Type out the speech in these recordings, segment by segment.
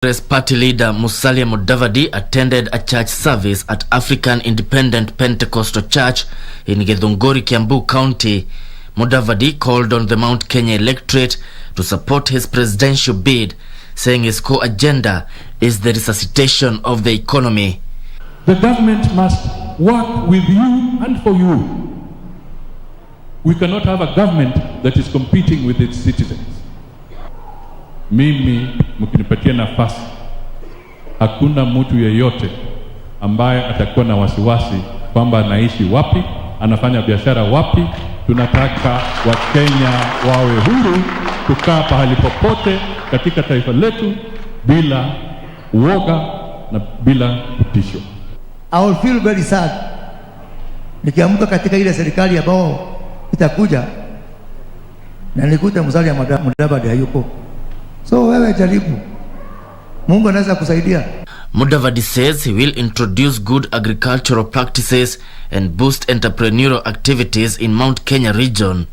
Congress Party leader Musalia Mudavadi attended a church service at African Independent Pentecostal Church in Githunguri, Kiambu County. Mudavadi called on the Mount Kenya electorate to support his presidential bid, saying his core agenda is the resuscitation of the economy. The government must work with you and for you. We cannot have a government that is competing with its citizens. Mimi mkinipatia nafasi, hakuna mtu yeyote ambaye atakuwa na wasiwasi kwamba anaishi wapi, anafanya biashara wapi. Tunataka Wakenya wawe huru kukaa pahali popote katika taifa letu bila uoga na bila kutishwa. I will feel very sad nikiamka katika ile serikali ambao itakuja na nikuta Musalia Mudavadi hayuko. So wewe jaribu, Mungu anaweza kusaidia. Mudavadi says he will introduce good agricultural practices and boost entrepreneurial activities in Mount Kenya region.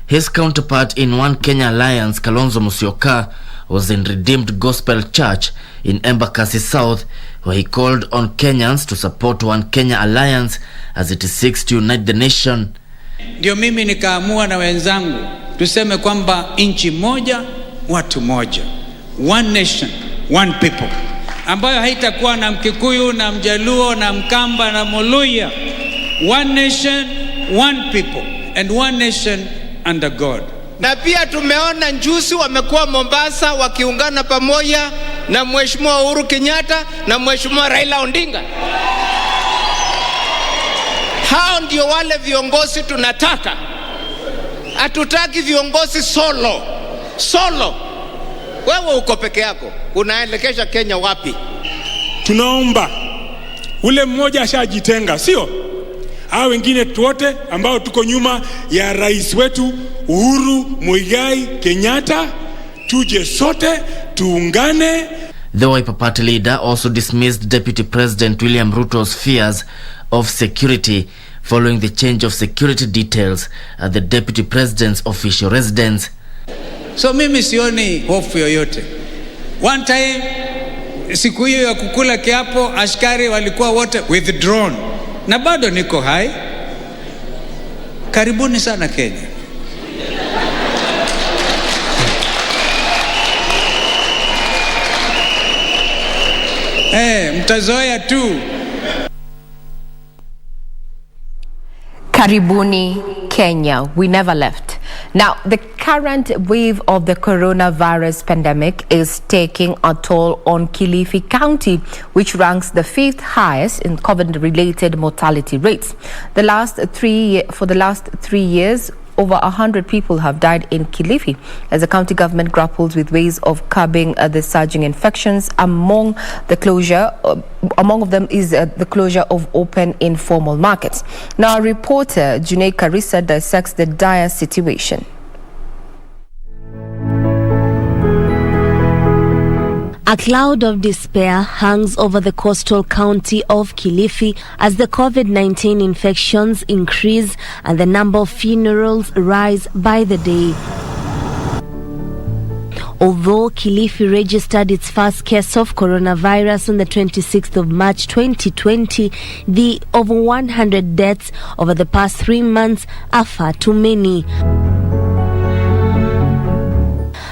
His counterpart in One Kenya Alliance, Kalonzo Musyoka, was in Redeemed Gospel Church in Embakasi South, where he called on Kenyans to support One Kenya Alliance as it seeks to unite the nation. Ndio mimi nikaamua na wenzangu tuseme kwamba nchi moja, watu moja. One nation, one people. Ambayo haitakuwa na Mkikuyu na Mjaluo na Mkamba na Muluya. One nation, one people, and one nation under God. Na pia tumeona njusi wamekuwa Mombasa wakiungana pamoja na Mheshimiwa Uhuru Kenyatta na Mheshimiwa Raila Odinga. Hao ndio wale viongozi tunataka. Hatutaki viongozi solo. Wewe uko peke yako, unaelekesha Kenya wapi? Tunaomba ule mmoja ashajitenga, sio? Hao wengine wote ambao tuko nyuma ya rais wetu Uhuru Muigai Kenyatta, tuje sote tuungane. The Wiper Party leader also dismissed Deputy President William Ruto's fears of security following the change of security details at the Deputy President's official residence. So mimi sioni hofu yoyote. One time, siku hiyo ya kukula kiapo, askari walikuwa wote withdrawn. Na bado niko hai. Karibuni sana Kenya. Mtazoea tu. Karibuni Kenya, we never left. Now, the current wave of the coronavirus pandemic is taking a toll on Kilifi County, which ranks the 5th highest in COVID-related mortality rates. For the last 3 years, over 100 people have died in Kilifi as the county government grapples with ways of curbing the surging infections. Among of them is the closure of open informal markets. Now, our reporter Junaid Karisa dissects the dire situation. A cloud of despair hangs over the coastal county of Kilifi as the COVID-19 infections increase and the number of funerals rise by the day. Although Kilifi registered its first case of coronavirus on the 26th of March 2020, the over 100 deaths over the past 3 months are far too many.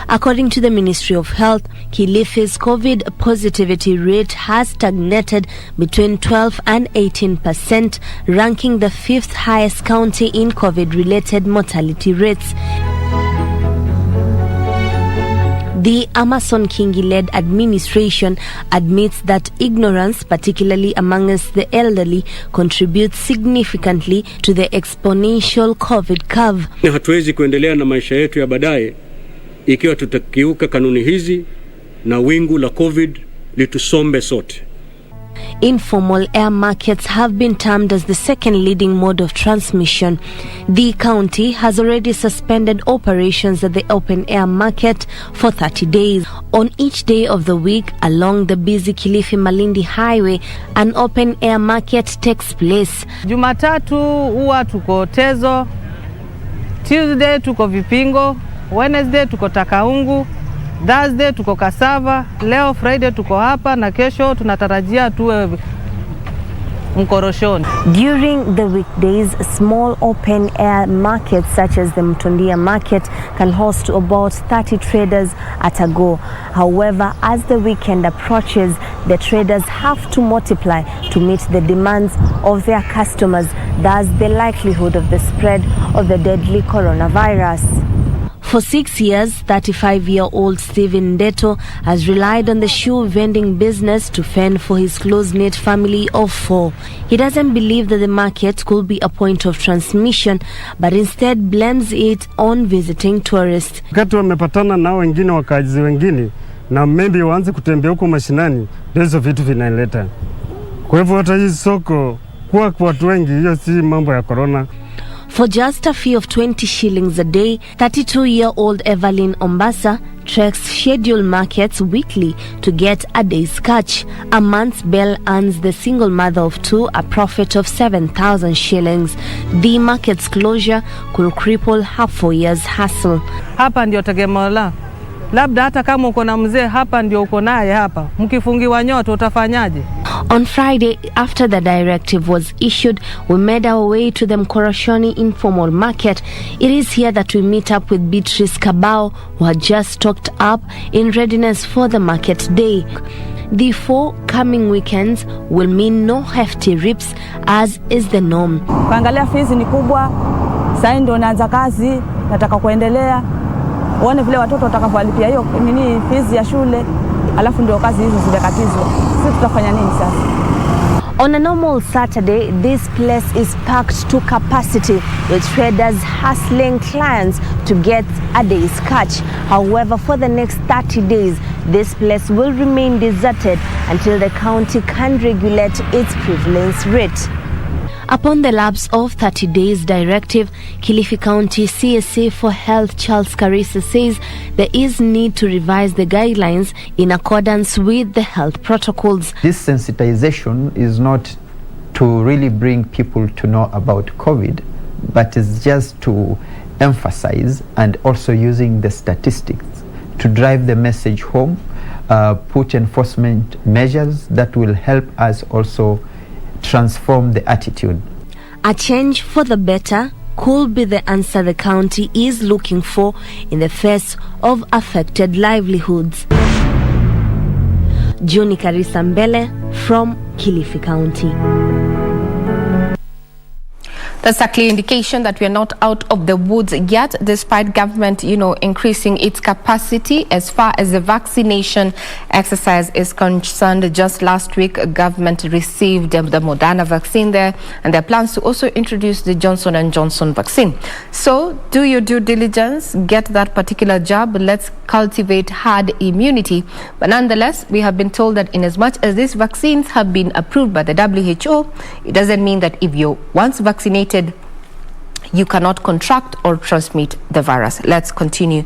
According to the Ministry of Health, Kilifi's COVID positivity rate has stagnated between 12 and 18%, ranking the 5th highest county in COVID-related mortality rates. The Amason Kingi-led administration admits that ignorance, particularly amongst the elderly, contributes significantly to the exponential COVID curve. Hatuwezi kuendelea na maisha yetu ya baadaye ikiwa tutakiuka kanuni hizi na wingu la COVID litusombe sote. Informal air markets have been termed as the second leading mode of transmission. The county has already suspended operations at the open air market for 30 days. On each day of the week along the busy Kilifi-Malindi highway, an open air market takes place. Jumatatu huwa tuko Tezo, Tuesday tuko Vipingo, Wednesday tuko Takaungu, Thursday tuko Kasava, leo Friday tuko hapa na kesho tunatarajia tuwe Mkoroshoni. During the weekdays, small open-air markets such as the Mtondia market can host about 30 traders at a go. However, as the weekend approaches, the traders have to multiply to meet the demands of their customers, thus the likelihood of the spread of the deadly coronavirus. For 6 years, 35-year-old Stephen Ndeto has relied on the shoe vending business to fend for his close-knit family of 4. He doesn't believe that the market could be a point of transmission, but instead blames it on visiting tourists. Wakati wamepatana na wengine wakazi wengine na maybe waanze kutembea huko mashinani, hizo vitu vinaleta. Kwa hivyo hata hii soko kwa watu wengi, hiyo si mambo ya corona. For just a fee of 20 shillings a day, 32-year-old Evelyn Ombasa treks scheduled markets weekly to get a day's catch. A month's bail earns the single mother of 2 a profit of 7,000 shillings. The market's closure could cripple her 4 years hustle. Hapa ndio tegemeo la. Labda hata kama uko na mzee hapa ndio uko naye hapa. Mkifungiwa nyoto utafanyaje? On Friday, after the directive was issued, we made our way to the Mkoroshoni informal market. It is here that we meet up with Beatrice Kabao, who had just stocked up in readiness for the market day. The 4 coming weekends will mean no hefty rips, as is the norm. Kuangalia fees ni kubwa, sasa ndio naanza kazi, nataka kuendelea. Uone vile watoto watakavyolipia hiyo nini fees ya shule, alafu ndio kazi hizo zimekatizwa. Sisi tutafanya nini sasa? On a normal Saturday, this place is packed to capacity, with traders hustling clients to get a day's catch. However, for the next 30 days, this place will remain deserted until the county can regulate its prevalence rate. Upon the lapse of 30 days directive, Kilifi County CSA for Health Charles Karisa says there is need to revise the guidelines in accordance with the health protocols. This sensitization is not to really bring people to know about COVID, but it's just to emphasize and also using the statistics to drive the message home, put enforcement measures that will help us also transform the attitude. A change for the better could be the answer the county is looking for in the face of affected livelihoods. Juni Karisa Mbele from Kilifi County. That's a clear indication that we are not out of the woods yet, despite government, increasing its capacity as far as the vaccination exercise is concerned. Just last week, government received the Moderna vaccine there, and there are plans to also introduce the Johnson & Johnson vaccine. So do your due diligence, get that particular jab. Let's cultivate herd immunity. But nonetheless, we have been told that in as much as these vaccines have been approved by the WHO, it doesn't mean that if you're once vaccinated, you cannot contract or transmit the virus. Let's continue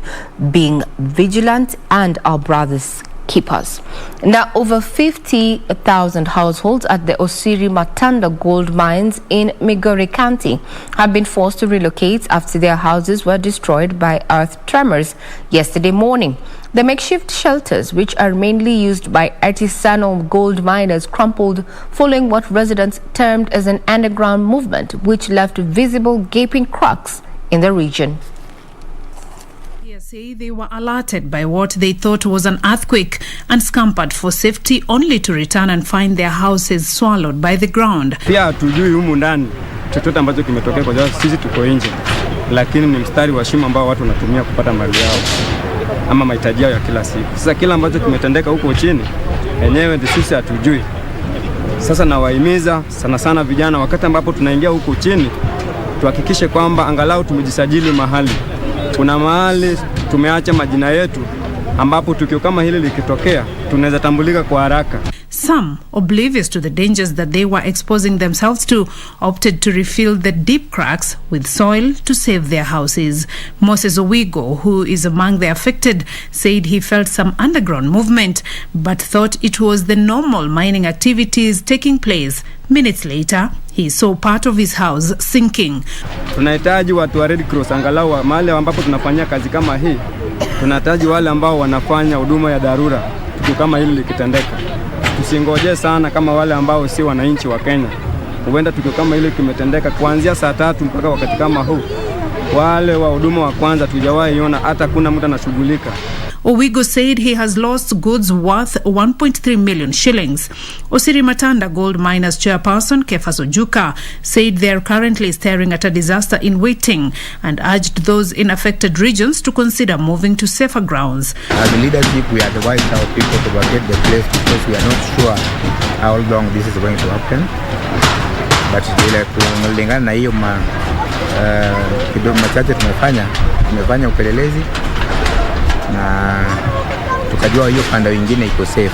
being vigilant and our brothers keepers. Now, over 50,000 households at the Osiri Matanda gold mines in Migori County have been forced to relocate after their houses were destroyed by earth tremors yesterday morning. The makeshift shelters, which are mainly used by artisanal gold miners, crumpled following what residents termed as an underground movement, which left visible gaping cracks in the region. Say they were alerted by what they thought was an earthquake and scampered for safety, only to return and find their houses swallowed by the ground. Pia hatujui humu ndani chochote ambacho kimetokea kwa sababu sisi tuko nje, lakini ni mstari wa shimo ambao watu wanatumia kupata mali yao ama mahitaji yao ya kila siku. Sasa kila ambacho kimetendeka huko chini enyewe sisi hatujui. Sasa nawahimiza sana vijana, wakati ambapo tunaingia huko chini, tuhakikishe kwamba angalau tumejisajili mahali. Kuna mahali tumeacha majina yetu ambapo tukio kama hili likitokea tunaweza tambulika kwa haraka. Some, oblivious to the dangers that they were exposing themselves to, opted to refill the deep cracks with soil to save their houses. Moses Owigo, who is among the affected, said he felt some underground movement but thought it was the normal mining activities taking place. Minutes later, he saw part of his house sinking. Tunahitaji watu wa Red Cross angalau mahali ambapo tunafanyia kazi kama hii. Tunahitaji wale ambao wanafanya huduma ya dharura kitu kama hili likitendeka. Tusingoje sana kama wale ambao si wananchi wa Kenya. Huenda tukio kama hili kimetendeka kuanzia saa 3 mpaka wakati kama huu. Wale wa huduma wa kwanza tujawahi ona hata kuna mtu anashughulika. Owigo said he has lost goods worth 1.3 million shillings. Osiri Matanda Gold Miners chairperson Kefas Ojuka said they are currently staring at a disaster in waiting and urged those in affected regions to consider moving to safer grounds. As a leadership, we advise our people to vacate the place because we are not sure how long this is going to happen. But kulingana na hiyo kidogo machache tumefanya upelelezi na tukajua hiyo panda wengine iko safe.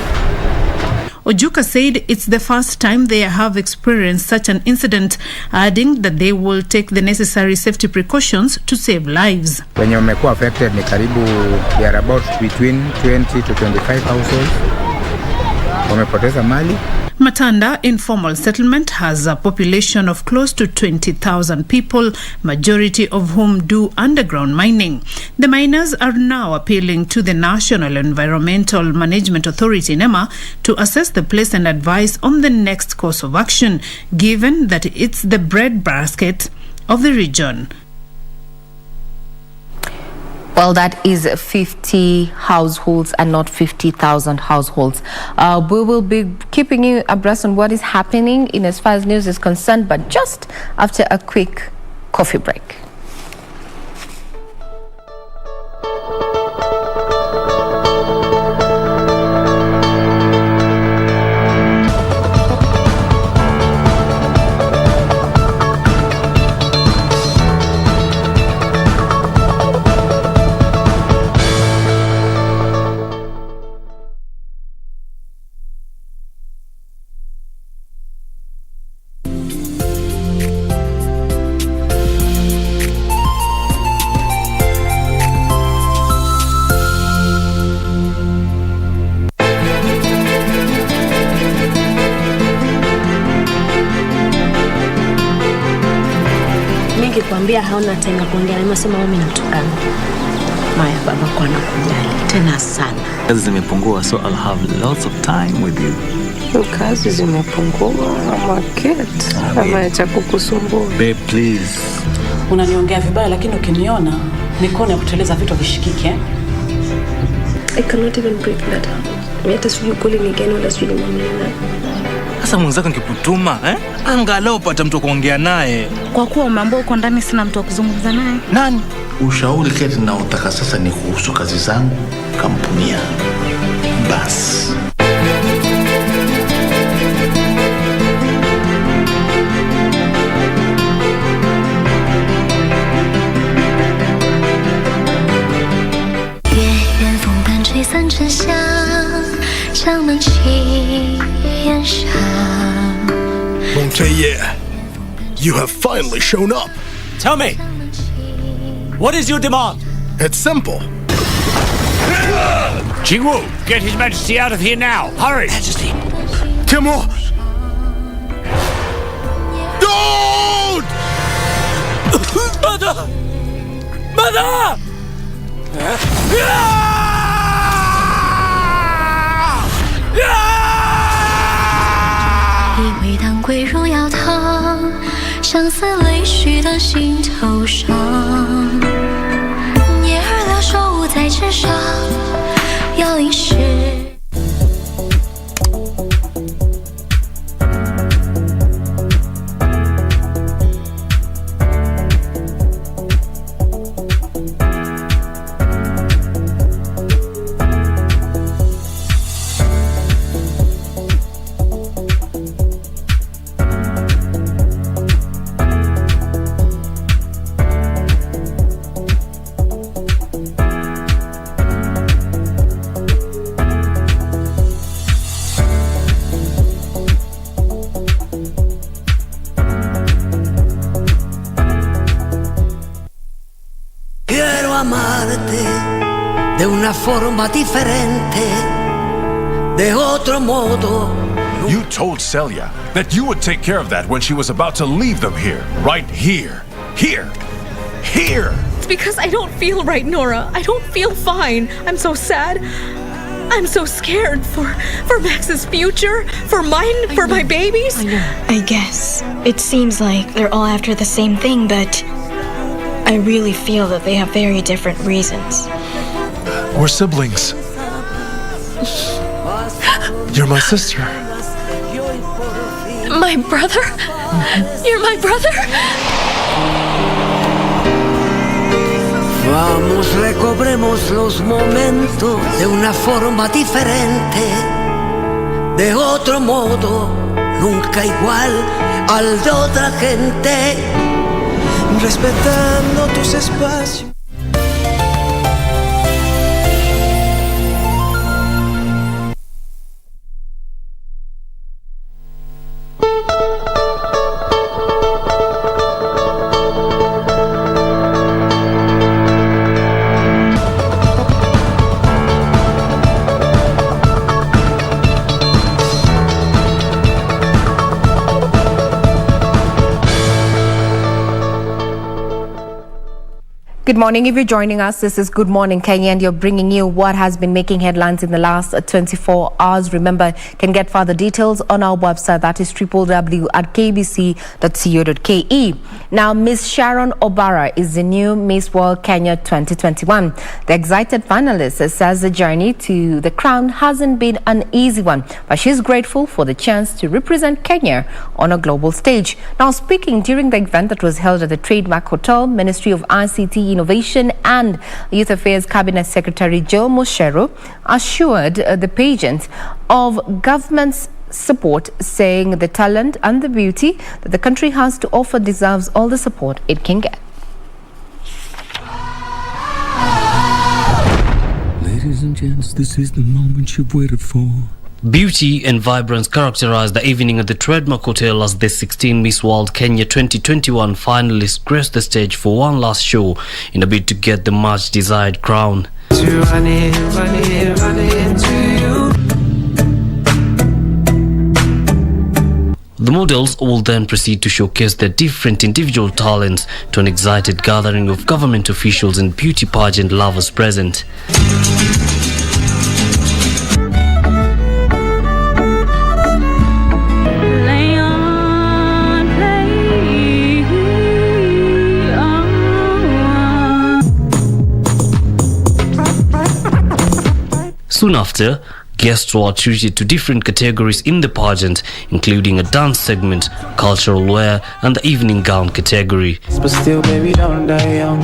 Ojuka said it's the first time they have experienced such an incident, adding that they will take the necessary safety precautions to save lives. Wenye wamekuwa affected ni karibu they are about between 20 to 25 households. Wamepoteza mali. Matanda informal settlement has a population of close to 20,000 people, majority of whom do underground mining. The miners are now appealing to the National Environmental Management Authority, NEMA, to assess the place and advise on the next course of action, given that it's the breadbasket of the region. Well, that is 50 households and not 50,000 households. We will be keeping you abreast on what is happening in as far as news is concerned, but just after a quick coffee break. Nikikwambia hauna tena kuongea na msema mimi natukana. Maya baba kwa nakujali tena sana. Kazi zimepungua, so I'll have lots of time with you. Kazi zimepungua ama kids ama cha kukusumbua. Babe, please. Unaniongea vibaya lakini ukiniona mikono ya kuteleza vitu vishikike. I cannot even breathe that. Mimi sijui kule ni gani wala sijui mimi. Sasa mwenzako nikikutuma, angalau upata mtu kuongea naye. Kwa kuwa umeambiwa uko ndani sina mtu wa kuzungumza naye. Nani? Ushauri kete na utaka sasa ni kuhusu kazi zangu, kampuni ya basi. Montaigne, you have finally shown up. Tell me, what is your demand? It's simple. Jingwu, get His Majesty out of here now. Hurry. Majesty. Timur. Don't! Mother! Mother! Yeah! 一味当归入药汤，相思泪许的心头上。叶儿留守在纸上，要一时。de una forma diferente, de otro modo. You told Celia that you would take care of that when she was about to leave them here. Right here. Here. Here. It's because I don't feel right, Nora. I don't feel fine. I'm so sad. I'm so scared for Max's future, for mine, for my babies. I guess. It seems like they're all after the same thing, but I really feel that they have very different reasons. We're siblings. You're my sister. My brother? You're my brother? Vamos, recobremos los momentos de una forma diferente, de otro modo, nunca igual al de otra gente, respetando tus espacios. Good morning. If you're joining us, this is Good Morning Kenya, and you're bringing you what has been making headlines in the last 24 hours. Remember, you can get further details on our website, that is www.kbc.co.ke. Now, Miss Sharon Obara is the new Miss World Kenya 2021. The excited finalist says the journey to the crown hasn't been an easy one, but she's grateful for the chance to represent Kenya on a global stage. Now, speaking during the event that was held at the Trademark Hotel, Ministry of ICT, Innovation and Youth Affairs Cabinet Secretary Joe Mushero assured the pageant of government's support, saying the talent and the beauty that the country has to offer deserves all the support it can get. Ladies and gents, this is the moment you've waited for. Beauty and vibrance characterized the evening at the Trademark Hotel as the 16 Miss World Kenya 2021 finalists graced the stage for one last show in a bid to get the much desired crown. The models will then proceed to showcase their different individual talents to an excited gathering of government officials and beauty pageant lovers present. Soon after, guests were treated to different categories in the pageant, including a dance segment, cultural wear, and the evening gown category. But still, baby, don't die young.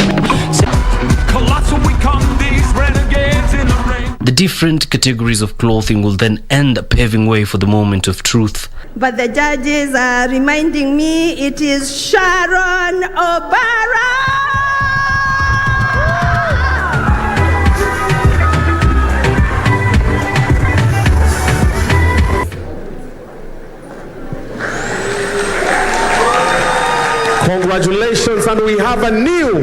Colossal, we come these renegades in the rain. The different categories of clothing will then end up paving way for the moment of truth. But the judges are reminding me it is Sharon Obara. Congratulations, and we have a new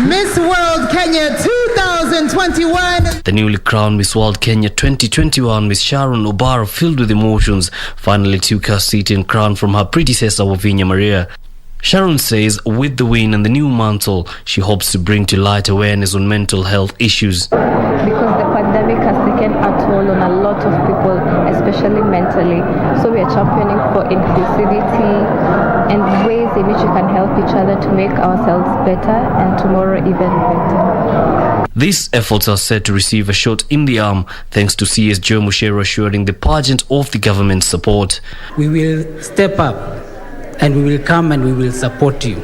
Miss World Kenya 2021. The newly crowned Miss World Kenya 2021, Miss Sharon Obara, filled with emotions, finally took her seat and crown from her predecessor, Wavinya Maria. Sharon says with the win and the new mantle, she hopes to bring to light awareness on mental health issues. Because the pandemic has taken a toll on a lot of people, especially mentally. So we are championing for inclusivity and ways in which we can help each other to make ourselves better and tomorrow even better. These efforts are set to receive a shot in the arm thanks to CS Joe Mushero assuring the pageant of the government's support. We will step up and we will come and we will support you.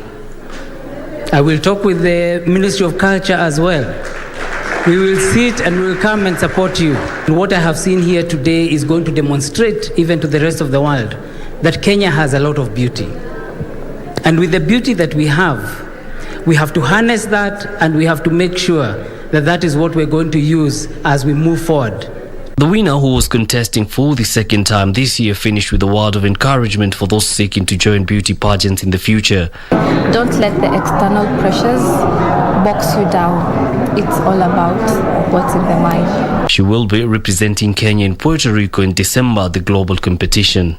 I will talk with the Ministry of Culture as well. We will sit and we will come and support you. And what I have seen here today is going to demonstrate even to the rest of the world that Kenya has a lot of beauty. And with the beauty that we have to harness that, and we have to make sure that that is what we're going to use as we move forward. The winner, who was contesting for the second time this year, finished with a word of encouragement for those seeking to join beauty pageants in the future. Don't let the external pressures box you down. It's all about what's in the mind. She will be representing Kenya in Puerto Rico in December at the global competition.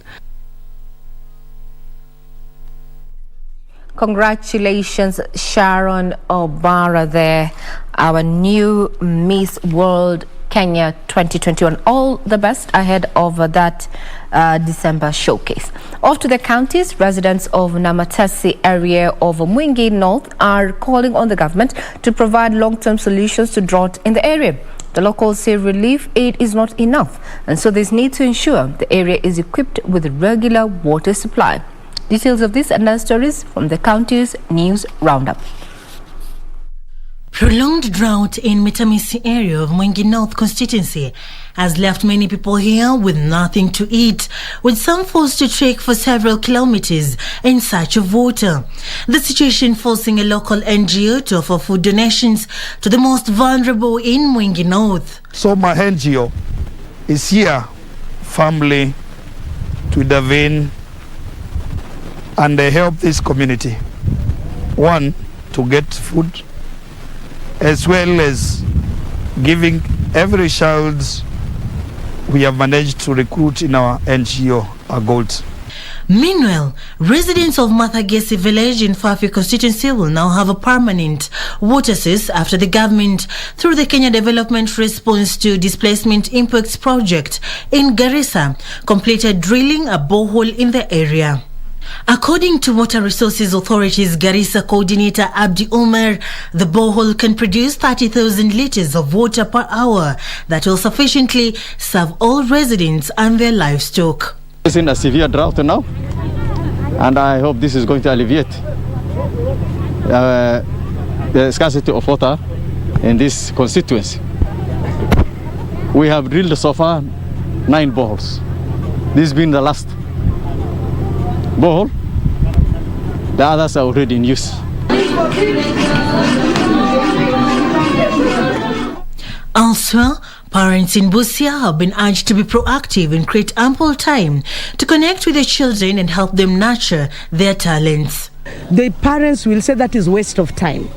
Congratulations, Sharon Obara there, our new Miss World Kenya 2021. All the best ahead of that December showcase. Off to the counties, residents of Namatasi area of Mwingi North are calling on the government to provide long-term solutions to drought in the area. The locals say relief aid is not enough, and so there's need to ensure the area is equipped with regular water supply. Details of this and other stories from the county's news roundup. Prolonged drought in Metamisi area of Mwingi North constituency has left many people here with nothing to eat, with some forced to trek for several kilometers in search of water. The situation forcing a local NGO to offer food donations to the most vulnerable in Mwingi North. So my NGO is here, family, to intervene and they help this community. One, to get food, as well as giving every child we have managed to recruit in our NGO our goals. Meanwhile, residents of Mathagesi village in Fafi constituency will now have a permanent water source after the government, through the Kenya Development Response to Displacement Impacts project in Garissa, completed drilling a borehole in the area. According to Water Resources Authority's Garissa coordinator Abdi Umar, the borehole can produce 30,000 litres of water per hour that will sufficiently serve all residents and their livestock. It's in a severe drought now, and I hope this is going to alleviate the scarcity of water in this constituency. We have drilled so far 9 boreholes. This has been the last borehole. The others are already in use. Elsewhere, parents in Busia have been urged to be proactive and create ample time to connect with their children and help them nurture their talents. The parents will say that is waste of time.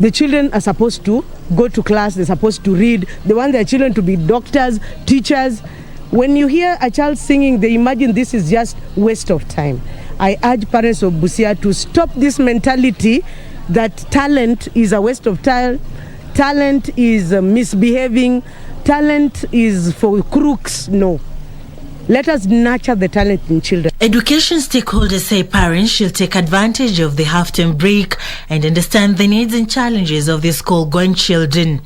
The children are supposed to go to class, they're supposed to read, they want their children to be doctors, teachers. When you hear a child singing, they imagine this is just waste of time. I urge parents of Busia to stop this mentality that talent is a waste of time, talent is misbehaving, talent is for crooks. No. Let us nurture the talent in children. Education stakeholders say parents should take advantage of the half-term break and understand the needs and challenges of their school-going children.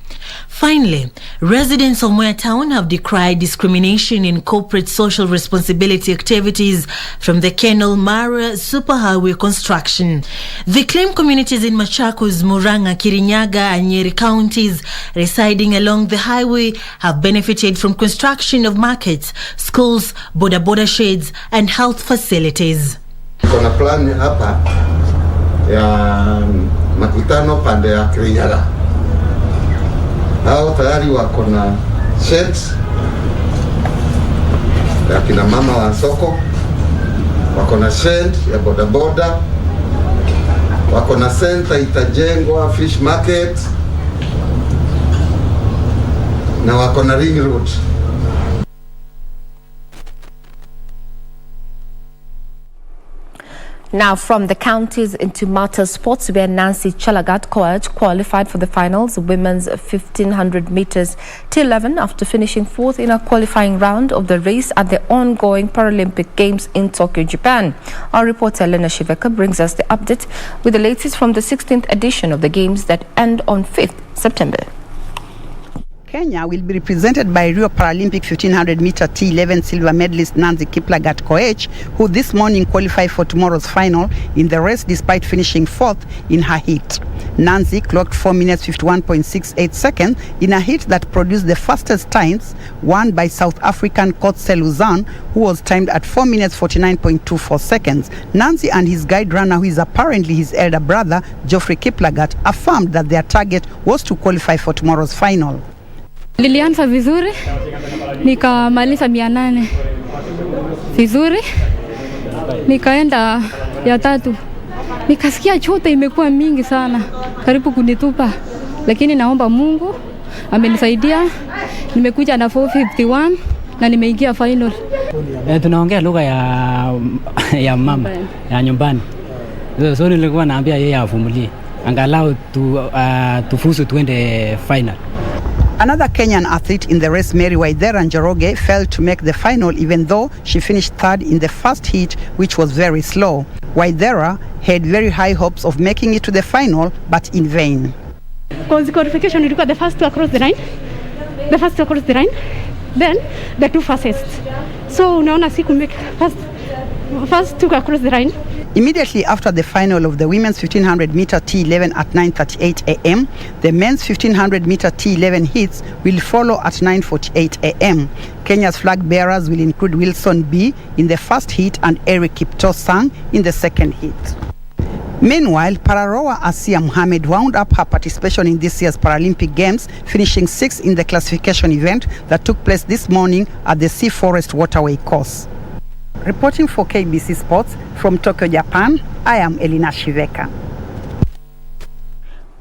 Finally, residents of Moya Town have decried discrimination in corporate social responsibility activities from the Kenol Mara superhighway construction. They claim communities in Machakos, Muranga, Kirinyaga and Nyeri counties residing along the highway have benefited from construction of markets, schools, boda sheds and health facilities. Kuna plan hapa ya makutano pande ya Kirinyaga. Hao tayari wako na sheds ya kina mama wa soko, wako na shed ya bodaboda, wako na center itajengwa fish market, na wako na ring road. Now from the counties into Marta Sports, where Nancy Chelagat Koech qualified for the finals, women's 1500 meters T11 after finishing 4th in a qualifying round of the race at the ongoing Paralympic Games in Tokyo, Japan. Our reporter Elena Shiveka brings us the update with the latest from the 16th edition of the Games that end on 5th September. Kenya will be represented by Rio Paralympic 1500-meter T11 silver medalist Nancy Kiplagat Koech, who this morning qualified for tomorrow's final in the race despite finishing 4th in her heat. Nancy clocked 4 minutes 51.68 seconds in a heat that produced the fastest times, won by South African Kotse Luzan, who was timed at 4 minutes 49.24 seconds. Nancy and his guide runner, who is apparently his elder brother, Geoffrey Kiplagat, affirmed that their target was to qualify for tomorrow's final. Nilianza vizuri, nikamaliza 800 vizuri, nikaenda ya 3, nikasikia chote imekuwa mingi sana, karibu kunitupa, lakini naomba Mungu amenisaidia, nimekuja na 451 na nimeingia final. Tunaongea lugha ya mama ya nyumbani, so nilikuwa naambia yeye avumilie angalau tufuzu tuende final. Another Kenyan athlete in the race, Mary Waithera Njoroge, failed to make the final even though she finished 3rd in the first heat, which was very slow. Waithera had very high hopes of making it to the final, but in vain. Because the qualification ilikuwa the first to across the line, then the 2 fastest. So unaona siku make first to across the line. Immediately after the final of the women's 1500 meter T11 at 9:38 a.m., the men's 1500 meter T11 heats will follow at 9:48 a.m. Kenya's flag bearers will include Wilson B in the first heat and Eric Kiptoo-Sang in the second heat. Meanwhile, Pararower Asia Mohammed wound up her participation in this year's Paralympic Games, finishing 6th in the classification event that took place this morning at the Sea Forest Waterway course. Reporting for KBC Sports from Tokyo, Japan, I am Elina Shiveka.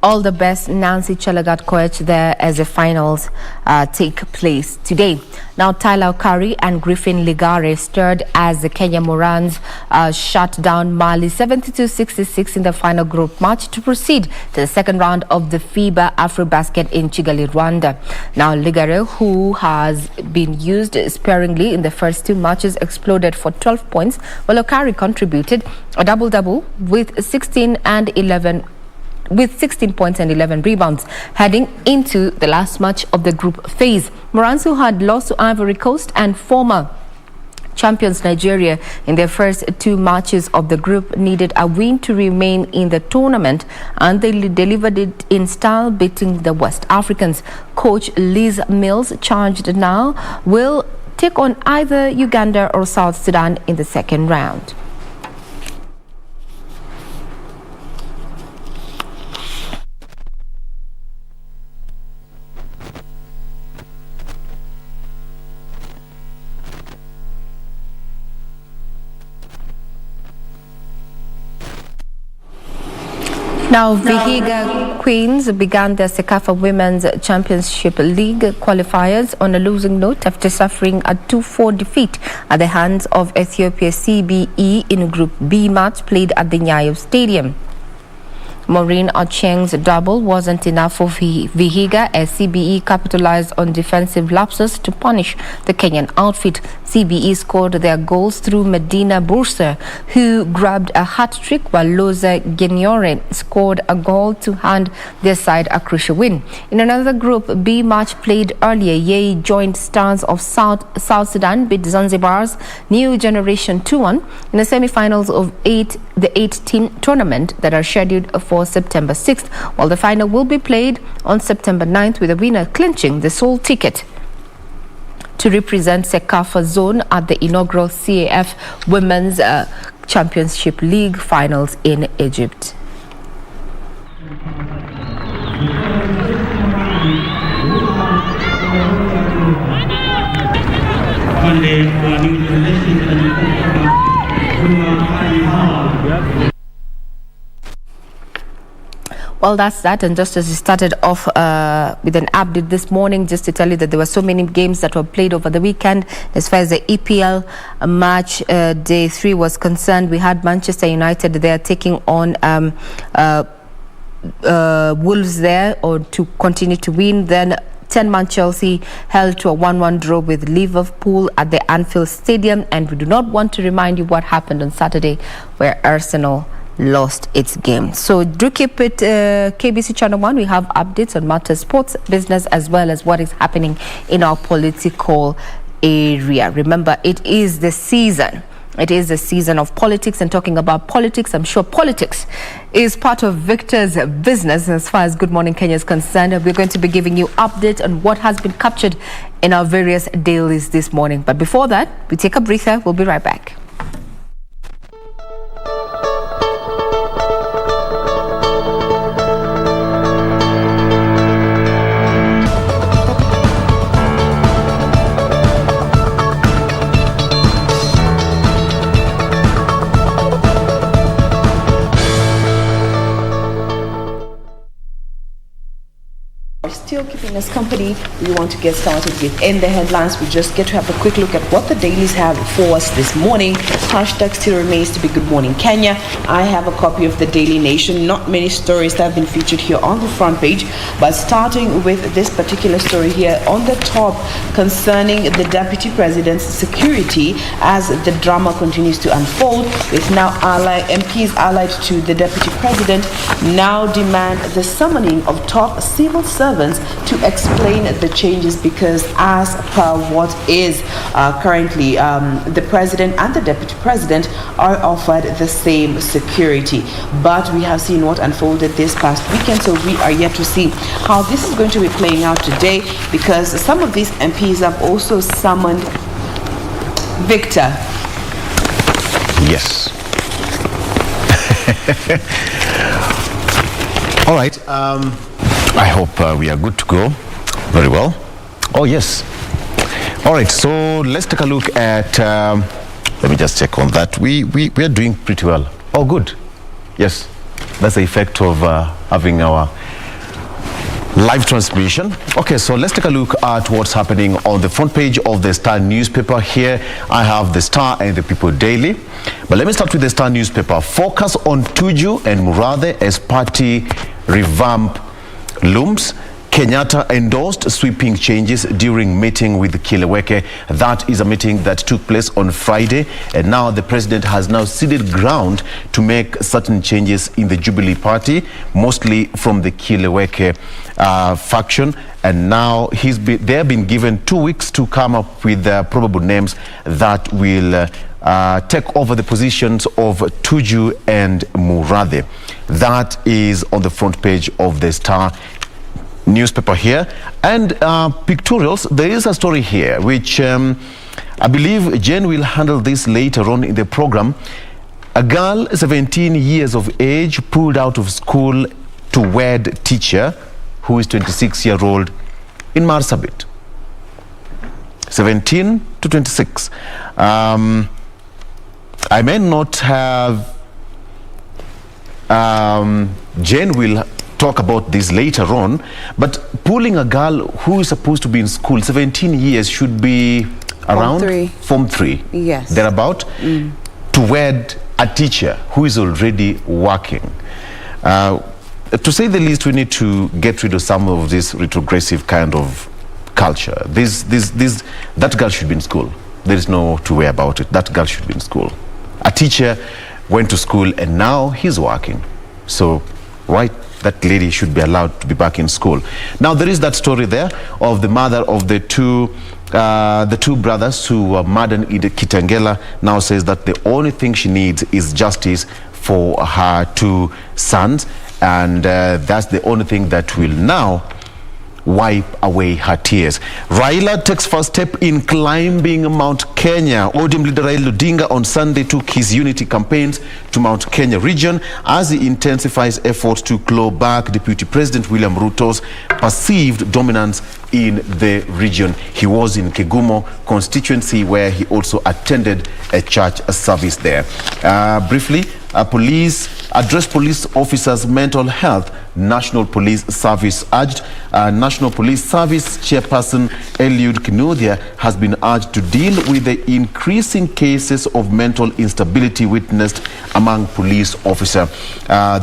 All the best, Nancy Chelagat Koech, there as the finals take place today. Now, Tyler Curry and Griffin Ligare stirred as the Kenya Morans shut down Mali 72-66 in the final group match to proceed to the second round of the FIBA AfroBasket in Kigali, Rwanda. Now, Ligare, who has been used sparingly in the first 2 matches, exploded for 12 points, while Curry contributed a double-double with 16 points and 11 rebounds, heading into the last match of the group phase. Morans, who had lost to Ivory Coast and former champions Nigeria in their first 2 matches of the group, needed a win to remain in the tournament, and they delivered it in style, beating the West Africans. Coach Liz Mills, charged now, will take on either Uganda or South Sudan in the second round. Now, Vihiga Queens began their Sekafa Women's Championship League qualifiers on a losing note after suffering a 2-4 defeat at the hands of Ethiopia CBE in Group B match played at the Nyayo Stadium. Maureen Ocheng's double wasn't enough for Vihiga as CBE capitalized on defensive lapses to punish the Kenyan outfit. CBE scored their goals through Medina Bursa, who grabbed a hat-trick, while Loza Genyore scored a goal to hand their side a crucial win. In another Group B match played earlier, Yei joint stars of South Sudan beat Zanzibar's New Generation 2-1 in the semi-finals of the 8-team tournament that are scheduled for September 6th, while the final will be played on September 9th, with the winner clinching the sole ticket to represent Sekafa Zone at the inaugural CAF Women's Championship League finals in Egypt. Well, that's that. And just as we started off with an update this morning, just to tell you that there were so many games that were played over the weekend. As far as the EPL match day 3 was concerned, we had Manchester United there taking on Wolves there, or to continue to win. Then 10-man Chelsea held to a 1-1 draw with Liverpool at the Anfield Stadium. And we do not want to remind you what happened on Saturday, where Arsenal lost its game. So do keep it KBC Channel 1. We have updates on matters, sports, business, as well as what is happening in our political area. Remember, it is the season. It is the season of politics, and talking about politics, I'm sure politics is part of Victor's business. As far as Good Morning Kenya is concerned, we're going to be giving you updates on what has been captured in our various dailies this morning. But before that, we take a breather. We'll be right back. Finest Company, we want to get started with In the Headlines. We just get to have a quick look at what the dailies have for us this morning. Hashtag still remains to be Good Morning Kenya. I have a copy of the Daily Nation. Not many stories that have been featured here on the front page, but starting with this particular story here on the top concerning the Deputy President's security as the drama continues to unfold, with now MPs allied to the Deputy President now demand the summoning of top civil servants to explain the changes, because as per what is currently the President and the Deputy President are offered the same security. But we have seen what unfolded this past weekend, so we are yet to see how this is going to be playing out today, because some of these MPs have also summoned Victor. Yes. All right. I hope we are good to go. Very well. Oh, yes. All right. So let's take a look at. Let me just check on that. We are doing pretty well. Oh, good. Yes. That's the effect of having our live transmission. Okay, so let's take a look at what's happening on the front page of the Star newspaper. Here I have the Star and the People Daily. But let me start with the Star newspaper. Focus on Tuju and Murathe as party revamp looms. Kenyatta endorsed sweeping changes during meeting with Kileweke. That is a meeting that took place on Friday, and now the president has now ceded ground to make certain changes in the Jubilee Party, mostly from the Kileweke faction. And now they have been given 2 weeks to come up with probable names that will take over the positions of Tuju and Murathe. That is on the front page of the Star newspaper here. And pictorials, there is a story here which I believe Jen will handle this later on in the program. A girl 17 years of age pulled out of school to wed teacher who is 26-year-old in Marsabit. 17 to 26. I may not have Jen will talk about this later on, but pulling a girl who is supposed to be in school, 17 years, should be around Form 3, yes, thereabout, to wed a teacher who is already working. To say the least, we need to get rid of some of this retrogressive kind of culture. That girl should be in school. There is no two way about it. That girl should be in school. A teacher went to school and now he's working. So, right, that lady should be allowed to be back in school. Now, there is that story there of the mother of the two brothers who were murdered in Kitengela. Now says that the only thing she needs is justice for her two sons, and that's the only thing that will now wipe away her tears. Raila takes first step in climbing Mount Kenya. ODM leader Raila Odinga on Sunday took his unity campaigns to Mount Kenya region as he intensifies efforts to claw back Deputy President William Ruto's perceived dominance in the region. He was in Kegumo constituency where he also attended a church service there. Briefly, police address police officers' mental health. National Police Service urged. National Police Service Chairperson Eliud Kinuthia has been urged to deal with the increasing cases of mental instability witnessed among police officers.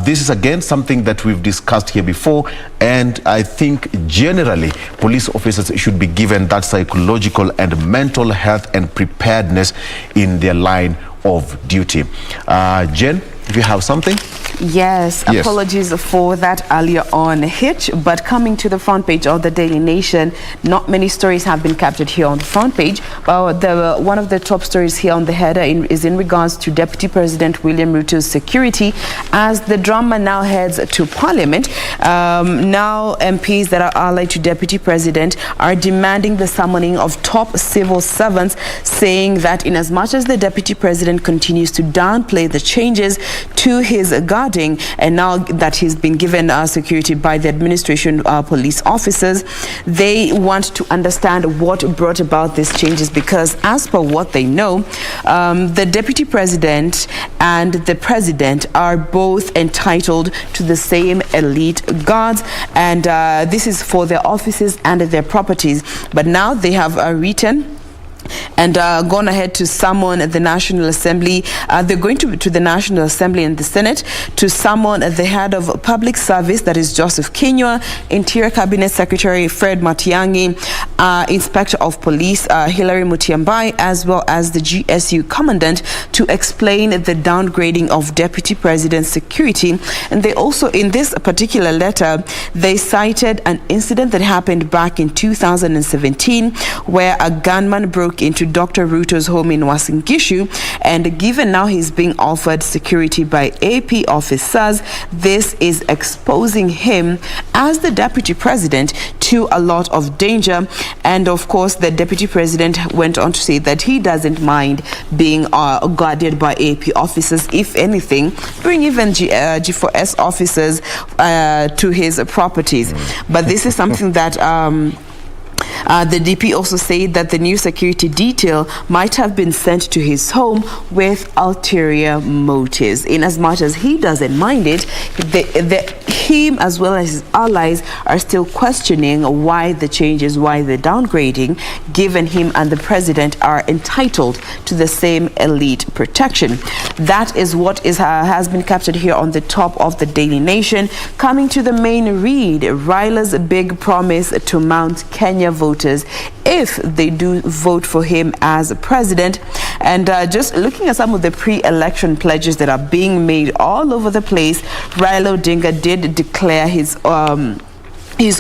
This is again something that we've discussed here before, and I think generally police officers should be given that psychological and mental health and preparedness in their line of duty. Jen, if you have something? Yes, apologies for that earlier on hitch, but coming to the front page of the Daily Nation, not many stories have been captured here on the front page. One of the top stories here on the header is in regards to Deputy President William Ruto's security as the drama now heads to Parliament. Now MPs that are allied to Deputy President are demanding the summoning of top civil servants, saying that in as much as the Deputy President continues to downplay the changes to his government, guarding, and now that he's been given security by the administration police officers, they want to understand what brought about these changes, because as per what they know, the deputy president and the president are both entitled to the same elite guards, and this is for their offices and their properties. But now they have written and gone ahead to summon the National Assembly. They're going to the National Assembly and the Senate to summon the head of public service, that is Joseph Kenywa, Interior Cabinet Secretary Fred Matiang'i, Inspector of Police Hilary Mutyambai, as well as the GSU Commandant, to explain the downgrading of Deputy President's security. And they also, in this particular letter, they cited an incident that happened back in 2017 where a gunman broke into Dr. Ruto's home in Uasin Gishu, and given now he's being offered security by AP officers, this is exposing him as the deputy president to a lot of danger. And of course, the deputy president went on to say that he doesn't mind being guarded by AP officers. If anything, bring even G4S officers to his properties. But this is something that the DP also said that the new security detail might have been sent to his home with ulterior motives. In as much as he doesn't mind it, him as well as his allies are still questioning why the changes, why the downgrading, given him and the president are entitled to the same elite protection. That is what has been captured here on the top of the Daily Nation. Coming to the main read, Raila's big promise to Mount Kenya voters if they do vote for him as president. And just looking at some of the pre-election pledges that are being made all over the place, Raila Odinga did declare he's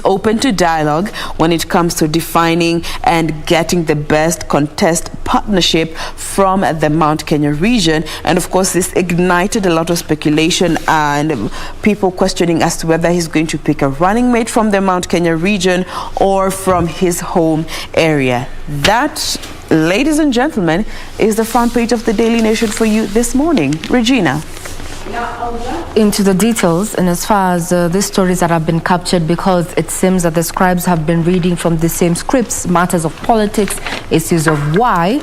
open to dialogue when it comes to defining and getting the best contest partnership from the Mount Kenya region. And of course, this ignited a lot of speculation and people questioning as to whether he's going to pick a running mate from the Mount Kenya region or from his home area. That, ladies and gentlemen, is the front page of the Daily Nation for you this morning. Regina. Into the details, and as far as these stories that have been captured, because it seems that the scribes have been reading from the same scripts, matters of politics, issues of why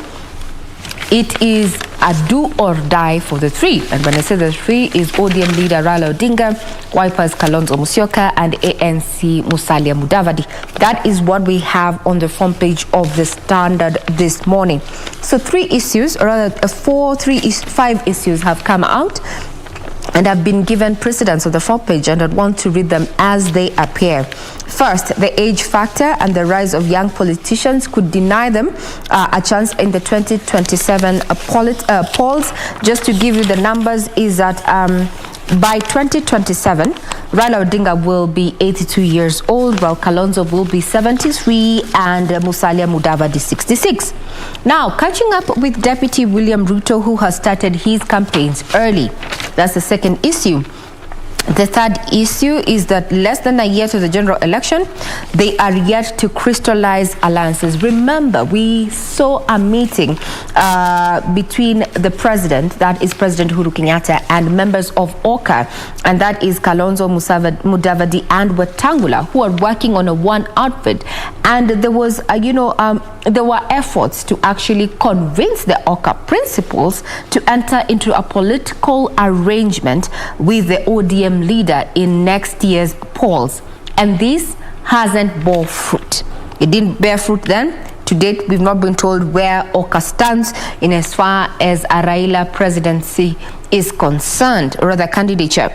it is a do or die for the three. And when I say the three, is ODM leader Raila Odinga, Wipers Kalonzo Musyoka, and ANC Musalia Mudavadi. That is what we have on the front page of the Standard this morning. So five issues have come out and have been given precedence on the front page, and I want to read them as they appear. First, the age factor and the rise of young politicians could deny them a chance in the 2027 polls. Just to give you the numbers, is that by 2027, Raila Odinga will be 82 years old, while Kalonzo will be 73 and Musalia Mudavadi 66. Now, catching up with Deputy William Ruto, who has started his campaigns early. That's the second issue. The third issue is that less than a year to the general election, they are yet to crystallize alliances. Remember, we saw a meeting between the president, that is President Uhuru Kenyatta, and members of OCA, and that is Kalonzo Mudavadi and Wetangula, who are working on a one outfit. And there was, there were efforts to actually convince the OCA principals to enter into a political arrangement with the ODM leader in next year's polls, and this hasn't bore fruit. It didn't bear fruit then. To date, we've not been told where OCA stands in as far as a Raila presidency is concerned, or rather candidature.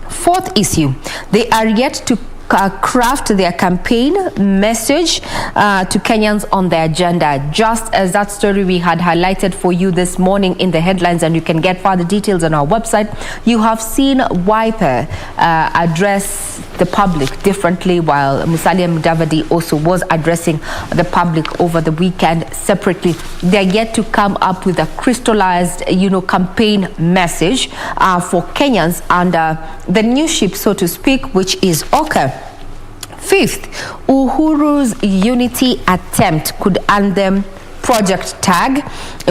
Fourth issue, they are yet to craft their campaign message to Kenyans on the agenda, just as that story we had highlighted for you this morning in the headlines, and you can get further details on our website. You have seen Wiper address the public differently, while Musalia Mudavadi also was addressing the public over the weekend separately. They're yet to come up with a crystallized, campaign message for Kenyans under the new ship, so to speak, which is OCA. Fifth, Uhuru's unity attempt could earn them project tag,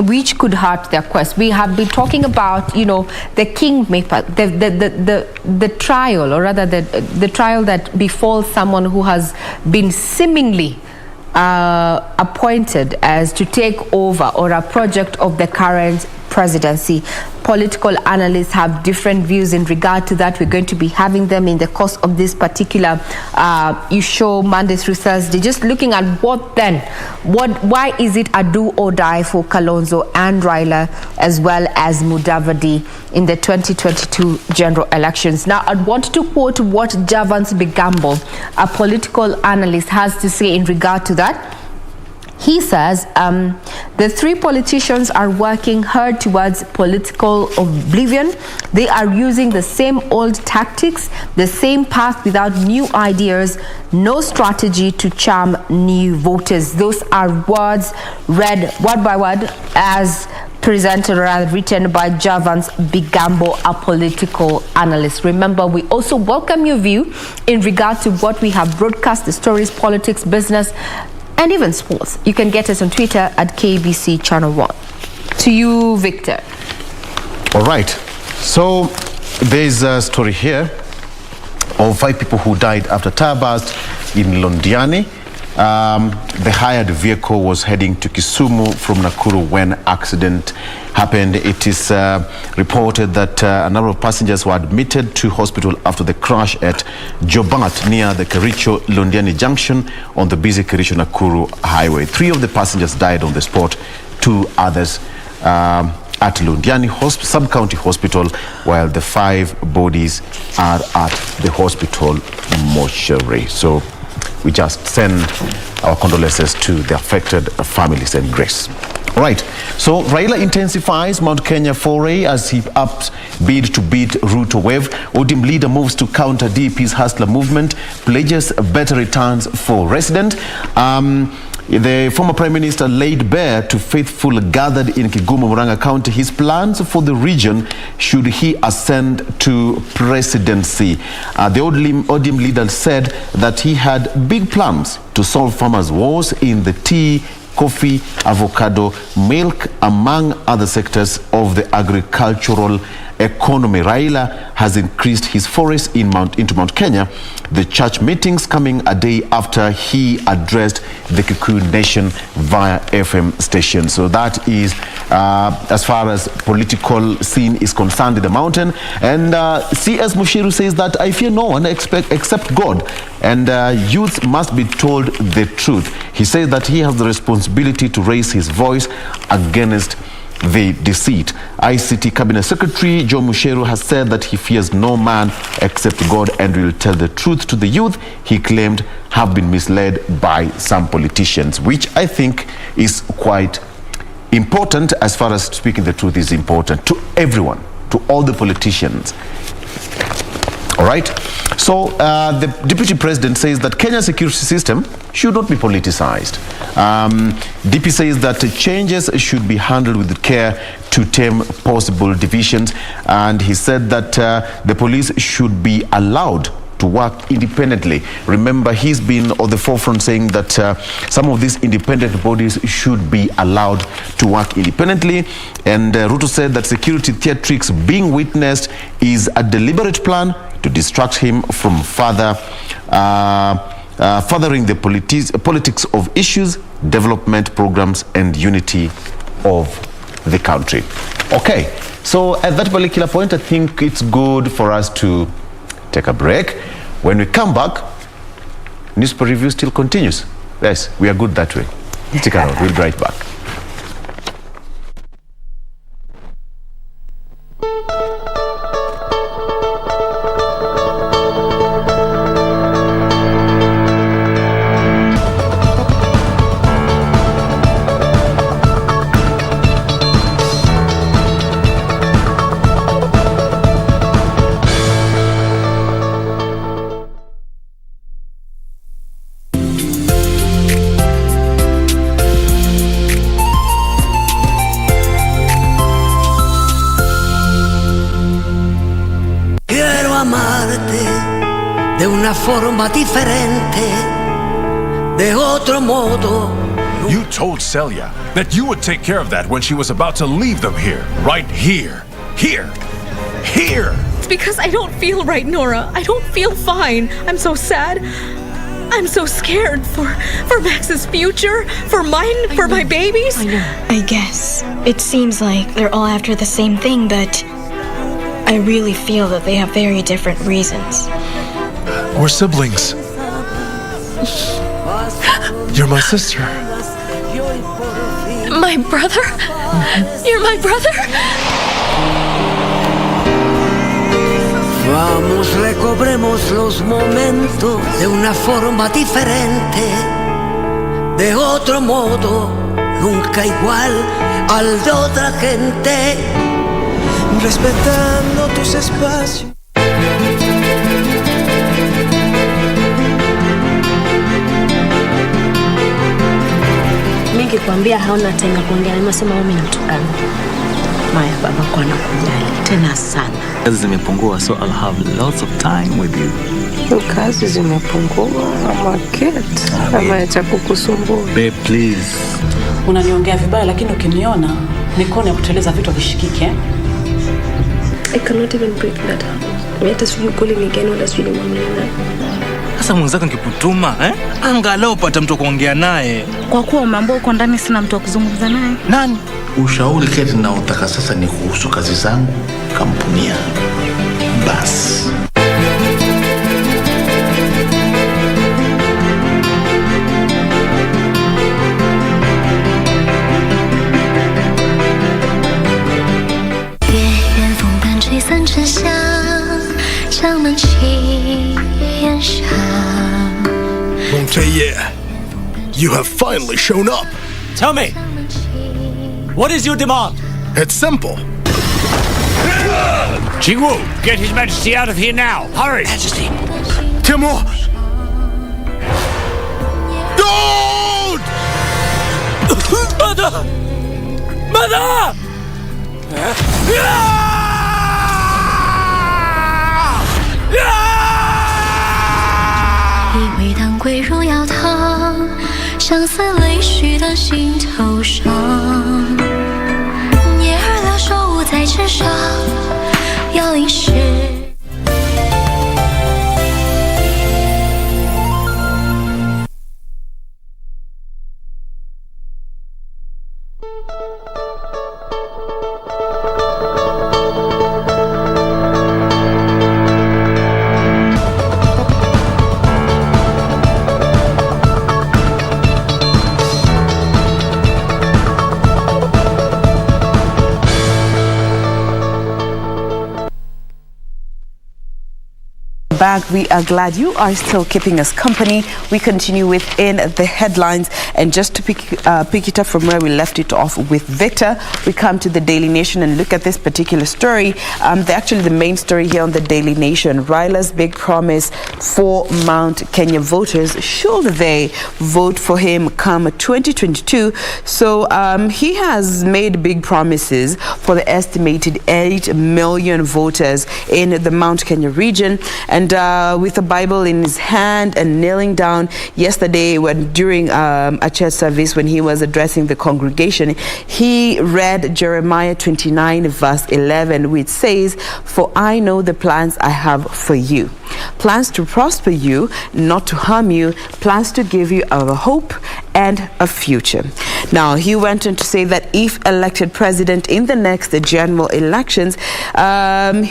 which could hurt their quest. We have been talking about, the kingmaker, the trial, or rather the trial that befalls someone who has been seemingly appointed as to take over, or a project of the current presidency. Political analysts have different views in regard to that. We're going to be having them in the course of this particular show, Monday through Thursday, just looking at why is it a do or die for Kalonzo and Raila as well as Mudavadi in the 2022 general elections. Now, I want to quote what Javans Bigambo, a political analyst, has to say in regard to that. He says the three politicians are working hard towards political oblivion. They are using the same old tactics, the same path without new ideas, no strategy to charm new voters. Those are words read word by word as presented or written by Javans Bigambo, a political analyst. Remember, we also welcome your view in regard to what we have broadcast, the stories, politics, business, and even sports. You can get us on Twitter at KBC Channel 1. To you, Victor. All right. So there's a story here of 5 people who died after tire burst in Londiani. The hired vehicle was heading to Kisumu from Nakuru when accident happened. It is reported that a number of passengers were admitted to hospital after the crash at Jobat near the Kericho-Londiani junction on the busy Kericho-Nakuru highway. 3 of the passengers died on the spot, 2 others at Londiani Sub-County Hospital, while the 5 bodies are at the hospital mortuary. So we just send our condolences to the affected families and grace. All right, so Raila intensifies Mount Kenya foray as he ups bid to beat Ruto wave. ODM leader moves to counter DP's hustler movement, pledges better returns for resident. The former Prime Minister laid bare to faithful gathered in Kigumo, Murang'a County his plans for the region should he ascend to presidency. The ODM leader said that he had big plans to solve farmers' woes in the tea, coffee, avocado, milk, among other sectors of the agricultural economy. Raila has increased his forays into Mount Kenya, the church meetings coming a day after he addressed the Kikuyu Nation via FM station. So that is as far as political scene is concerned in the mountain. And C.S. Mushiru says that I fear no one except God, and youth must be told the truth. He says that he has the responsibility to raise his voice against the deceit. ICT Cabinet Secretary Joe Musheru has said that he fears no man except God and will tell the truth to the youth he claimed have been misled by some politicians, which I think is quite important. As far as speaking the truth is important to everyone, to all the politicians. All right. So the Deputy President says that Kenya's security system should not be politicized. DP says that changes should be handled with care to tame possible divisions, and he said that the police should be allowed to work independently. Remember, he's been on the forefront saying that some of these independent bodies should be allowed to work independently. And Ruto said that security theatrics being witnessed is a deliberate plan to distract him from furthering the politics of issues, development programs, and unity of the country. Okay, so at that particular point, I think it's good for us to take a break. When we come back, newspaper review still continues. Yes, we are good that way. Stick around, we'll be right back. De una forma diferente, de otro modo. You told Celia that you would take care of that when she was about to leave them here. Right here. Here. Here. It's because I don't feel right, Nora. I don't feel fine. I'm so sad. I'm so scared for Max's future, for mine, for my babies. I guess. It seems like they're all after the same thing, but I really feel that they have very different reasons. We're siblings. You're my sister. My brother? You're my brother? Vamos, recobremos los momentos de una forma diferente, de otro modo, nunca igual al de otra gente, respetando tus espacios. Nikikwambia hauna tena kuongea, nimesema mimi natukana. Maya, baba kwa nakujali tena sana. Kazi zimepungua, so I'll have lots of time with you. Kazi zimepungua ama kit ama cha kukusumbua. Babe, please. Unaniongea vibaya, lakini ukiniona mikono ya kuteleza vitu vishikike. I cannot even breathe that. Hata sijui calling again wala sijui nimwambia. Sasa mwenzako nikikutuma, angalau pata mtu kuongea naye. Kwa kuwa mambo uko ndani sina mtu wa kuzungumza naye. Nani? Ushauri keti na utaka sasa ni kuhusu kazi zangu, kampuni yangu. Basi. Montaigne, you have finally shown up. Tell me, what is your demand? It's simple. Jingwu, get His Majesty out of here now. Hurry. Majesty. Timur. Don't! Mother! Mother! Yeah! 以为当归入药汤，相思泪许的心头上。捏儿了手捂在纸上，要淋湿。 Back. We are glad you are still keeping us company. We continue within the headlines, and just to pick it up from where we left it off with Victor, we come to the Daily Nation and look at this particular story. The main story here on the Daily Nation: Raila's big promise for Mount Kenya voters. Should they vote for him come 2022? So he has made big promises for the estimated 8 million voters in the Mount Kenya region, and with a Bible in his hand and kneeling down yesterday during a church service when he was addressing the congregation, he read Jeremiah 29 verse 11, which says, "For I know the plans I have for you, plans to prosper you, not to harm you, plans to give you a hope and a future." Now, he went on to say that if elected president in the next general elections,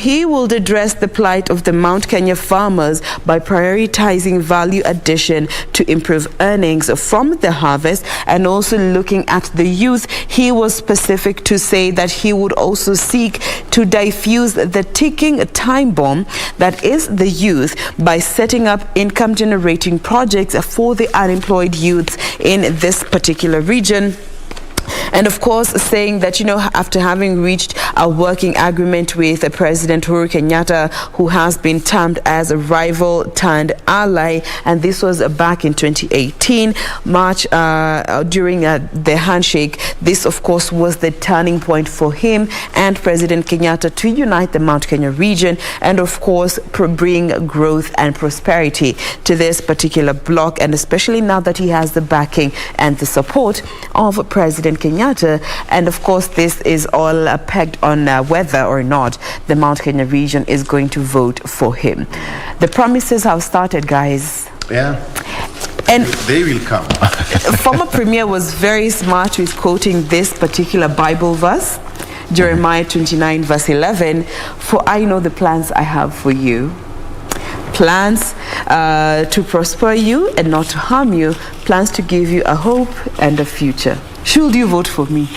he will address the plight of the Mount Kenya farmers by prioritizing value addition to improve earnings from the harvest, and also looking at the youth. He was specific to say that he would also seek to diffuse the ticking time bomb that is the youth by setting up income generating projects for the unemployed youths in this particular region. And of course, saying that, after having reached a working agreement with President Uhuru Kenyatta, who has been termed as a rival turned ally, and this was back in 2018, March, during the handshake, this of course was the turning point for him and President Kenyatta to unite the Mount Kenya region and of course bring growth and prosperity to this particular bloc, and especially now that he has the backing and the support of President Kenyatta. And of course this is all pegged on whether or not the Mount Kenya region is going to vote for him. The promises have started, guys. Yeah. And they will come. Former Premier was very smart with quoting this particular Bible verse, Jeremiah 29 verse 11, "For I know the plans I have for you, plans to prosper you and not to harm you, plans to give you a hope and a future." Should you vote for me?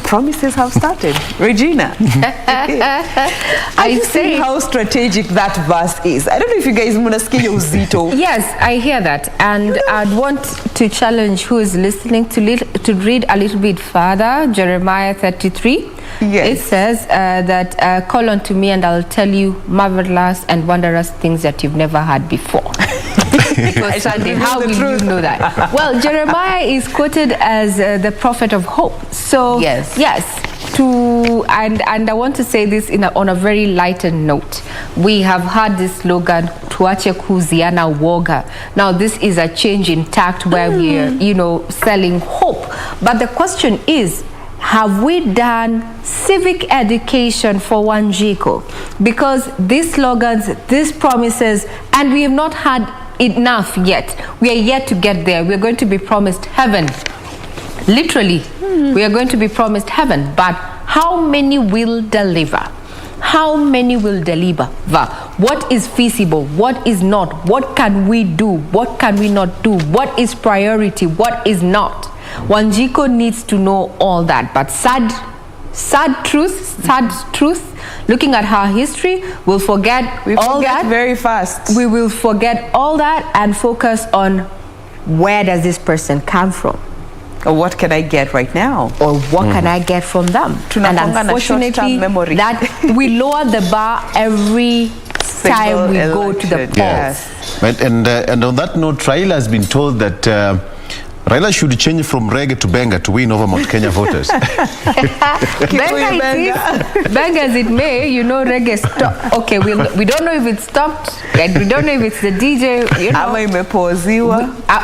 Promises have started. Regina. I see how strategic that verse is. I don't know if you guys munasikia uzito. Yes, I hear that, and I'd want to challenge who is listening to read a little bit further. Jeremiah 33. Yes. It says that call unto me and I'll tell you marvelous and wondrous things that you've never heard before. Because Sandy, how will you know that? Well, Jeremiah is quoted as the prophet of hope. So yes. And I want to say this on a very lighter note. We have heard this slogan, tuache kuziana woga. Now this is a change in tact where we are, selling hope. But the question is, have we done civic education for Wanjiku? Because these slogans, these promises, and we have not had enough yet. We are yet to get there. We are going to be promised heaven. Literally, we are going to be promised heaven. But how many will deliver? How many will deliver? What is feasible? What is not? What can we do? What can we not do? What is priority? What is not? Wanjiku needs to know all that. But sad truth, looking at her history, we'll forget all that very fast. We will forget all that and focus on where does this person come from? Or what can I get right now? Or what can I get from them? And unfortunately, that we lower the bar every time we go to the polls. Yes. Right, and on that note, Raila has been told that Raila should change from reggae to benga to win over Mount Kenya voters. Benga as it may, reggae stopped. Okay, we don't know if it stopped, and we don't know if it's the DJ.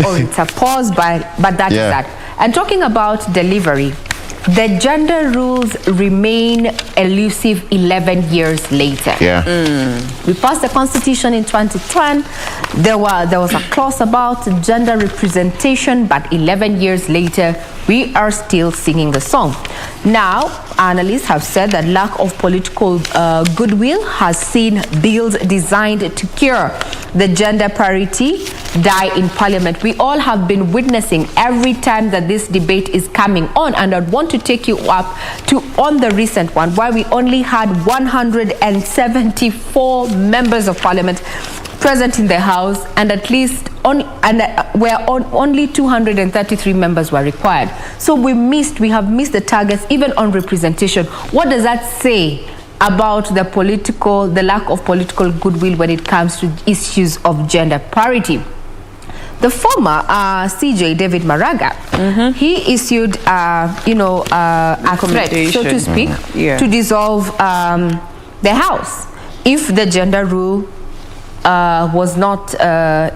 Or it's a pause, but that is that. And talking about delivery, the gender rules remain elusive 11 years later. We passed the constitution in 2010. There was a clause about gender representation, but 11 years later, we are still singing the song. Now, analysts have said that lack of political goodwill has seen bills designed to cure the gender parity die in parliament. We all have been witnessing every time that this debate is coming on, and I'd want to take you up on the recent one where we only had 174 members of parliament present in the house, and only 233 members were required. So we have missed the targets even on representation. What does that say about the lack of political goodwill when it comes to issues of gender parity? The former CJ David Maraga, he issued a threat, so to speak, to dissolve the House if the gender rule was not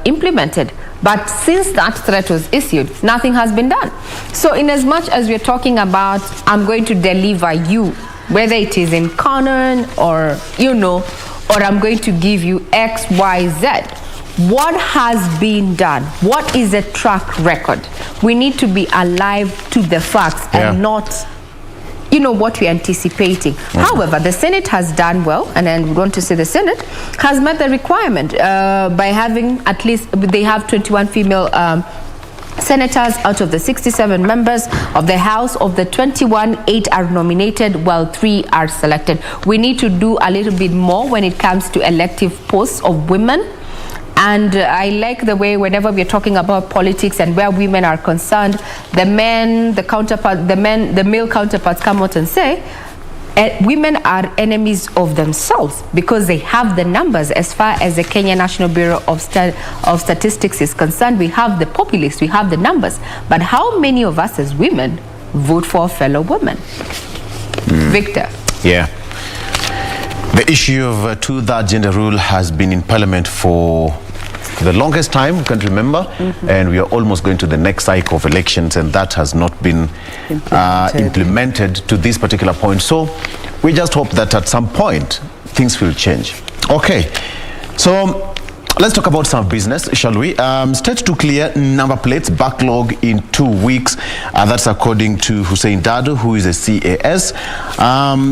implemented. But since that threat was issued, nothing has been done. So in as much as we're talking about, I'm going to deliver you, whether it is in canon or I'm going to give you X, Y, Z, what has been done? What is a track record? We need to be alive to the facts and not what we're anticipating. However, the Senate has done well, and then we want to say the Senate has met the requirement by having at least, they have 21 female senators out of the 67 members of the House. Of the 21, 8 are nominated while 3 are selected. We need to do a little bit more when it comes to elective posts of women And I like the way whenever we're talking about politics and where women are concerned, the male counterparts come out and say, women are enemies of themselves because they have the numbers. As far as the Kenya National Bureau of Statistics is concerned, we have the populace, we have the numbers. But how many of us as women vote for a fellow woman? Victor. Yeah. The issue of two-third gender rule has been in Parliament for the longest time, you can remember, and we are almost going to the next cycle of elections, and that has not been implemented to this particular point. So we just hope that at some point things will change. Okay, so let's talk about some business, shall we? State to clear number plates backlog in 2 weeks. That's according to Hussein Dado, who is a CAS.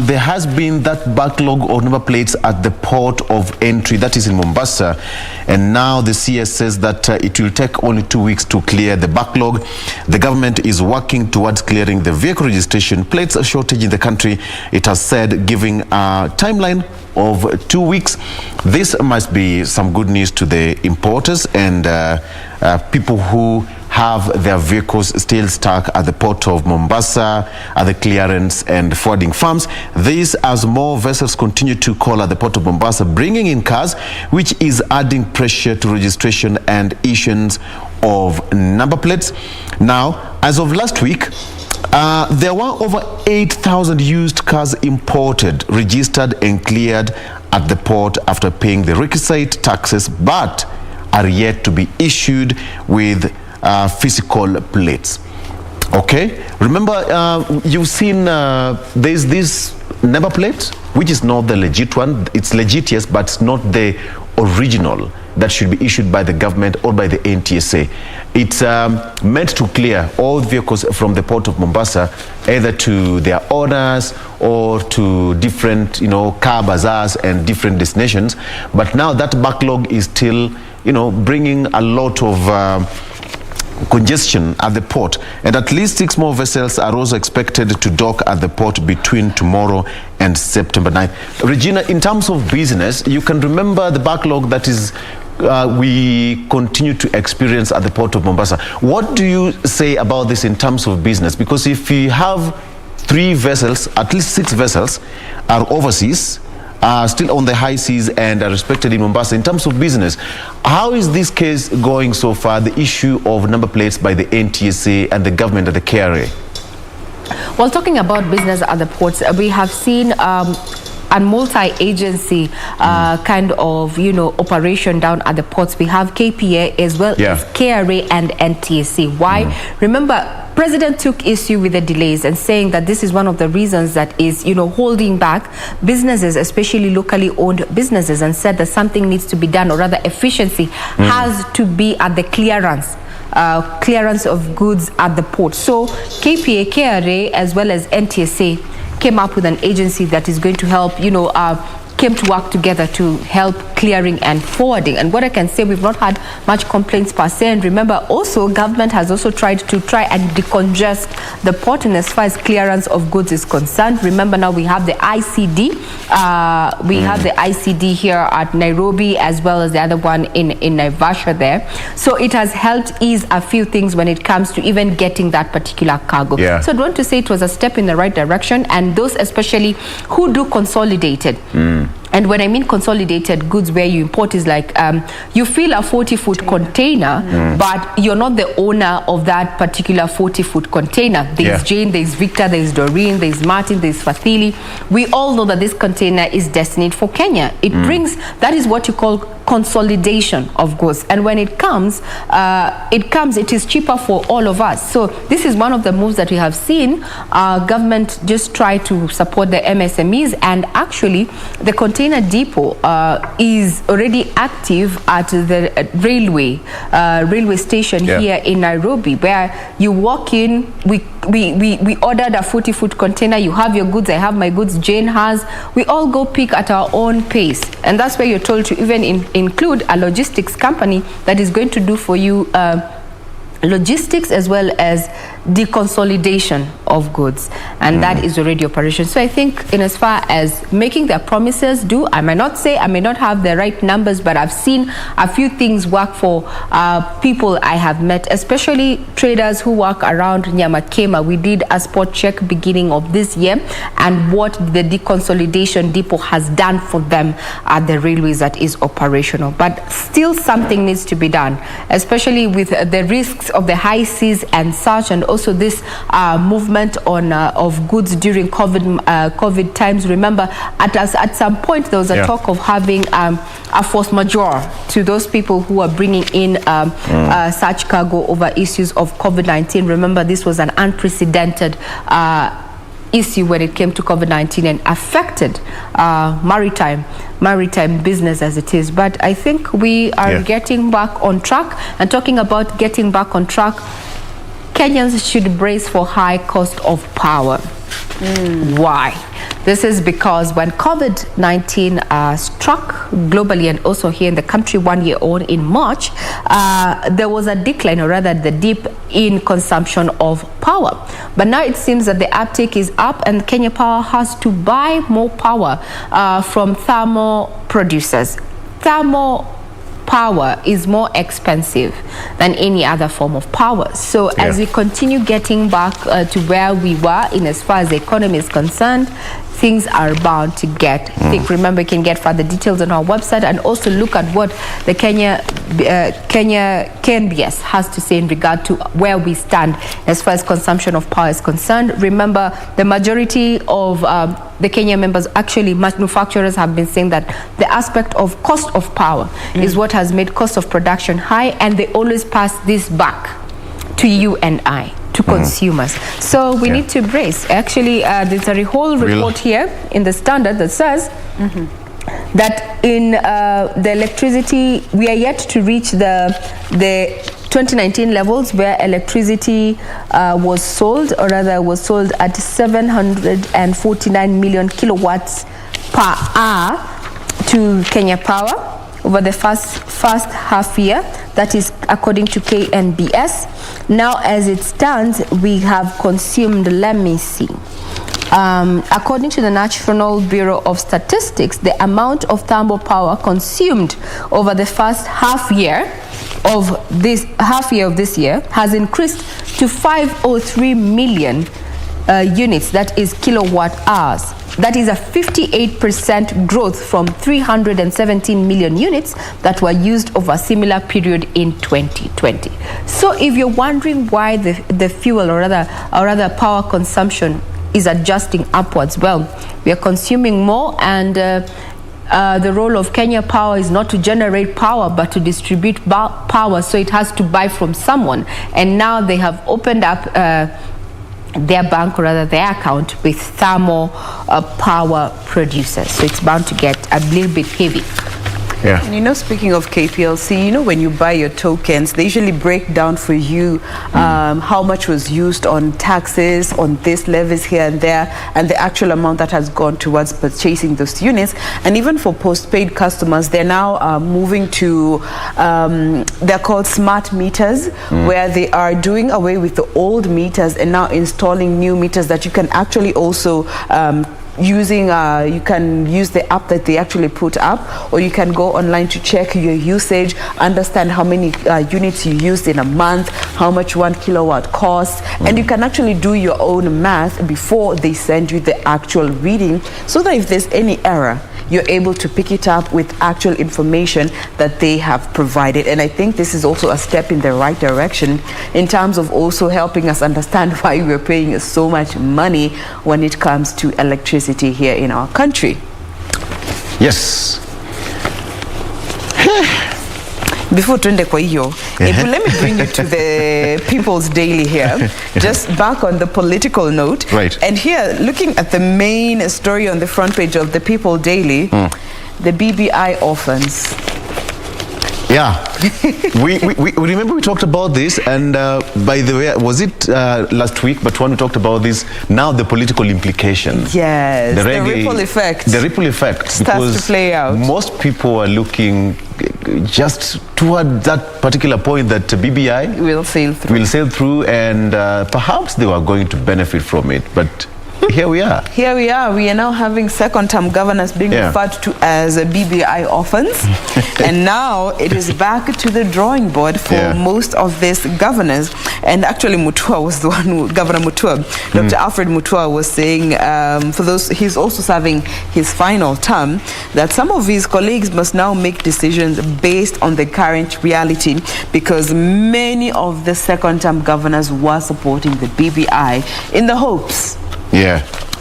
There has been that backlog of number plates at the port of entry, that is in Mombasa. And now the CS says that it will take only 2 weeks to clear the backlog. The government is working towards clearing the vehicle registration plates shortage in the country. It has said, giving a timeline of 2 weeks. This must be some good news to the importers and people who have their vehicles still stuck at the port of Mombasa, at the clearance and forwarding farms. This as more vessels continue to call at the port of Mombasa, bringing in cars, which is adding pressure to registration and issuance of number plates. Now, as of last week, there were over 8,000 used cars imported, registered and cleared at the port after paying the requisite taxes, but are yet to be issued with physical plates. Okay, remember you've seen there's this number plate, which is not the legit one. It's legit, yes, but it's not the original that should be issued by the government or by the NTSA. It's meant to clear all vehicles from the port of Mombasa, either to their owners or to different, car bazaars and different destinations. But now that backlog is still, bringing a lot of congestion at the port, and at least 6 more vessels are also expected to dock at the port between tomorrow and September 9th. Regina, in terms of business, you can remember the backlog that is we continue to experience at the port of Mombasa. What do you say about this in terms of business? Because if we have 3 vessels, at least 6 vessels are overseas, still on the high seas and are respected in Mombasa. In terms of business, how is this case going so far, the issue of number plates by the NTSA and the government at the KRA? Well, talking about business at the ports, we have seen a multi-agency kind of, operation down at the ports. We have KPA as well as KRA and NTSA. Why? Remember, President took issue with the delays and saying that this is one of the reasons that is, holding back businesses, especially locally owned businesses, and said that something needs to be done, or rather efficiency has to be at the clearance of goods at the port. So KPA, KRA, as well as NTSA came up with an agency that is going to help, came to work together to help clearing and forwarding. And what I can say, we've not had much complaints per se. And remember, also, government has also tried and decongest the port, and as far as clearance of goods is concerned. Remember, now we have the ICD. We have the ICD here at Nairobi, as well as the other one in Naivasha there. So it has helped ease a few things when it comes to even getting that particular cargo. So I want to say it was a step in the right direction, and those especially who do consolidated. And when I mean consolidated goods, where you import is like you fill a 40-foot container, but you're not the owner of that particular 40-foot container. There's Jane, there's Victor, there's Doreen, there's Martin, there's Fathili. We all know that this container is destined for Kenya. It brings, that is what you call consolidation of goods. And when it comes, it is cheaper for all of us. So this is one of the moves that we have seen. Government just try to support the MSMEs, and actually the container depot is already active at the railway station here in Nairobi, where you walk in. We ordered a 40-foot container. You have your goods, I have my goods, Jane has. We all go pick at our own pace, and that's where you're told to even include a logistics company that is going to do for you logistics as well as deconsolidation of goods, and that is already operation. So I think in as far as making their promises do, I may not have the right numbers, but I've seen a few things work for people I have met, especially traders who work around Nyamakema. We did a spot check beginning of this year, and what the deconsolidation depot has done for them at the railways that is operational. But still something needs to be done, especially with the risks of the high seas and such, and also this movement on of goods during COVID times. Remember, at some point there was a talk of having a force majeure to those people who are bringing in such cargo over issues of COVID-19. Remember, this was an unprecedented issue when it came to COVID-19 and affected maritime business as it is. But I think we are getting back on track. And talking about getting back on track, Kenyans should brace for high cost of power. Why? This is because when COVID-19 struck globally and also here in the country 1 year on in March, there was a decline, or rather the dip in consumption of power. But now it seems that the uptake is up, and Kenya Power has to buy more power from thermal producers. Thermal power is more expensive than any other form of power. So as we continue getting back to where we were in as far as the economy is concerned, things are bound to get thick. Remember, you can get further details on our website, and also look at what the Kenya KBS has to say in regard to where we stand as far as consumption of power is concerned. Remember, the majority of the Kenya members, actually manufacturers, have been saying that the aspect of cost of power is what has made cost of production high, and they always pass this back to you and I, to consumers. So we need to brace. Actually, there's a whole report here in the Standard that says that in the electricity, we are yet to reach the 2019 levels where electricity was sold, or rather was sold at 749 million kilowatts per hour to Kenya Power over the first half year. That is according to KNBS. Now, as it stands, we have consumed, let me see, according to the National Bureau of Statistics, the amount of thermal power consumed over the first half year of this year has increased to 503 million units, that is kilowatt hours. That is a 58% growth from 317 million units that were used over a similar period in 2020. So if you're wondering why the fuel, or rather power consumption is adjusting upwards, well, we are consuming more, and the role of Kenya Power is not to generate power but to distribute power, so it has to buy from someone. And now they have opened up their bank, or rather their account, with thermal power producers. So it's bound to get a little bit heavy. Yeah. And speaking of KPLC, when you buy your tokens, they usually break down for you how much was used on taxes, on this levies here and there, and the actual amount that has gone towards purchasing those units. And even for postpaid customers, they're now moving to, they're called smart meters, where they are doing away with the old meters and now installing new meters that you can actually also you can use the app that they actually put up, or you can go online to check your usage, understand how many units you used in a month, how much 1 kilowatt costs, and you can actually do your own math before they send you the actual reading, so that if there's any error, you're able to pick it up with actual information that they have provided. And I think this is also a step in the right direction in terms of also helping us understand why we're paying so much money when it comes to electricity here in our country. Yes. Before tuende kwa hiyo, let me bring you to the People's Daily here, just back on the political note. Right. And here, looking at the main story on the front page of the People Daily, the BBI orphans. Yeah, we remember we talked about this, and by the way, was it last week? But when we talked about this, now the political implications. Yes, the ripple effect. The ripple effect starts to play out. Most people are looking just toward that particular point that BBI will sail through, and perhaps they were going to benefit from it, but here we are. Here we are. We are now having second-term governors being referred to as BBI orphans. And now it is back to the drawing board for most of these governors. And actually Mutua was the one who, Governor Mutua, Dr. Alfred Mutua was saying, for those, he's also serving his final term, that some of his colleagues must now make decisions based on the current reality, because many of the second-term governors were supporting the BBI in the hopes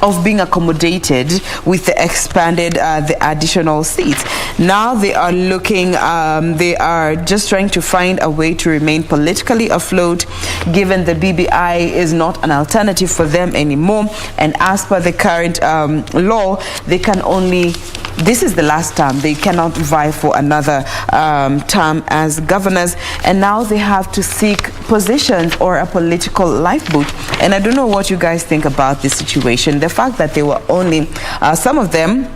of being accommodated with the expanded, the additional seats. Now they are looking, they are just trying to find a way to remain politically afloat, given the BBI is not an alternative for them anymore. And as per the current law, they can only, this is the last term, they cannot vie for another term as governors, and now they have to seek positions or a political lifeboat. And I don't know what you guys think about this situation. The fact that they were only, some of them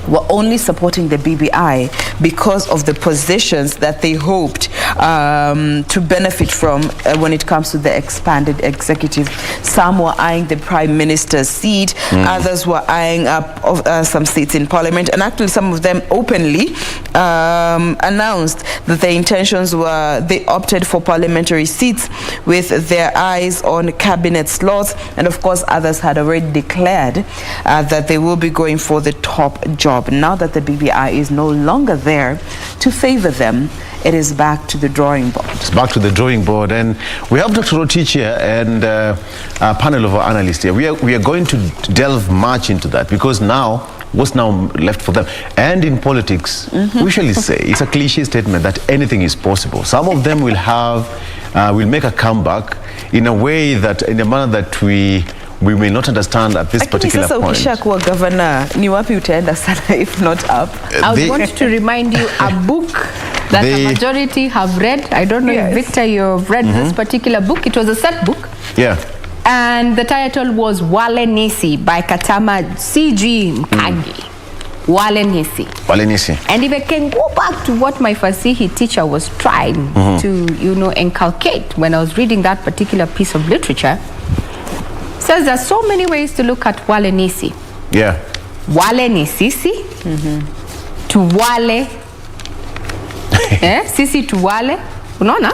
were only supporting the BBI because of the positions that they hoped to benefit from when it comes to the expanded executive. Some were eyeing the Prime Minister's seat, others were eyeing up some seats in Parliament, and actually some of them openly announced that their intentions were, they opted for parliamentary seats with their eyes on cabinet slots, and of course others had already declared that they will be going for the top job. Now that the BBI is no longer there to favor them, it is back to the drawing board. It's back to the drawing board, and we have Dr. Rotich here and a panel of our analysts here. We are going to delve much into that, because now, what's now left for them? And in politics, we usually say, it's a cliche statement that anything is possible. Some of them will have, will make a comeback in a way that, in a manner that we may not understand at this particular point. Ukishakuwa governor, ni wapi utaenda sana if not up? I would want to remind you a book that the majority have read. I don't know if Victor, you've read this particular book. It was a set book. Yeah. And the title was Wale Nisi by Katama C.G. Mkangi. Wale Nisi. Wale Nisi. And if I can go back to what my Fasihi teacher was trying to, you know, inculcate when I was reading that particular piece of literature, says there are so many ways to look at Wale Nisi. Yeah. Wale ni sisi, to wale, sisi to wale, unaona?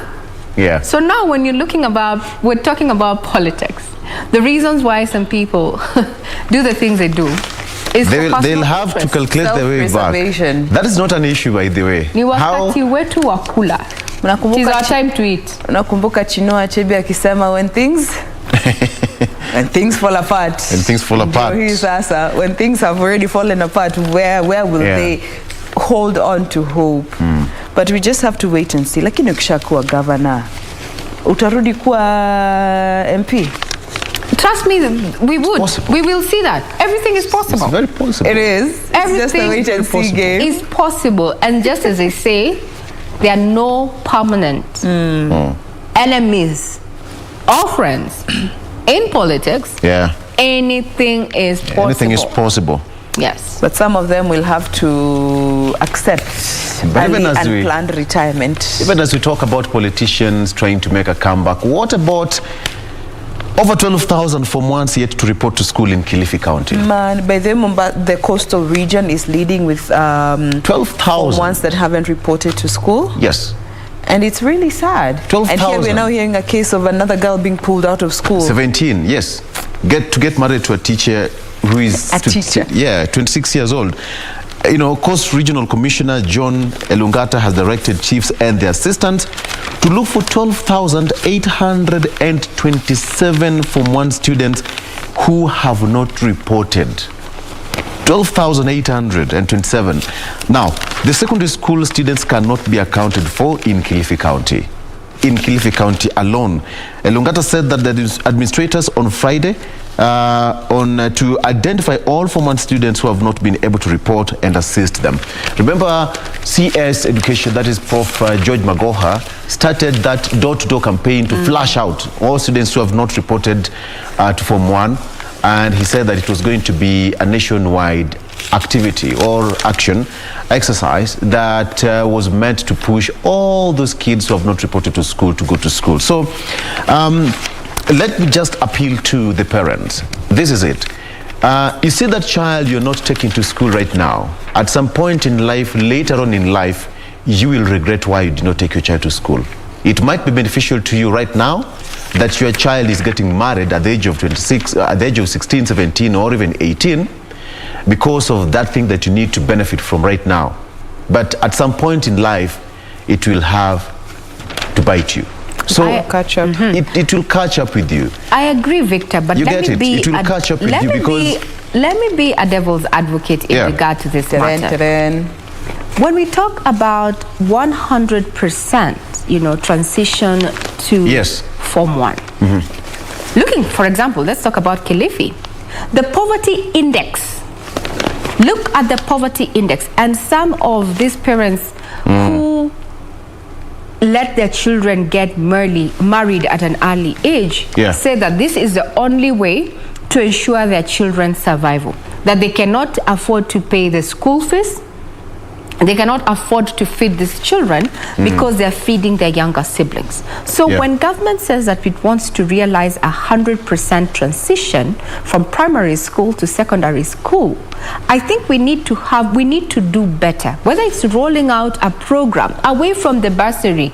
Yeah. So now when you're looking about, we're talking about politics. The reasons why some people do the things they do is they'll have to calculate their way back. That is not an issue, by the way. Ni wakati wetu wa kula. It is our time to eat. Unakumbuka Chinua Achebe akisema when things fall apart. When things fall apart. When things have already fallen apart, where will they hold on to hope? But we just have to wait and see. Lakini ukishakuwa governor, utarudi kuwa MP? Trust me, we would. We will see that. Everything is possible. It's very possible. It is. Everything just a wait and see game. Is possible. And just as they say, there are no permanent enemies or friends in politics. Yeah. Anything is possible. Anything is possible. Yes. But some of them will have to accept early and planned retirement. Even as we talk about politicians trying to make a comeback, what about over 12,000 Form 1s yet to report to school in Kilifi County? Man, by the coastal region is leading with 12,000 Form 1s that haven't reported to school. Yes. And it's really sad. 12,000. And here we're now hearing a case of another girl being pulled out of school. 17, yes. Get married to a teacher who is... A teacher. Yeah, 26 years old. You know, Coast Regional Commissioner John Elungata has directed chiefs and their assistants to look for 12,827 Form 1 students who have not reported. 12,827. Now, the secondary school students cannot be accounted for in Kilifi County. In Kilifi County alone. Elungata said that the administrators on Friday to identify all Form 1 students who have not been able to report and assist them. Remember, CS Education, that is Prof. George Magoha, started that door-to-door campaign to flash out all students who have not reported to Form 1. And he said that it was going to be a nationwide activity or exercise that was meant to push all those kids who have not reported to school to go to school. So let me just appeal to the parents. This is it. You see that child you're not taking to school right now. At some point in life, later on in life, you will regret why you did not take your child to school. It might be beneficial to you right now that your child is getting married at the age of 26, at the age of 16, 17, or even 18, because of that thing that you need to benefit from right now. But at some point in life, it will have to bite you. So catch up. It will catch up with you. I agree, Victor, but you get it. It will catch up with you because... Let me be a devil's advocate in regard to this matter. When we talk about 100%, transition to Form 1. Looking, for example, let's talk about Kilifi. The poverty index. Look at the poverty index. And some of these parents who let their children get married at an early age say that this is the only way to ensure their children's survival. That they cannot afford to pay the school fees. They cannot afford to feed these children because they're feeding their younger siblings. So when government says that it wants to realize 100% transition from primary school to secondary school, I think we need to do better. Whether it's rolling out a program away from the bursary,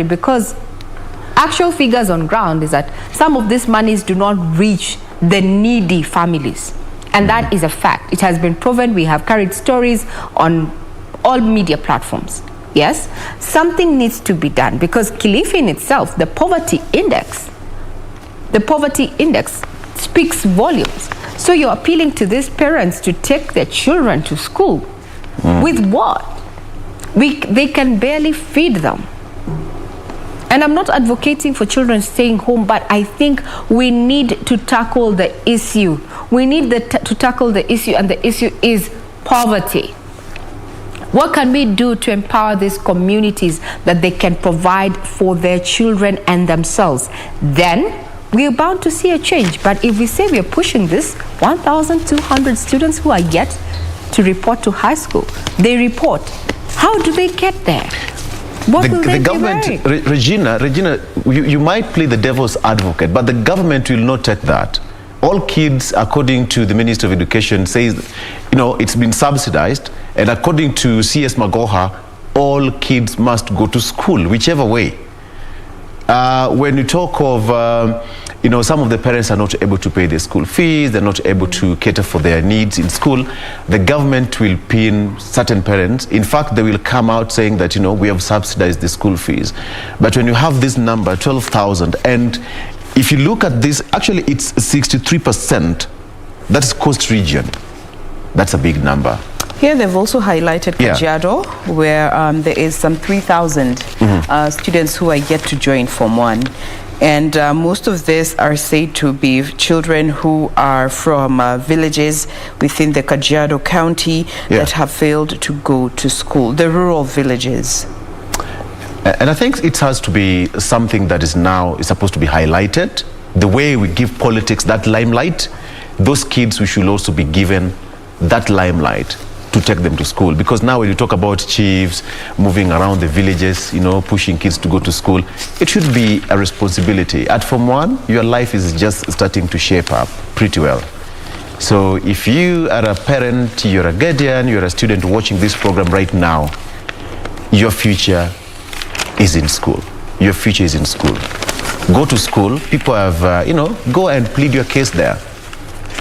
because actual figures on ground is that some of these monies do not reach the needy families. And that is a fact. It has been proven. We have carried stories on all media platforms. Yes? Something needs to be done because Kilifi in itself, the poverty index speaks volumes. So you're appealing to these parents to take their children to school. With what? They can barely feed them. And I'm not advocating for children staying home, but I think we need to tackle the issue. We need to tackle the issue, and the issue is poverty. What can we do to empower these communities that they can provide for their children and themselves? Then we are bound to see a change. But if we say we are pushing this 1,200 students who are yet to report to high school, they report. How do they get there? The government, Regina, you might play the devil's advocate, but the government will not take that. All kids, according to the Minister of Education, says, it's been subsidized, and according to CS Magoha, all kids must go to school, whichever way. When you talk of, some of the parents are not able to pay their school fees, they're not able to cater for their needs in school, the government will pin certain parents. In fact, they will come out saying that, we have subsidized the school fees. But when you have this number, 12,000, and if you look at this, actually it's 63%, that's coast region. That's a big number. Here they've also highlighted Kajiado, where there is some 3,000 students who are yet to join Form 1. And most of these are said to be children who are from villages within the Kajiado County that have failed to go to school, the rural villages. And I think it has to be something that is supposed to be highlighted. The way we give politics that limelight, those kids, we should also be given that limelight to take them to school. Because now when you talk about chiefs moving around the villages, pushing kids to go to school, it should be a responsibility. At Form 1, your life is just starting to shape up pretty well. So if you are a parent, you're a guardian, you're a student watching this program right now, your future is in school. Your future is in school. Go to school. People have, go and plead your case there.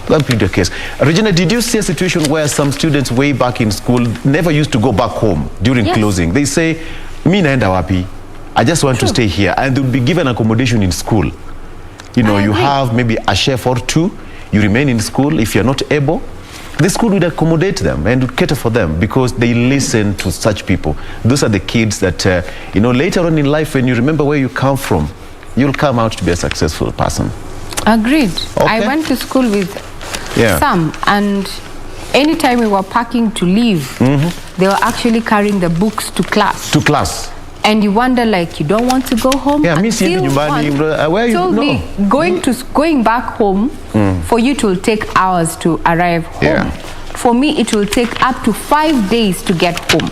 Go and plead your case. Regina, did you see a situation where some students way back in school never used to go back home during closing? They say, "Mi naenda wapi? I just want to stay here." And they'll be given accommodation in school. You have maybe a chef or two. You remain in school. If you're not able, the school would accommodate them and would cater for them because they listen to such people. Those are the kids that, later on in life, when you remember where you come from, you'll come out to be a successful person. Agreed. Okay. I went to school with some, and anytime we were packing to leave, they were actually carrying the books to class. and you wonder, like, you don't want to go home. Yeah, miss you nyumbani, where you told me going back home for you to take hours to arrive home. Yeah. For me, it will take up to 5 days to get home.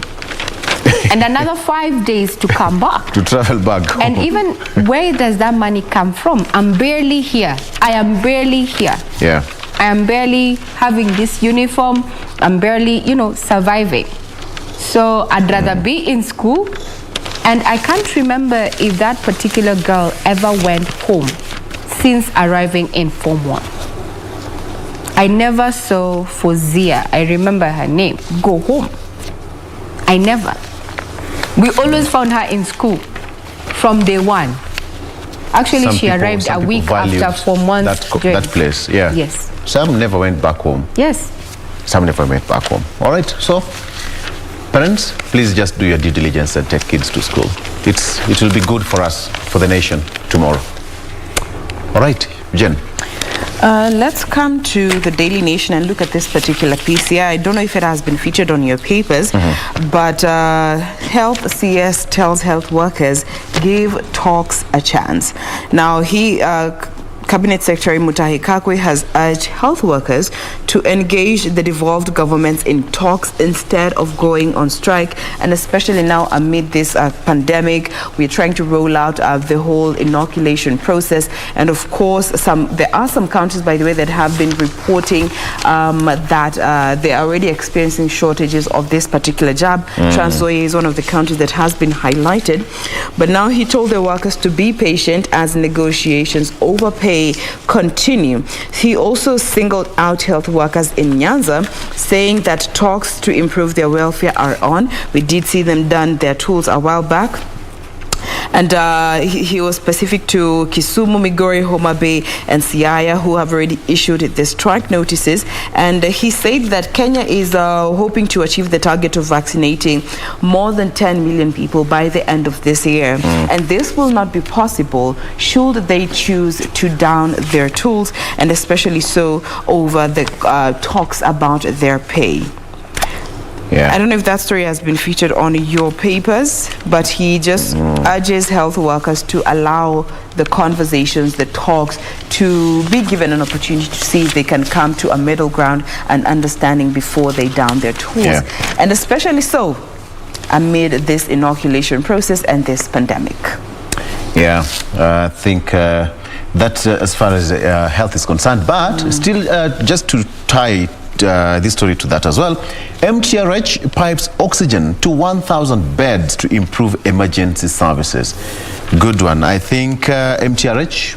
And another 5 days to come back. To travel back home. And even where does that money come from? I'm barely here. I am barely here. Yeah. I am barely having this uniform. I'm barely, surviving. So I'd rather be in school. And I can't remember if that particular girl ever went home since arriving in Form 1. I never saw Fozia, I remember her name, go home. I never. We always found her in school from day one. Actually, she arrived a week after Form 1. That place, yeah. Yes. Some never went back home. Yes. Some never went back home. All right, so parents, please just do your due diligence and take kids to school. It will be good for us, for the nation tomorrow. All right, Jen. Let's come to the Daily Nation and look at this particular piece here. I don't know if it has been featured on your papers, but Health CS tells health workers give talks a chance. Now, Cabinet Secretary Mutahi Kagwe has urged health workers to engage the devolved governments in talks instead of going on strike, and especially now amid this pandemic, we're trying to roll out the whole inoculation process. And of course, there are some countries, by the way, that have been reporting that they are already experiencing shortages of this particular jab. Trans Nzoia is one of the countries that has been highlighted. But now he told the workers to be patient as negotiations over pay continue. He also singled out health workers in Nyanza, saying that talks to improve their welfare are on. We did see them done their tools a while back. And he was specific to Kisumu, Migori, Homa Bay, and Siaya, who have already issued the strike notices. And he said that Kenya is hoping to achieve the target of vaccinating more than 10 million people by the end of this year. And this will not be possible should they choose to down their tools, and especially so over the talks about their pay. Yeah. I don't know if that story has been featured on your papers, but he just urges health workers to allow the conversations, the talks, to be given an opportunity to see if they can come to a middle ground and understanding before they down their tools. Yeah. And especially so amid this inoculation process and this pandemic. Yeah, I think that's as far as health is concerned. But still, just to tie this story to that as well, MTRH pipes oxygen to 1,000 beds to improve emergency services. Good one. I think MTRH,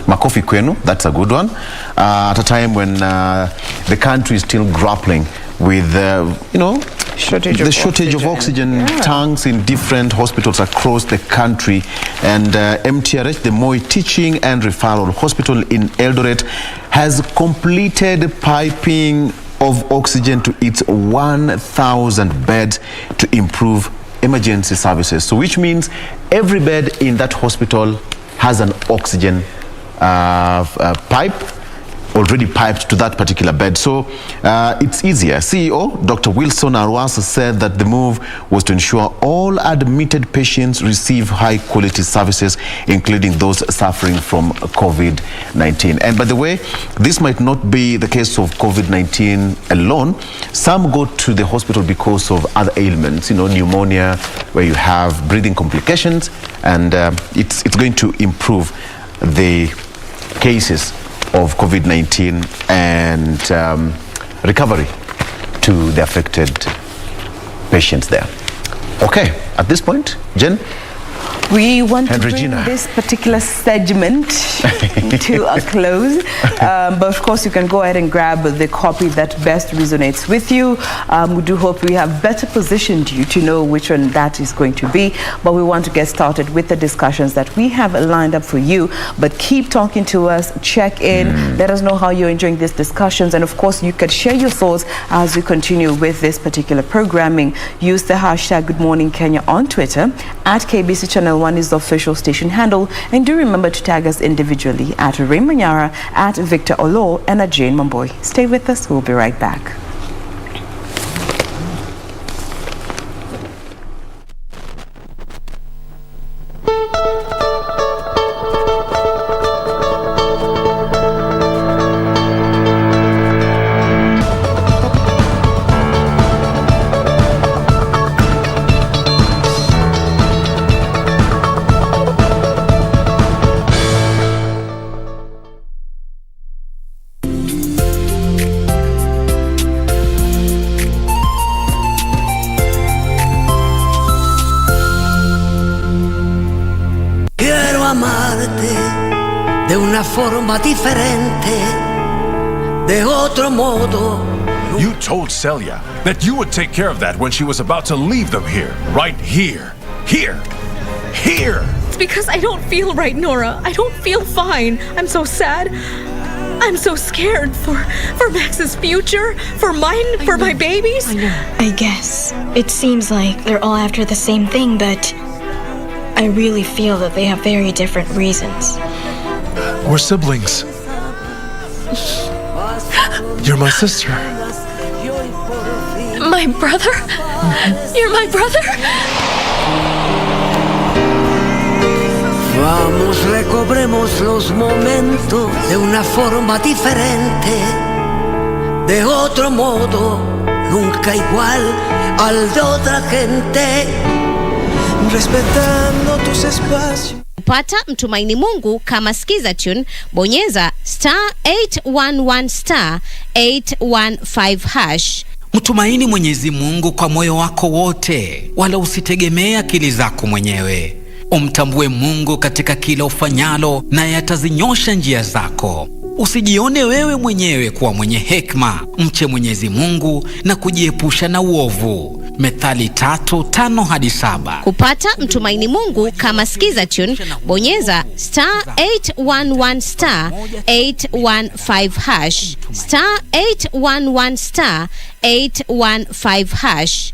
makofi kwenu, that's a good one. At a time when the country is still grappling with, the shortage of oxygen tanks in different hospitals across the country. And MTRH, the Moi Teaching and Referral Hospital in Eldoret, has completed piping of oxygen to its 1,000 beds to improve emergency services. So which means every bed in that hospital has an oxygen pipe already piped to that particular bed. So it's easier. CEO Dr. Wilson Arwasa said that the move was to ensure all admitted patients receive high quality services, including those suffering from COVID-19. And by the way, this might not be the case of COVID-19 alone. Some go to the hospital because of other ailments, pneumonia, where you have breathing complications, and it's going to improve the cases of COVID-19 and recovery to the affected patients there. Okay, at this point, Jen? We want to bring Regina. this particular segment to a close, but of course you can go ahead and grab the copy that best resonates with you. We do hope we have better positioned you to know which one that is going to be, but we want to get started with the discussions that we have lined up for you. But keep talking to us, check in, let us know how you're enjoying these discussions, and of course you can share your thoughts as we continue with this particular programming. Use the hashtag Good Morning Kenya on Twitter, at KBC Channel 1 is the official station handle, and do remember to tag us individually at Ray Manyara, at Victor Olo, and at Jane Mamboy. Stay with us, we'll be right back. de una forma diferente, de otro modo. You told Celia that you would take care of that when she was about to leave them here. Right here. Here. Here. It's because I don't feel right, Nora. I don't feel fine. I'm so sad. I'm so scared for Max's future, for mine, for my babies. I guess. It seems like they're all after the same thing, but I really feel that they have very different reasons. We're siblings. You're my sister. My brother? You're my brother? Vamos, recobremos los momentos de una forma diferente, de otro modo, nunca igual al de otra gente, respetando tus espacios. Kupata Mtumaini Mungu kama skiza tune, bonyeza *811 *815#. Mtumaini Mwenyezi Mungu kwa moyo wako wote, wala usitegemea akili zako mwenyewe. Umtambue Mungu katika kila ufanyalo, naye atazinyosha njia zako. Usijione wewe mwenyewe kuwa mwenye hekima, mche Mwenyezi Mungu na kujiepusha na uovu. Methali 3:5-7. Kupata Mtumaini Mungu kama skiza tune, bonyeza *811 *815#, *811 *815#.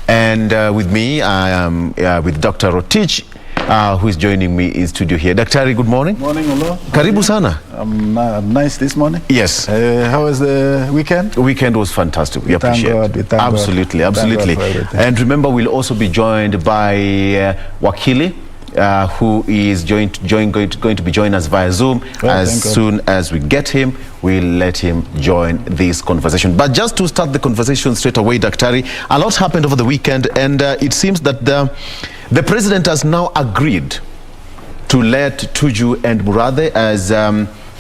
And with me, I am with Dr. Rotich, who is joining me in studio here. Daktari, good morning. Morning, Olo. Karibu sana. I'm nice this morning. Yes. How was the weekend? The weekend was fantastic. We appreciate it. Absolutely, God. absolutely. And remember, we'll also be joined by Wakili, who is going to be joining us via Zoom. As soon as we get him, we'll let him join this conversation. But just to start the conversation straight away, Daktari, a lot happened over the weekend, and it seems that the president has now agreed to let Tuju and Murathe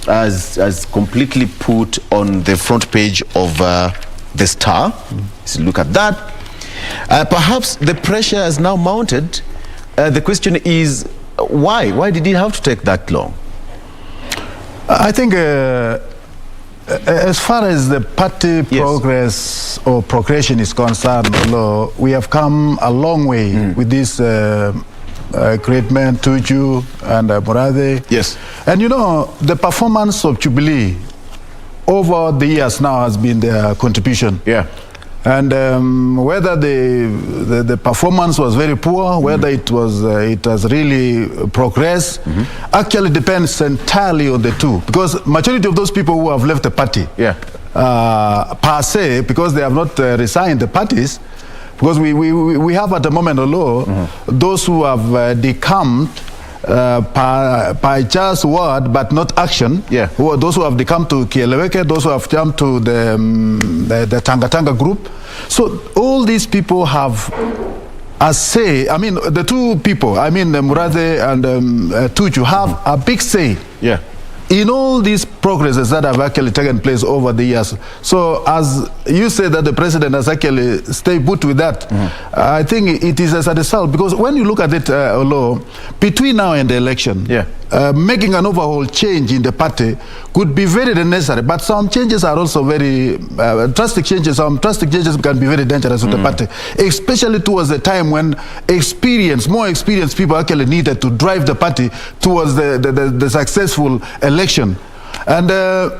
as completely put on the front page of the Star. So look at that. Perhaps the pressure has now mounted. The question is, why? Why did it have to take that long? I think as far as the party progress or progression is concerned, we have come a long way with this great men, Tuju and Murathe. Yes. And you know, the performance of Jubilee over the years now has been their contribution. Yeah. And whether the performance was very poor, whether it has really progressed, actually depends entirely on the two. Because majority of those people who have left the party, per se, because they have not resigned the parties, because we have at the moment a law, those who have decamped by just word but not action. Those who have come to Kieleweke, those who have come to the Tanga group. So all these people have a say. I mean, the two people, I mean Murathe and Tuju, have a big say in all these progresses that have actually taken place over the years. So as you say that the president has actually stayed put with that, I think it is as a result, because when you look at it, between now and the election, making an overhaul change in the party could be very necessary, but some changes are also very drastic changes. Some drastic changes can be very dangerous to the party, especially towards the time when more experienced people actually needed to drive the party towards the successful election. And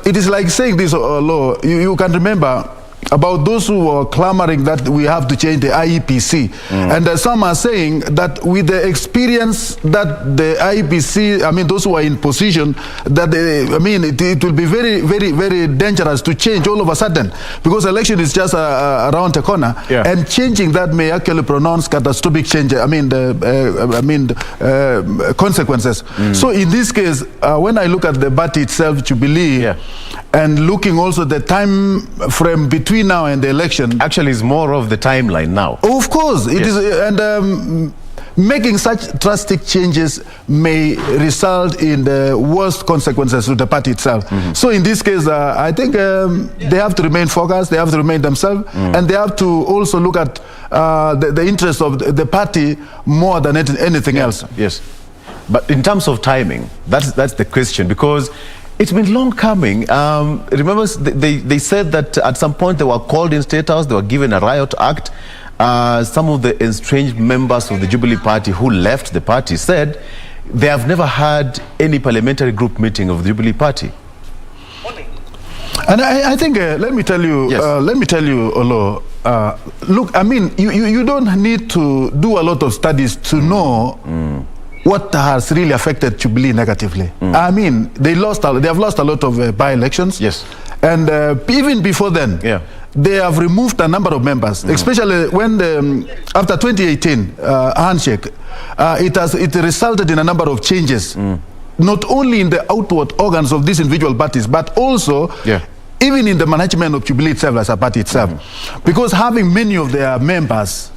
it is like saying this, Law, you can remember about those who were clamoring that we have to change the IEPC. And some are saying that with the experience that the IEPC, I mean, those who are in position, that it will be very, very, very dangerous to change all of a sudden, because election is just around the corner, and changing that may actually pronounce catastrophic change. Consequences. So in this case, when I look at the party itself, Jubilee, and looking also the time frame between now and the election, actually is more of the timeline now. Of course, it is, and making such drastic changes may result in the worst consequences to the party itself. So in this case, I think they have to remain focused, they have to remain themselves, and they have to also look at the interest of the party more than anything else. Yes, but in terms of timing, that's the question, because it's been long coming. Remember, they said that at some point they were called in State House, they were given a riot act. Some of the estranged members of the Jubilee Party who left the party said they have never had any parliamentary group meeting of the Jubilee Party. And I think, let me tell you, Olo, look, I mean, you don't need to do a lot of studies to know what has really affected Jubilee negatively. I mean, they have lost a lot of by-elections. Yes. And even before then, they have removed a number of members, especially when after 2018 handshake, it resulted in a number of changes, not only in the outward organs of these individual parties, but also even in the management of Jubilee itself as a party itself. Because having many of their members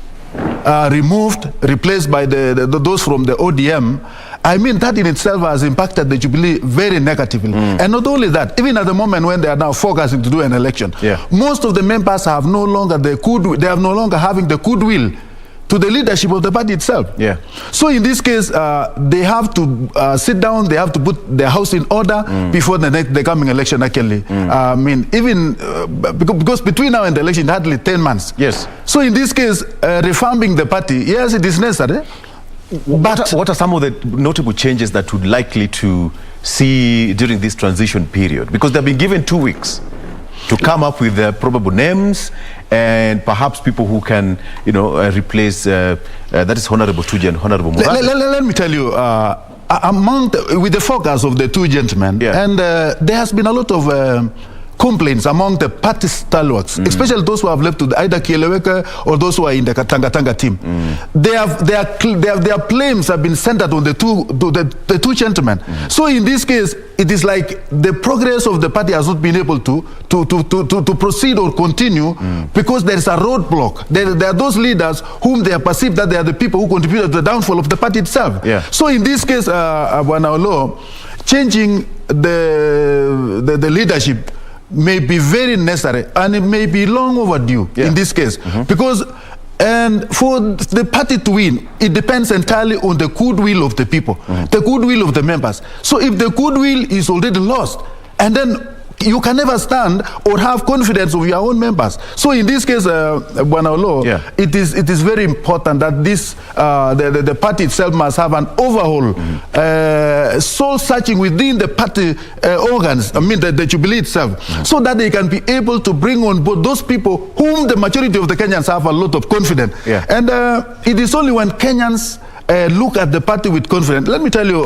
removed, replaced by those from the ODM, I mean, that in itself has impacted the Jubilee very negatively. And not only that, even at the moment when they are now focusing to do an election, most of the members have no longer having the goodwill to the leadership of the party itself. So in this case, they have to sit down, they have to put their house in order before the coming election, actually. I mean, even because between now and the election, hardly 10 months. So in this case, reforming the party, yes, it is necessary. But what are some of the notable changes that would likely to see during this transition period? Because they've been given 2 weeks to come up with the probable names and perhaps people who can, replace, that is Honorable Tuji and Honorable Murad. Let me tell you, with the focus of the two gentlemen, and there has been a lot of complaints among the party stalwarts, especially those who have left to either Kieleweke or those who are in the Tanga team. Their claims have been centered on the two gentlemen. So in this case, it is like the progress of the party has not been able to proceed or continue because there is a roadblock. There are those leaders whom they have perceived that they are the people who contributed to the downfall of the party itself. So in this case, changing the leadership may be very necessary, and it may be long overdue in this case, because for the party to win, it depends entirely on the goodwill of the people, the goodwill of the members. So if the goodwill is already lost, and then you can never stand or have confidence of your own members. So in this case, it is very important that this the party itself must have an overhaul, soul searching within the party organs, I mean the Jubilee itself, so that they can be able to bring on board those people whom the majority of the Kenyans have a lot of confidence. And it is only when Kenyans look at the party with confidence. Let me tell you,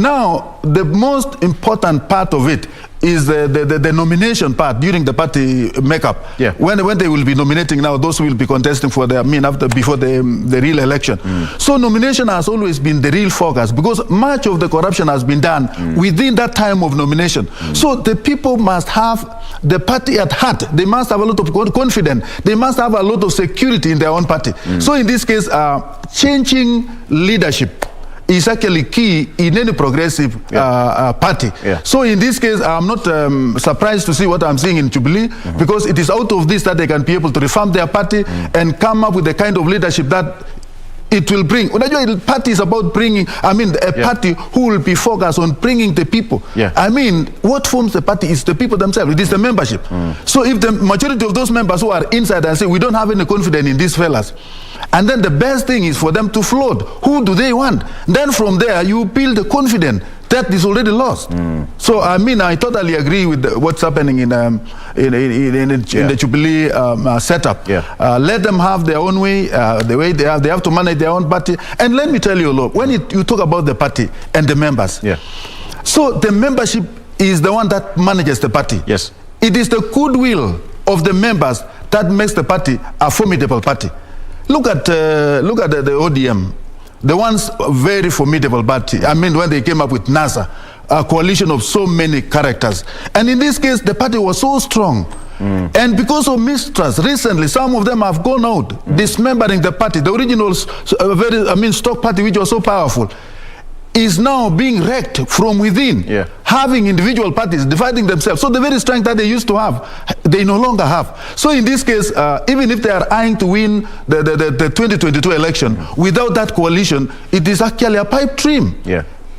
now the most important part of it is the nomination part during the party makeup. When they will be nominating now, those who will be contesting for before the real election. So nomination has always been the real focus, because much of the corruption has been done within that time of nomination. So the people must have the party at heart. They must have a lot of confidence. They must have a lot of security in their own party. So in this case, changing leadership is actually key in any progressive party. So in this case, I'm not surprised to see what I'm seeing in Jubilee, because it is out of this that they can be able to reform their party and come up with the kind of leadership that it will bring. The party is about bringing, a party who will be focused on bringing the people. What forms the party is the people themselves. It is the membership. So if the majority of those members who are inside and say, we don't have any confidence in these fellas, and then the best thing is for them to float. Who do they want? Then from there, you build the confidence that is already lost. So I mean, I totally agree with what's happening in the Jubilee setup. Let them have their own way, the way they have to manage their own party. And let me tell you, look, when you talk about the party and the members, so the membership is the one that manages the party. Yes, it is the goodwill of the members that makes the party a formidable party. Look at the ODM. The one's very formidable party. I mean, when they came up with NASA, a coalition of so many characters. And in this case, the party was so strong. And because of mistrust, recently, some of them have gone out, dismembering the party. The original, stock party, which was so powerful, is now being wrecked from within, having individual parties dividing themselves. So the very strength that they used to have, they no longer have. So in this case, even if they are eyeing to win the 2022 election, without that coalition, it is actually a pipe dream.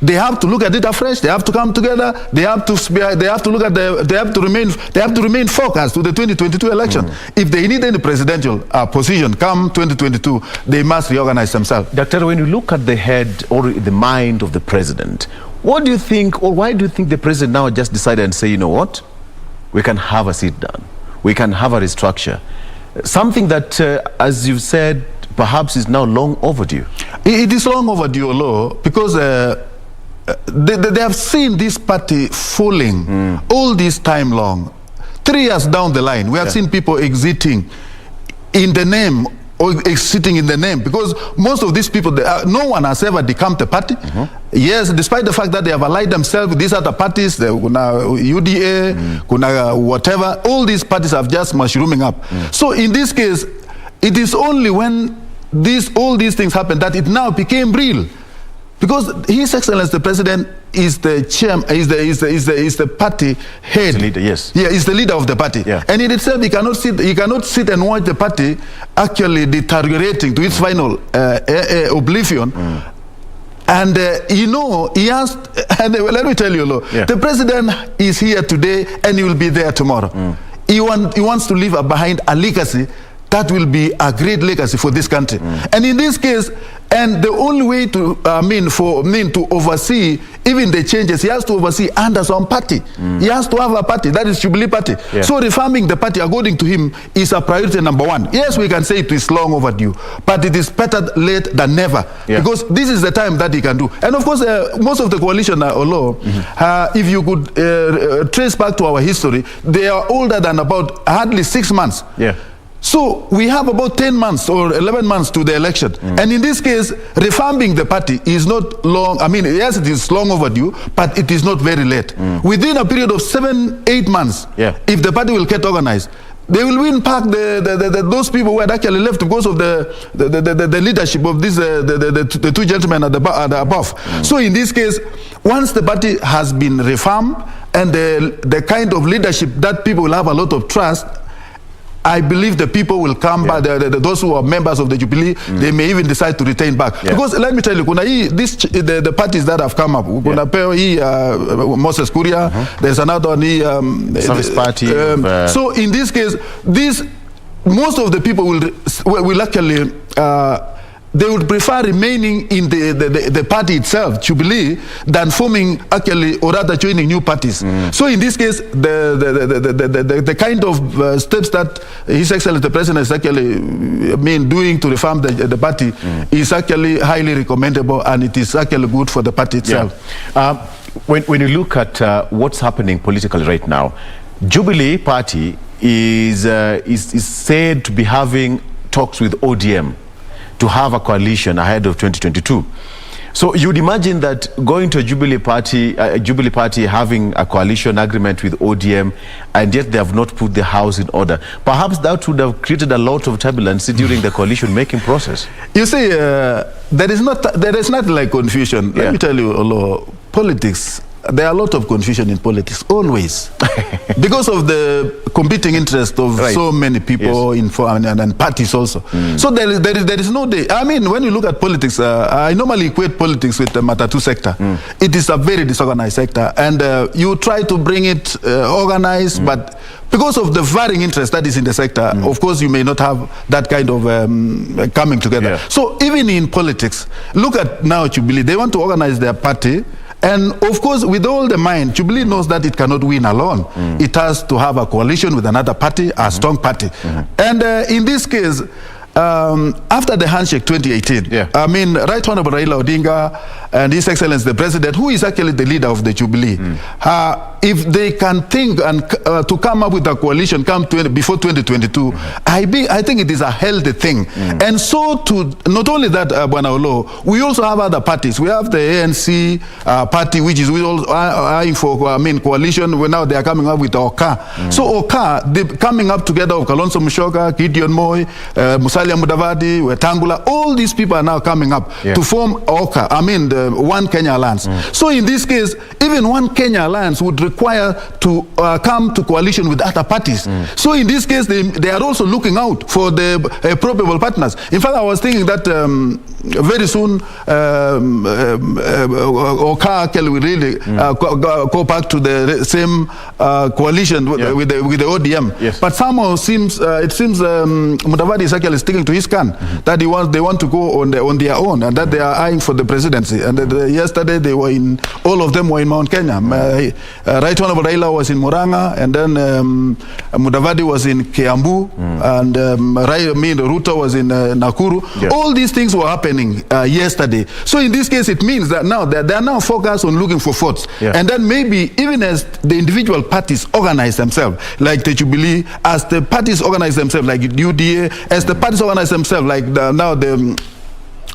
They have to look at it afresh. They have to come together. They have to look at they have to remain focused to the 2022 election. If they need any presidential position come 2022, they must reorganize themselves. Doctor, when you look at the head or the mind of the president, what do you think, or why do you think the president now just decided and say, you know what, we can have a sit down, we can have a restructure, something that, as you've said, perhaps is now long overdue? It is long overdue, Olo, because they have seen this party falling all this time long. 3 years down the line, we have seen people exiting in the name, or exiting in the name, because most of these people, no one has ever decamped a party. Yes, despite the fact that they have allied themselves with these other parties, the UDA, whatever, all these parties have just mushrooming up. So in this case, it is only when all these things happen that it now became real. Because His Excellency the President is the chairman, is the party head. The leader, yes. Yeah, is the leader of the party. And in itself, he cannot sit and watch the party actually deteriorating to its final oblivion. And he has, and let me tell you, the president is here today and he will be there tomorrow. He wants to leave behind a legacy that will be a great legacy for this country. And in this case, and the only way to, to oversee even the changes, he has to oversee under some party. He has to have a party, that is Jubilee Party. So reforming the party, according to him, is a priority number one. Yes, we can say it is long overdue, but it is better late than never, because this is the time that he can do. And of course, most of the coalition, if you could trace back to our history, they are older than about hardly 6 months. So we have about 10 months or 11 months to the election. And in this case, reforming the party is not long. I mean, yes, it is long overdue, but it is not very late. Within a period of 7-8 months, if the party will get organized, they will win back those people who had actually left because of the leadership of this, the two gentlemen at the above. So in this case, once the party has been reformed and the kind of leadership that people will have a lot of trust, I believe the people will come back, those who are members of the Jubilee, they may even decide to retain back. Because let me tell you, the parties that have come up, Moses Kuria, there's another one, Service Party. So in this case, most of the people will actually, they would prefer remaining in the party itself, Jubilee, than forming actually, or rather joining new parties. So in this case, the kind of steps that His Excellency the President is actually doing to reform the party is actually highly recommendable, and it is actually good for the party itself. When you look at what's happening politically right now, Jubilee Party is said to be having talks with ODM to have a coalition ahead of 2022. So you'd imagine that going to a Jubilee Party having a coalition agreement with ODM, and yet they have not put the house in order. Perhaps that would have created a lot of turbulence during the coalition making process. You see, there is not like confusion. Let me tell you, Olo, politics, there are a lot of confusion in politics, always. Because of the competing interest of so many people and parties also. So there is no day. I mean, when you look at politics, I normally equate politics with the Matatu sector. It is a very disorganized sector, and you try to bring it organized, but because of the varying interest that is in the sector, of course, you may not have that kind of coming together. So even in politics, look at now Jubilee, they want to organize their party, And of course, with all the mind, Jubilee knows that it cannot win alone. It has to have a coalition with another party, a strong party. And in this case, after the handshake 2018, I mean, Right Honorable Raila Odinga and His Excellency the President, who is actually the leader of the Jubilee, if they can think and to come up with a coalition before 2022, I think it is a healthy thing. And so to not only that, Bwana Olo, we also have other parties. We have the ANC party, which is eyeing for coalition. Now they are coming up with Oka. So Oka, coming up together of Kalonzo Musyoka, Gideon Moi, Musalia Mudavadi, Wetangula, all these people are now coming up to form Oka, the One Kenya Alliance. So in this case, even One Kenya Alliance would require to come to coalition with other parties. So in this case, they are also looking out for the probable partners. In fact, I was thinking that very soon Oka will really go back to the same coalition with the ODM. But somehow it seems Mudavadi is actually sticking to his gun that they want to go on their own, and that they are eyeing for the presidency. And yesterday all of them were in Mount Kenya. Right Honorable Raila was in Murang'a, and then Mudavadi was in Kiambu, and Ruto was in Nakuru. All these things were happening yesterday. So in this case, it means that now they are now focused on looking for votes. And then maybe even as the individual parties organize themselves, like the Jubilee, as the parties organize themselves, like UDA, as the parties organize themselves, like now the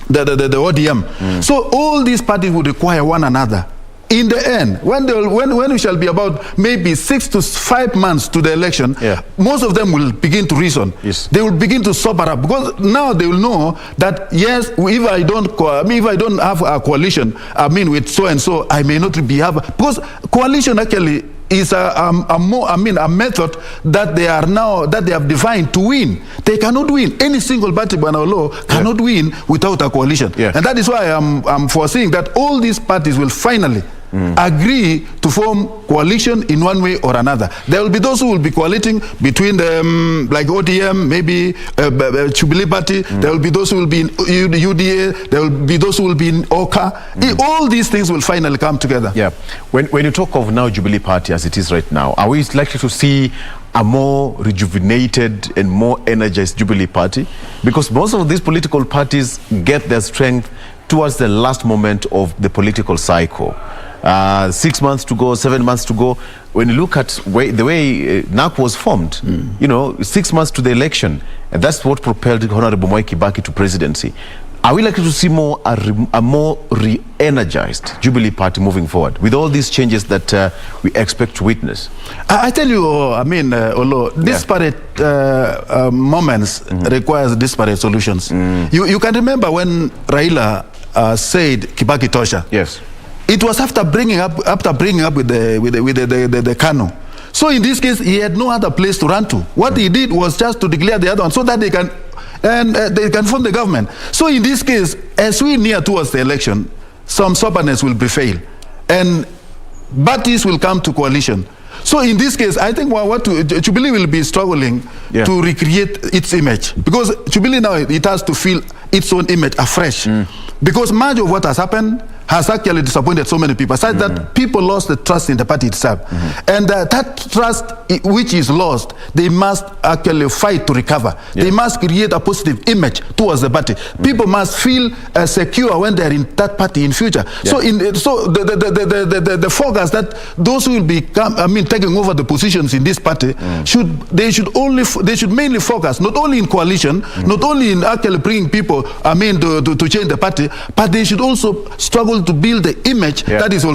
ODM. So all these parties would require one another. In the end, when we shall be about maybe 6 to 5 months to the election, most of them will begin to reason. They will begin to sober up, because now they will know that yes, if I don't have a coalition, with so and so, I may not be because coalition actually is a method that they have defined to win. They cannot win. Any single party, cannot win without a coalition. And that is why I'm foreseeing that all these parties will finally agree to form coalition in one way or another. There will be those who will be coaliting between them, like ODM, maybe Jubilee Party. There will be those who will be in UDA. There will be those who will be in Oka. All these things will finally come together. When you talk of now Jubilee Party as it is right now, are we likely to see a more rejuvenated and more energized Jubilee Party? Because most of these political parties get their strength towards the last moment of the political cycle. 6 months to go, 7 months to go. When you look at the way NAC was formed, 6 months to the election, and that's what propelled Honorable Mwai Kibaki to presidency. Are we likely to see a more re-energized Jubilee Party moving forward with all these changes that we expect to witness? I tell you, Olo, disparate moments requires disparate solutions. You can remember when Raila said Kibaki Tosha. Yes. It was after bringing up with the Kano. So in this case, he had no other place to run to. What he did was just to declare the other one so that they can form the government. So in this case, as we near towards the election, some stubbornness will prevail, and parties will come to coalition. So in this case, I think Jubilee will be struggling to recreate its image, because Jubilee now it has to feel its own image afresh, because much of what has happened has actually disappointed so many people, such that people lost the trust in the party itself. And that trust which is lost, they must actually fight to recover. They must create a positive image towards the party. People must feel secure when they're in that party in future. So the focus that those who will be taking over the positions in this party should mainly focus not only in coalition, not only in actually bringing people to change the party, but they should also struggle to build the image that's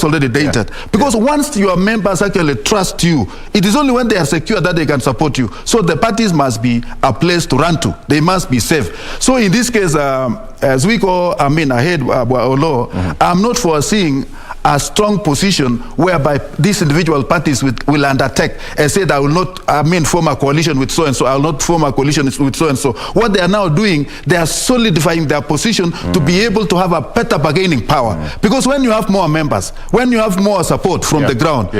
already dated. Because once your members actually trust you, it is only when they are secure that they can support you. So the parties must be a place to run to. They must be safe. So in this case, as we go ahead, I'm not foreseeing a strong position whereby these individual parties will undertake and say that I will not form a coalition with so and so, I will not form a coalition with so and so. What they are now doing, they are solidifying their position to be able to have a better bargaining power. Because when you have more members, when you have more support from the ground,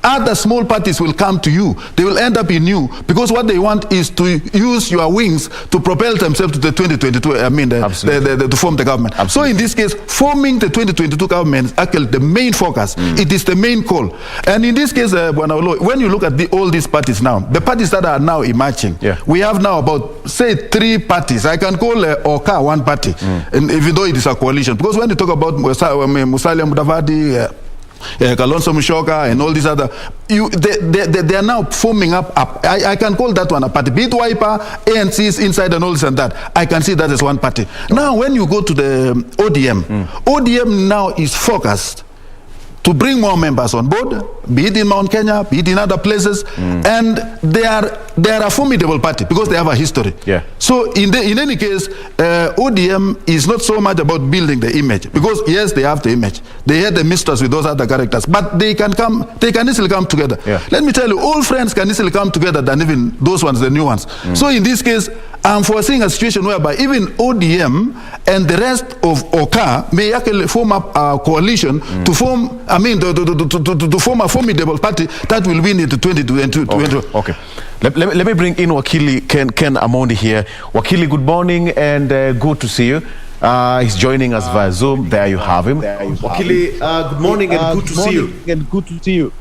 other small parties will come to you. They will end up in you because what they want is to use your wings to propel themselves to the 2022, to form the government. Absolutely. So in this case, forming the 2022 government is actually the main focus. It is the main call. And in this case, when you look at all these parties now, the parties that are now emerging, we have now about, say, 3 parties. I can call Oka one party, and even though it is a coalition. Because when you talk about Musalia Mudavadi, Kalonzo Musyoka and all these other, they are now forming up. I can call that one a party. Be it Wiper, ANC is inside and all this and that. I can see that as one party. Now when you go to the ODM, ODM now is focused to bring more members on board, be it in Mount Kenya, be it in other places, and they are a formidable party because they have a history. So in any case, ODM is not so much about building the image, because yes, they have the image, they had the mistrust with those other characters, but they can easily come together. Let me tell you, all friends can easily come together than even those ones, the new ones. So in this case, I'm foreseeing a situation whereby even ODM and the rest of Oka may actually form up a coalition to form, to form a formidable party that will win into 2022. Okay. Let me bring in Wakili Ken Amondi here. Wakili, good morning and good to see you. He's joining us via Zoom. There you have him. Wakili, good morning and good to see you.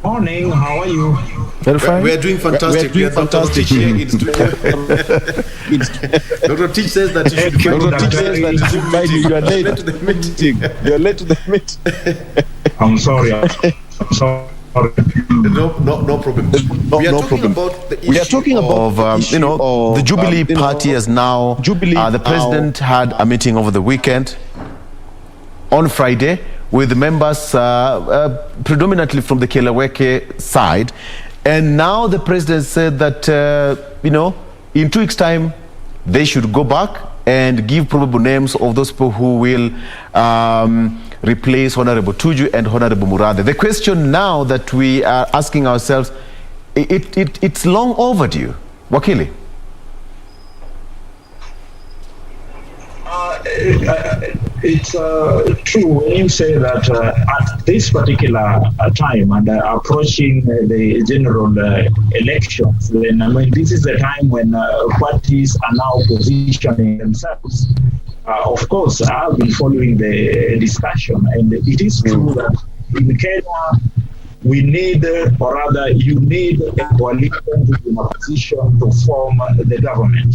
Morning, how are you? Very fine. We're doing fantastic. We're doing fantastic here in studio. Dr. Teach says that you should find you. You are late to the meeting. You're late to the meeting. I'm sorry. No problem. We are talking about the Jubilee Party as now. The president had a meeting over the weekend on Friday with members predominantly from the Keleweke side, and now the president said that in 2 weeks' time they should go back and give probable names of those people who will replace Honorable Tuju and Honorable Murade. The question now that we are asking ourselves, it's long overdue. Wakili. It's true when you say that at this particular time and approaching the general elections, then this is the time when parties are now positioning themselves. Of course, I've been following the discussion, and it is true that in Kenya, we need, or rather, you need a coalition to be in a position to form the government.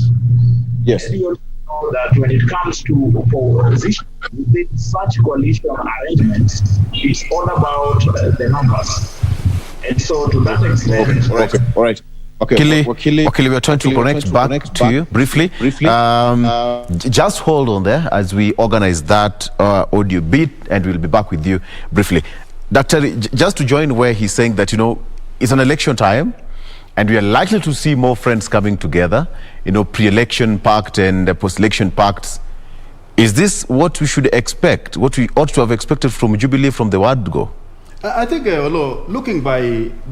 Yes. And you know that when it comes to position within such coalition arrangements, it's all about the numbers. And so, to that extent, all right. Okay, Wakili, we are trying to connect back to you briefly. Just hold on there as we organize that audio bit, and we'll be back with you briefly. Doctor, just to join where he's saying that, it's an election time, and we are likely to see more friends coming together, pre-election pact and post-election pacts. Is this what we should expect, what we ought to have expected from Jubilee from the word go? I think, looking by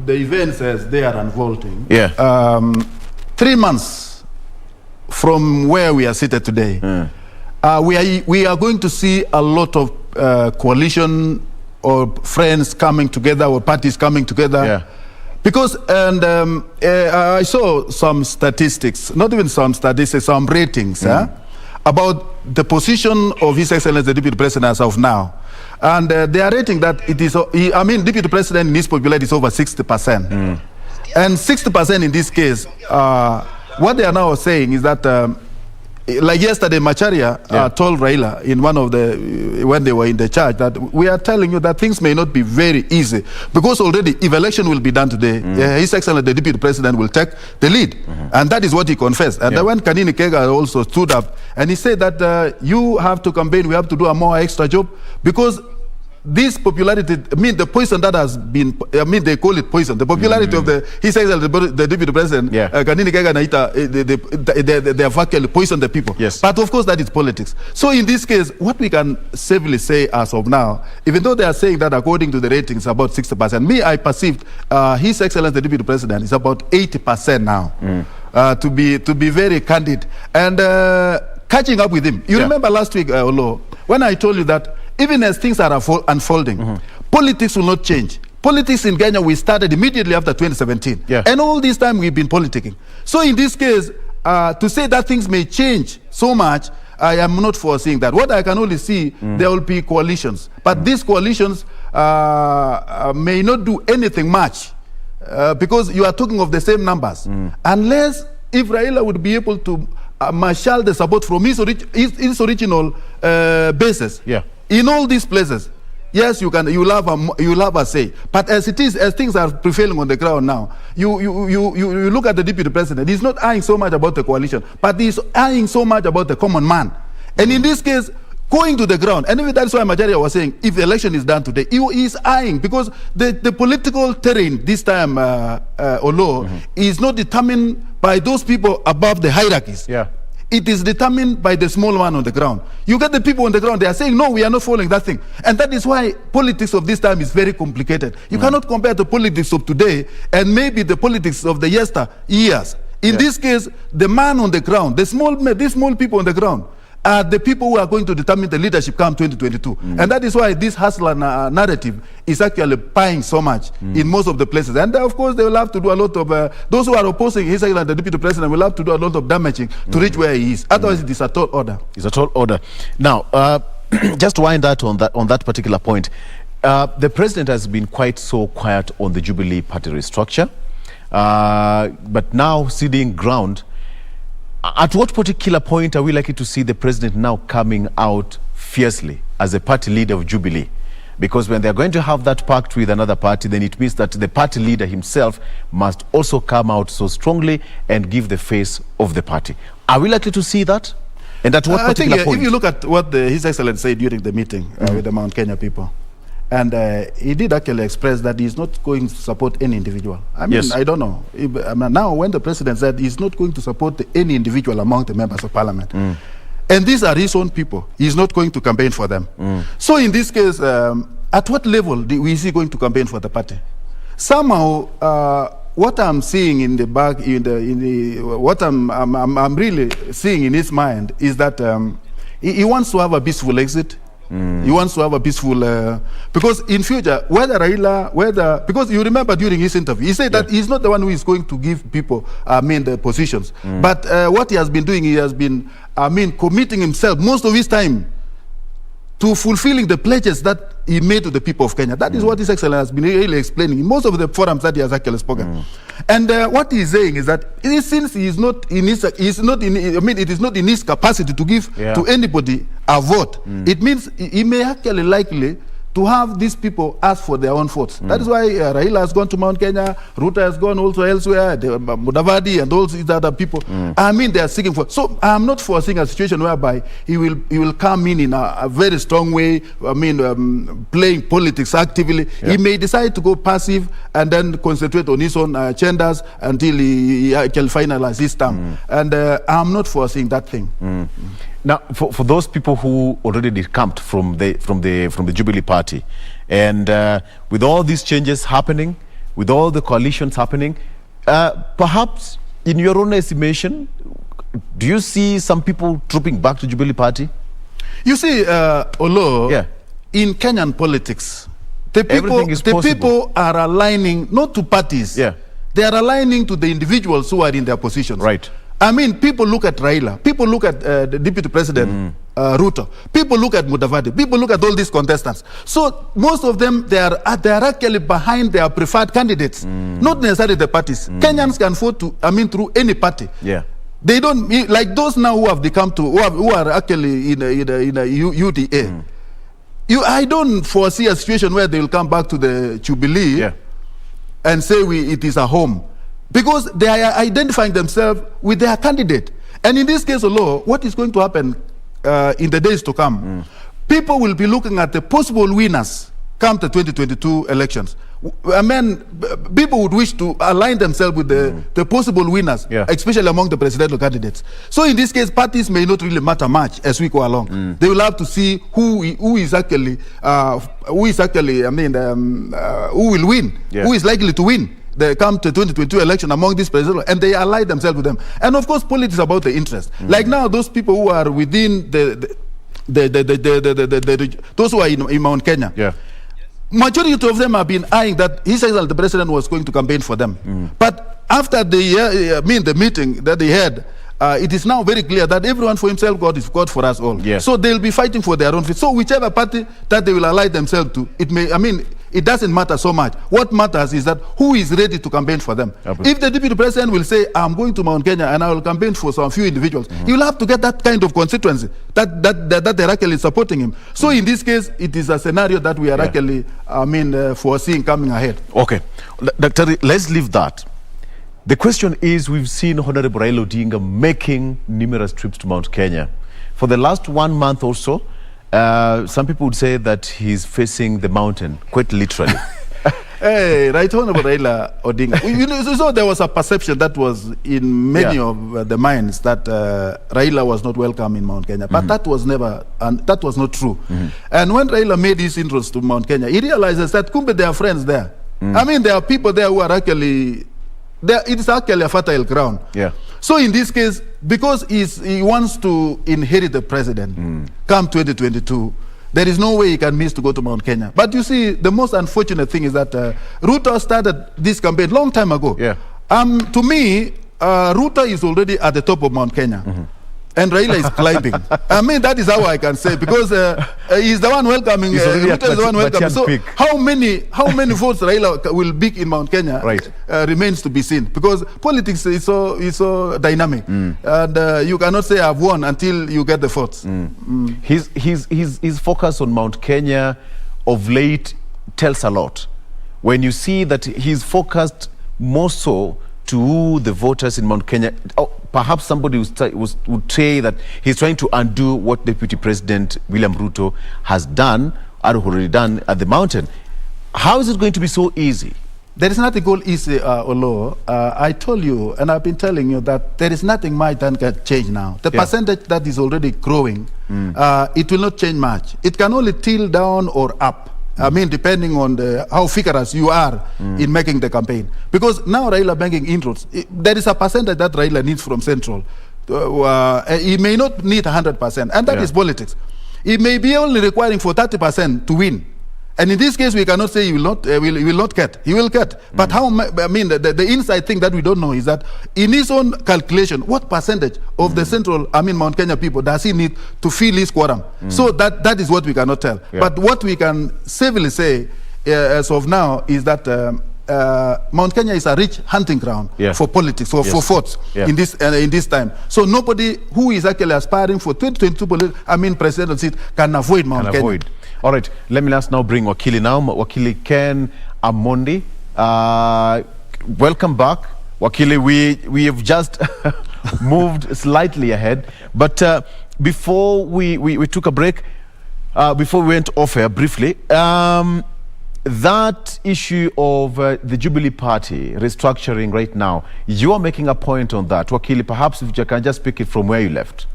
the events as they are unfolding, 3 months from where we are seated today, we are going to see a lot of coalition or friends coming together or parties coming together. Because, I saw some statistics, not even some statistics, some ratings about the position of His Excellency the Deputy President as of now. And they are rating that it is, Deputy President in his popularity is over 60%. And 60% in this case, what they are now saying is that, like yesterday, Macharia told Raila in one of when they were in the charge, that we are telling you that things may not be very easy, because already if election will be done today, His Excellency the Deputy President will take the lead. And that is what he confessed. And then when Kanini Kega also stood up and he said that you have to campaign, we have to do a more extra job, because this popularity, the poison that has been, they call it poison. The popularity of His Excellency the Deputy President, Kanini Kega Naita, they have actually poisoned the people. But of course, that is politics. So in this case, what we can safely say as of now, even though they are saying that according to the ratings, about 60%, I perceived His Excellency the Deputy President is about 80% now, to be very candid. And catching up with him. You remember last week, Olo, when I told you that even as things are unfolding, politics will not change. Politics in Kenya, we started immediately after 2017. Yeah. And all this time we've been politicking. So in this case, to say that things may change so much, I am not foreseeing that. What I can only see, there will be coalitions. But these coalitions may not do anything much because you are talking of the same numbers. Unless if Raila would be able to marshal the support from his original basis in all these places, yes, you'll have a say. But as it is, as things are prevailing on the ground now, you look at the deputy president. He's not eyeing so much about the coalition, but he's eyeing so much about the common man. And in this case, going to the ground, and even that's why Macharia was saying, if the election is done today, he is eyeing, because the political terrain this time, is not determined by those people above the hierarchies. It is determined by the small man on the ground. You get the people on the ground, they are saying, no, we are not following that thing. And that is why politics of this time is very complicated. You cannot compare the politics of today and maybe the politics of the years. In this case, the man on the ground, these small people on the ground, are the people who are going to determine the leadership come 2022. And that is why this hustler narrative is actually buying so much in most of the places. And of course, they will have to do a lot of, those who are opposing His Excellency the Deputy President will have to do a lot of damaging to reach where he is. Otherwise, it is a tall order. It's a tall order. Now, just to wind that on that particular point, the President has been quite so quiet on the Jubilee Party restructure, but now ceding ground. At what particular point are we likely to see the President now coming out fiercely as a party leader of Jubilee? Because when they're going to have that pact with another party, then it means that the party leader himself must also come out so strongly and give the face of the party. Are we likely to see that? And at what particular point? If you look at what His Excellency said during the meeting with the Mount Kenya people, and he did actually express that he's not going to support any individual. I mean, I don't know. Now, when the President said he's not going to support any individual among the members of Parliament, and these are his own people, he's not going to campaign for them. So in this case, at what level is he going to campaign for the party? Somehow, what I'm seeing in the back, what I'm really seeing in his mind is that he wants to have a peaceful exit. He wants to have a peaceful, because in future, because you remember during his interview, he said that he's not the one who is going to give people, the positions. But what he has been doing, he has been, committing himself most of his time to fulfilling the pledges that he made to the people of Kenya. That is what His Excellency has been really explaining in most of the forums that he has actually spoken. And what he's saying is that since he is not in his, it is not in his capacity to give to anybody a vote, it means he may actually likely to have these people ask for their own votes. That is why Raila has gone to Mount Kenya, Ruto has gone also elsewhere, Mudavadi and all these other people. They are seeking for. So I'm not foreseeing a situation whereby he will come in a very strong way, playing politics actively. He may decide to go passive and then concentrate on his own agendas until he can finalize his term. And I'm not foreseeing that thing. Now, for those people who already decamped from the Jubilee Party, and with all these changes happening, with all the coalitions happening, perhaps in your own estimation, do you see some people trooping back to Jubilee Party? You see, Olo, in Kenyan politics, the people are aligning not to parties. They are aligning to the individuals who are in their positions. People look at Raila, people look at the Deputy President Ruto, people look at Mudavadi, people look at all these contestants. So most of them, they are actually behind their preferred candidates, not necessarily the parties. Kenyans can vote through any party. They don't, like those now who have become who are actually in a UDA. I don't foresee a situation where they will come back to the Jubilee and say it is a home. Because they are identifying themselves with their candidate. And in this case alone, what is going to happen in the days to come, people will be looking at the possible winners come the 2022 elections. People would wish to align themselves with the possible winners, especially among the presidential candidates. So in this case, parties may not really matter much as we go along. They will have to see who is actually, who will win, who is likely to win. They come to 2022 election among these presidents, and they ally themselves with them. And of course, politics is about the interest. Like now, those people who are within those who are in Mount Kenya, majority of them have been eyeing that His Excellency the President was going to campaign for them. But after the meeting that they had, it is now very clear that everyone for himself, God is God for us all. Yes. So they'll be fighting for their own feet. So whichever party that they will ally themselves to, it doesn't matter so much. What matters is that who is ready to campaign for them. If the Deputy President will say, I'm going to Mount Kenya and I will campaign for some few individuals, he will have to get that kind of constituency that they're actually supporting him. So in this case, it is a scenario that we are actually, foreseeing coming ahead. Okay. Dr. Let's leave that. The question is, we've seen Honorable Raila Odinga making numerous trips to Mount Kenya. For the last 1 month or so, some people would say that he's facing the mountain, quite literally. Hey, Right Honorable Raila Odinga. So there was a perception that was in many of the minds that Raila was not welcome in Mount Kenya. But that was never, and that was not true. And when Raila made his inroads to Mount Kenya, he realizes that kumbe there are friends there. There are people there who are actually, it's actually a fertile ground. Yeah. So in this case, because he wants to inherit the president, come 2022, there is no way he can miss to go to Mount Kenya. But you see, the most unfortunate thing is that Ruto started this campaign long time ago. Yeah. To me, Ruto is already at the top of Mount Kenya. And Raila is climbing. That is how I can say, because he's the one welcoming. Ruto is the one welcoming. So how many votes Raila will pick in Mount Kenya remains to be seen, because politics is so dynamic, and you cannot say I've won until you get the votes. His focus on Mount Kenya of late tells a lot. When you see that he's focused more so to the voters in Mount Kenya, perhaps somebody would say that he's trying to undo what Deputy President William Ruto has done, or already done at the mountain. How is it going to be so easy? There is nothing called easy, Olo. I told you, and I've been telling you, that there is nothing much that can change now. The percentage that is already growing, it will not change much. It can only tilt down or up. Depending on how vigorous you are in making the campaign. Because now Raila banking inroads, there is a percentage that Raila needs from Central. He may not need 100%, and that is politics. He may be only requiring for 30% to win. And in this case, we cannot say he will not get. He will get. But how? The inside thing that we don't know is that in his own calculation, what percentage of the Central, Mount Kenya people does he need to fill his quorum? So that is what we cannot tell. But what we can safely say as of now is that Mount Kenya is a rich hunting ground for politics, for votes in this time. So nobody who is actually aspiring for 2022 presidential seat can avoid Mount Kenya. All right, let me now bring Wakili now. Wakili Ken Amondi. Welcome back. Wakili, we have just moved slightly ahead. But before we took a break, before we went off air briefly, that issue of the Jubilee Party restructuring right now, you are making a point on that. Wakili, perhaps if you can just pick it from where you left.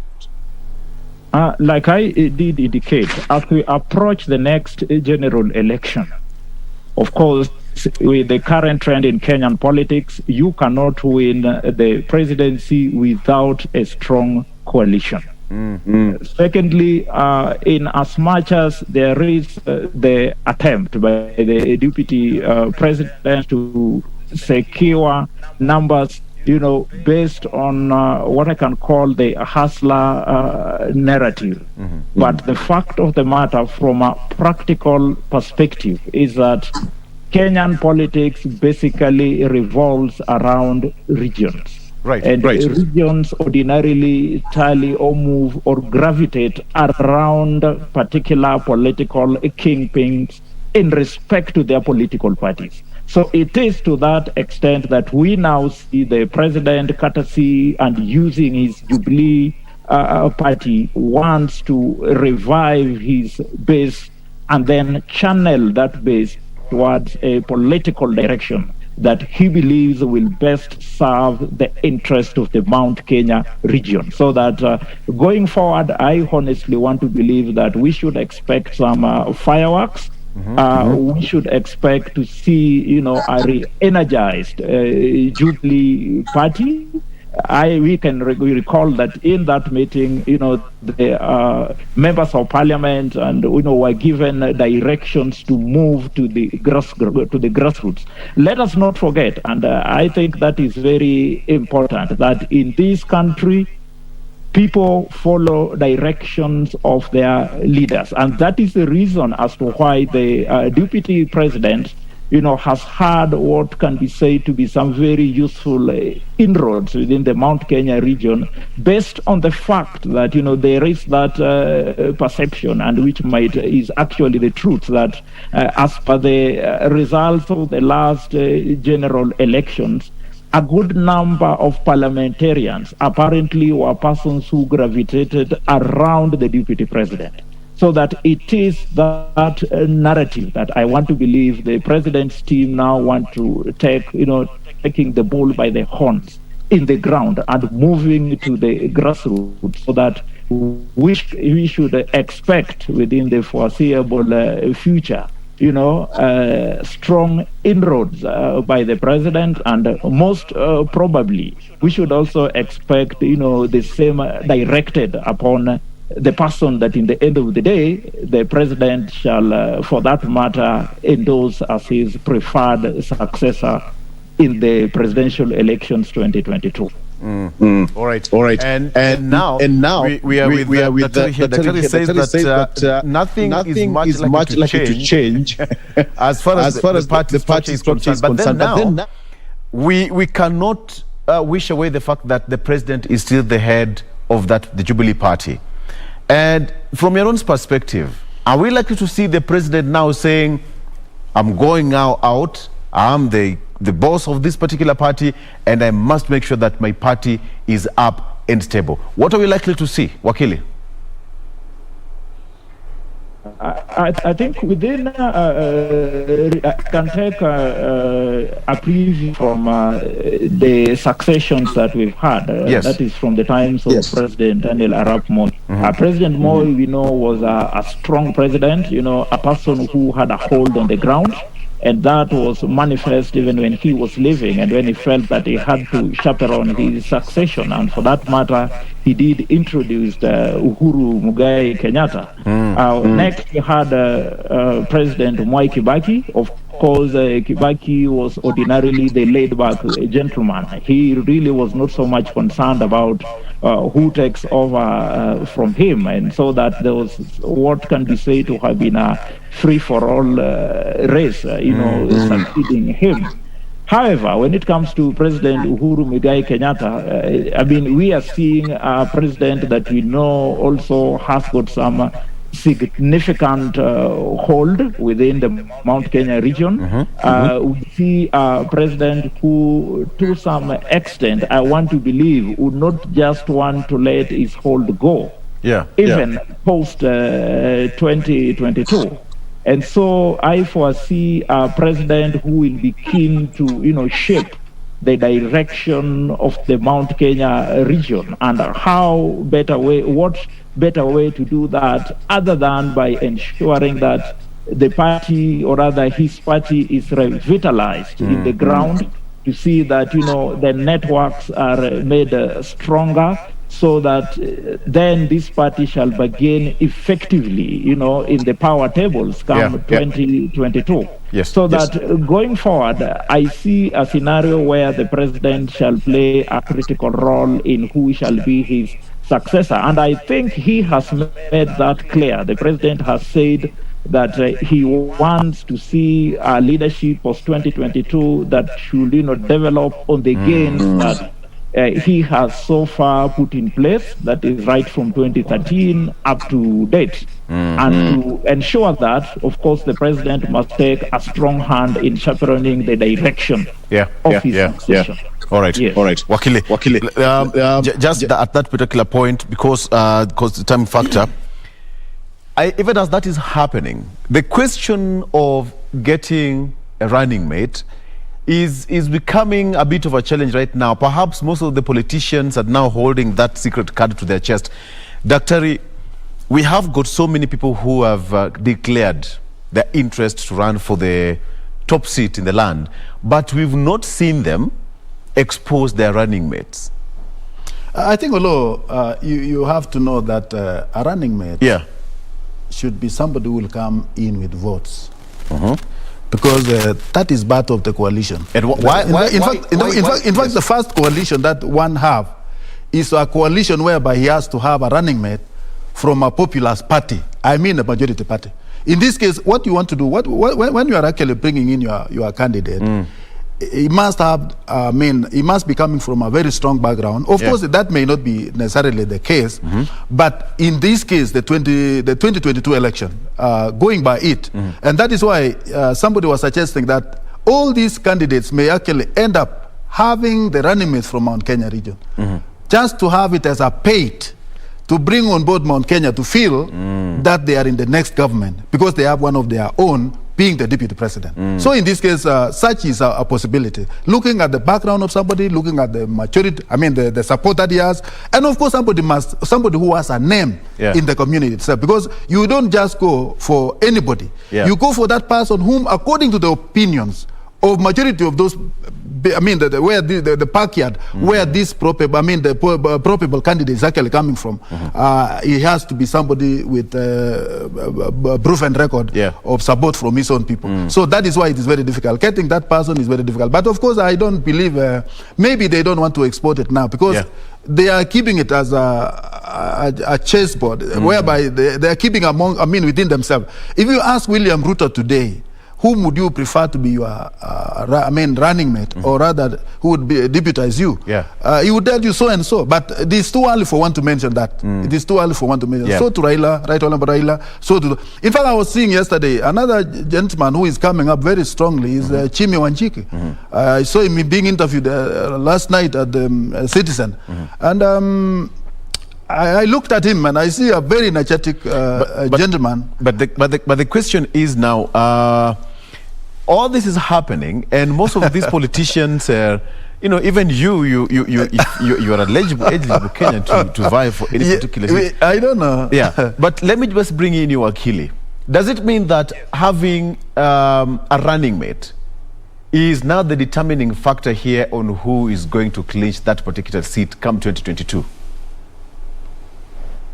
Like I did indicate, as we approach the next general election, of course, with the current trend in Kenyan politics, you cannot win the presidency without a strong coalition. Secondly, in as much as there is the attempt by the deputy president to secure numbers, based on what I can call the hustler narrative. But the fact of the matter from a practical perspective is that Kenyan politics basically revolves around regions. Regions ordinarily tally or move or gravitate around particular political kingpins in respect to their political parties. So it is to that extent that we now see the president, courtesy and using his Jubilee party, wants to revive his base and then channel that base towards a political direction that he believes will best serve the interest of the Mount Kenya region. So that going forward, I honestly want to believe that we should expect some fireworks. We should expect to see, a re-energized Jubilee party we can recall that in that meeting, the members of parliament and were given directions to move to the grassroots. Let us not forget, and I think that is very important, that in this country, people follow directions of their leaders, and that is the reason as to why the deputy president has had what can be said to be some very useful inroads within the Mount Kenya region, based on the fact that, there is that perception, and which is actually the truth, that as per the results of the last general elections, a good number of parliamentarians apparently were persons who gravitated around the deputy president. So that it is that narrative that I want to believe the president's team now want to take, taking the bull by the horns in the ground and moving to the grassroots, so that we should expect within the foreseeable future, strong inroads by the president, and most probably we should also expect, the same directed upon the person that in the end of the day, the president shall, for that matter, endorse as his preferred successor in the presidential elections 2022. All right. And now we are with the Daktari says that nothing is much likely to change as far as the party is concerned. But then now we cannot wish away the fact that the president is still the head of the Jubilee Party. And from your own perspective, are we likely to see the president now saying, I'm going now out, I'm the boss of this particular party, and I must make sure that my party is up and stable? What are we likely to see, Wakili? I think within, I can take a preview from the successions that we've had. That is from the times of President Daniel Arap Moi. President Moi, we know, was a strong president, a person who had a hold on the ground. And that was manifest even when he was leaving, and when he felt that he had to chaperone his succession. And for that matter, he did introduce Uhuru Muigai Kenyatta. Next, we had President Mwai Kibaki. Of course, Kibaki was ordinarily the laid-back gentleman. He really was not so much concerned about who takes over from him, and so that there was what can be said to have been a free-for-all race, succeeding him. However, when it comes to President Uhuru Muigai Kenyatta, we are seeing a president that we know also has got some significant hold within the Mount Kenya region. We see a president who, to some extent, I want to believe, would not just want to let his hold go, even post 2022. And so I foresee a president who will be keen to, shape the direction of the Mount Kenya region, and what better way to do that other than by ensuring that the party, or rather his party, is revitalized in the ground, to see that, the networks are made stronger, so that then this party shall begin effectively, in the power tables come 2022. So that going forward, I see a scenario where the president shall play a critical role in who shall be his successor. And I think he has made that clear. The president has said that he wants to see a leadership post 2022 that should, develop on the gains that he has so far put in place, that is right from 2013 up to date. And to ensure that, of course, the president must take a strong hand in chaperoning the direction of his succession. All right. Wakili. Just at that particular point, because the time factor, even as that is happening, the question of getting a running mate is becoming a bit of a challenge right now. Perhaps most of the politicians are now holding that secret card to their chest. Daktari, we have got so many people who have declared their interest to run for the top seat in the land, but we've not seen them expose their running mates. I think, although you have to know that a running mate should be somebody who will come in with votes. Because that is part of the coalition. And in fact, the first coalition that one have is a coalition whereby he has to have a running mate from a populist party. I mean a majority party. In this case, what you want to do, when you are actually bringing in your candidate, he must have, he must be coming from a very strong background. Of course, that may not be necessarily the case, but in this case, the 2022 election, going by it, and that is why somebody was suggesting that all these candidates may actually end up having the running mates from Mount Kenya region, just to have it as a bait to bring on board Mount Kenya to feel that they are in the next government because they have one of their own being the deputy president. So in this case, such is a possibility. Looking at the background of somebody, looking at the maturity, the support that he has, and of course somebody who has a name in the community itself, because you don't just go for anybody. You go for that person whom, according to the opinions of majority of those, where the backyard where this probable candidate is actually coming from, he has to be somebody with proven record of support from his own people. So that is why it is very difficult. Getting that person is very difficult. But of course, I don't believe, maybe they don't want to export it now because they are keeping it as a chessboard, whereby they are keeping within themselves. If you ask William Ruto today, whom would you prefer to be your running mate, or rather, who would deputize you? He would tell you so and so, but it is too early for one to mention that. It is too early for one to mention. So to Raila, Right Honorable Raila, so to... In fact, I was seeing yesterday, another gentleman who is coming up very strongly is Chimi Wanjiki. I saw him being interviewed last night at the Citizen. And I looked at him and I see a very energetic gentleman. But the question is now, all this is happening, and most of these politicians, even you are eligible Kenyan to vie for any particular seat. I don't know. But let me just bring in your Akili. Does it mean that having a running mate is now the determining factor here on who is going to clinch that particular seat come 2022?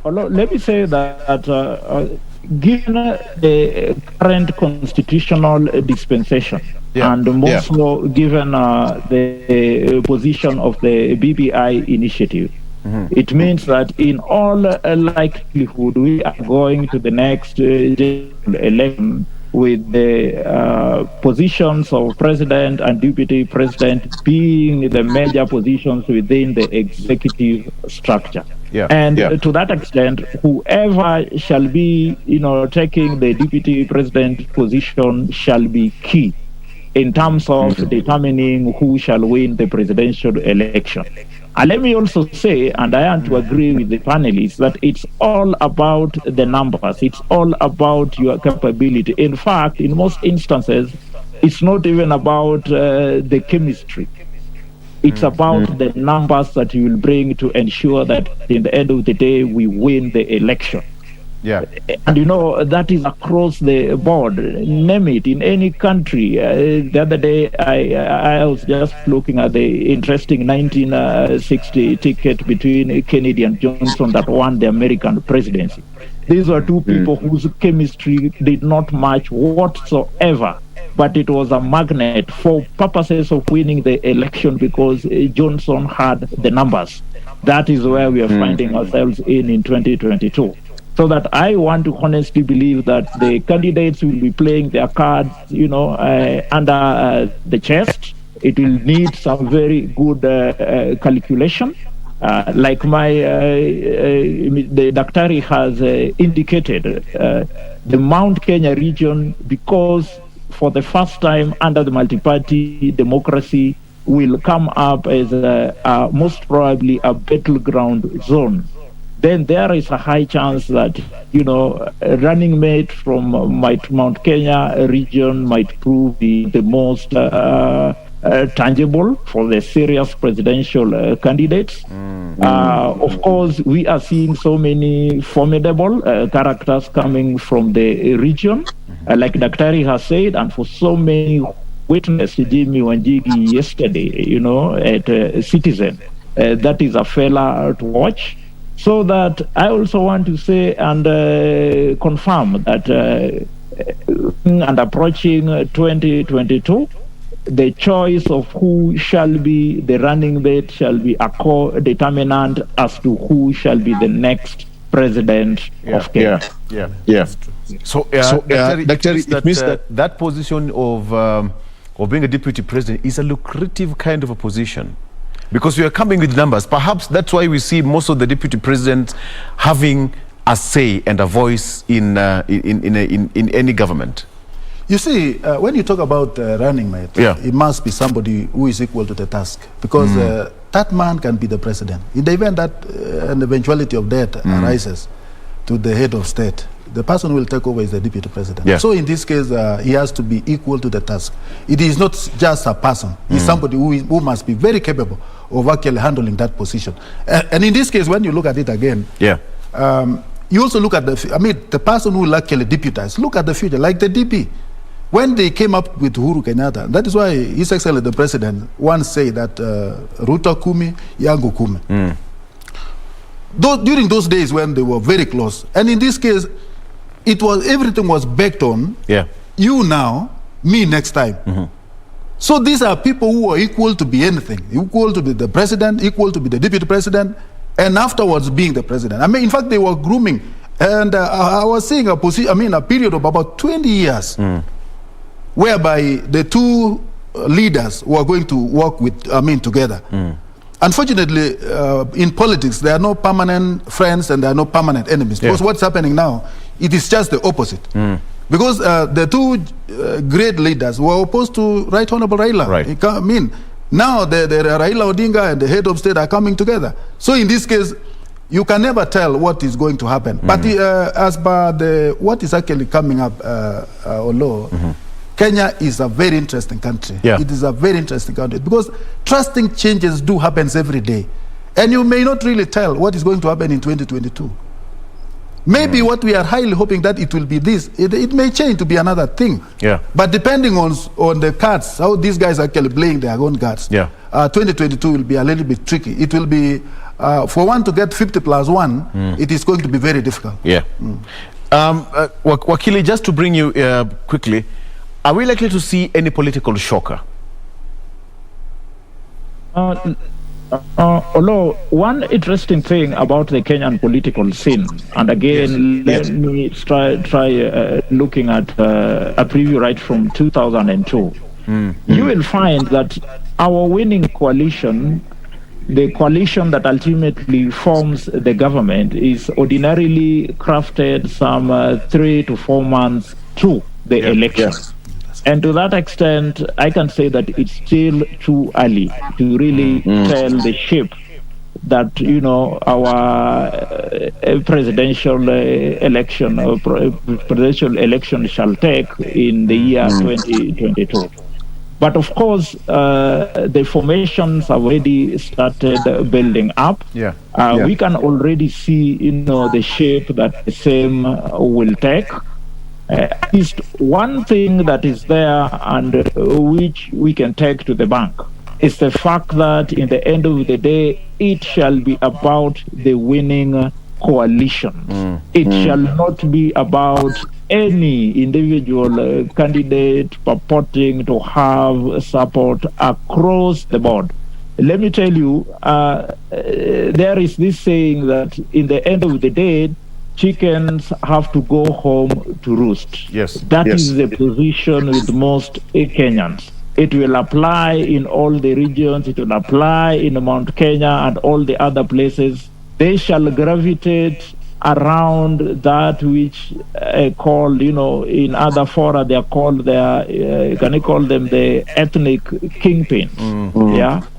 Let me say that given the current constitutional dispensation, and more so given the position of the BBI initiative, it means that in all likelihood we are going to the next election with the positions of president and deputy president being the major positions within the executive structure. And to that extent, whoever shall be, taking the deputy president position shall be key in terms of determining who shall win the presidential election. And let me also say, and I want to agree with the panelists, that it's all about the numbers. It's all about your capability. In fact, in most instances, it's not even about the chemistry. It's about the numbers that you will bring to ensure that in the end of the day, we win the election. And that is across the board. Name it in any country. The other day, I was just looking at the interesting 1960 ticket between Kennedy and Johnson that won the American presidency. These were two people whose chemistry did not match whatsoever. But it was a magnet for purposes of winning the election because Johnson had the numbers. That is where we are finding ourselves in 2022. So that I want to honestly believe that the candidates will be playing their cards, under the chest. It will need some very good calculation. Like the Daktari has indicated, the Mount Kenya region, because for the first time under the multi-party democracy, will come up as most probably a battleground zone. Then there is a high chance that, a running mate from Mount Kenya region might prove the most tangible for the serious presidential candidates. Of course, we are seeing so many formidable characters coming from the region, like Daktari has said, and for so many witnessed Jimmy Wanjigi yesterday, at Citizen. that is a fella to watch. So that I also want to say and confirm that and approaching 2022, the choice of who shall be the running mate shall be a co-determinant as to who shall be the next president of Kenya. So, Doctor, it means that position of being a deputy president is a lucrative kind of a position. Because we are coming with numbers. Perhaps that's why we see most of the deputy presidents having a say and a voice in any government. You see, when you talk about running mate, it must be somebody who is equal to the task. Because that man can be the president. In the event that an eventuality of death arises to the head of state, the person who will take over is the deputy president. So in this case, he has to be equal to the task. It is not just a person. He's somebody who must be very capable of actually handling that position. And in this case, when you look at it again, you also look at the person who will actually deputize. Look at the future, like the DP. When they came up with Uhuru Kenyatta, that is why His Excellency the President once said that Ruto Kumi, Yangu Kumi. During those days when they were very close, and in this case, everything was backed on you now, me next time. So these are people who are equal to be anything, equal to be the president, equal to be the deputy president, and afterwards being the president. I mean, in fact, they were grooming, and I was seeing a period of about 20 years, whereby the two leaders were going to work together. Unfortunately, in politics, there are no permanent friends and there are no permanent enemies. Because what's happening now, it is just the opposite. Because the two great leaders were opposed to Right Honorable Raila. Now the Raila Odinga and the head of state are coming together. So in this case, you can never tell what is going to happen. But as per what is actually coming up, Kenya is a very interesting country. It is a very interesting country because drastic changes do happen every day. And you may not really tell what is going to happen in 2022. Maybe what we are highly hoping that it will be this. It may change to be another thing. But depending on the cards, how these guys are actually playing their own cards, 2022 will be a little bit tricky. It will be, for one to get 50 plus 1, it is going to be very difficult. Wakili, just to bring you quickly, are we likely to see any political shocker? Although one interesting thing about the Kenyan political scene, and again, let me try looking at a preview right from 2002. You will find that our winning coalition, the coalition that ultimately forms the government, is ordinarily crafted some 3 to 4 months to the election. And to that extent, I can say that it's still too early to really tell the shape that, our presidential election shall take in the year 2022. But of course, the formations have already started building up. We can already see, the shape that the same will take. At least one thing that is there and which we can take to the bank is the fact that in the end of the day, it shall be about the winning coalition. It shall not be about any individual candidate purporting to have support across the board. Let me tell you, there is this saying that in the end of the day, chickens have to go home to roost. That is the position with most Kenyans. It will apply in all the regions. It will apply in Mount Kenya and all the other places. They shall gravitate around that which called, in other fora, they are called can you call them the ethnic kingpins,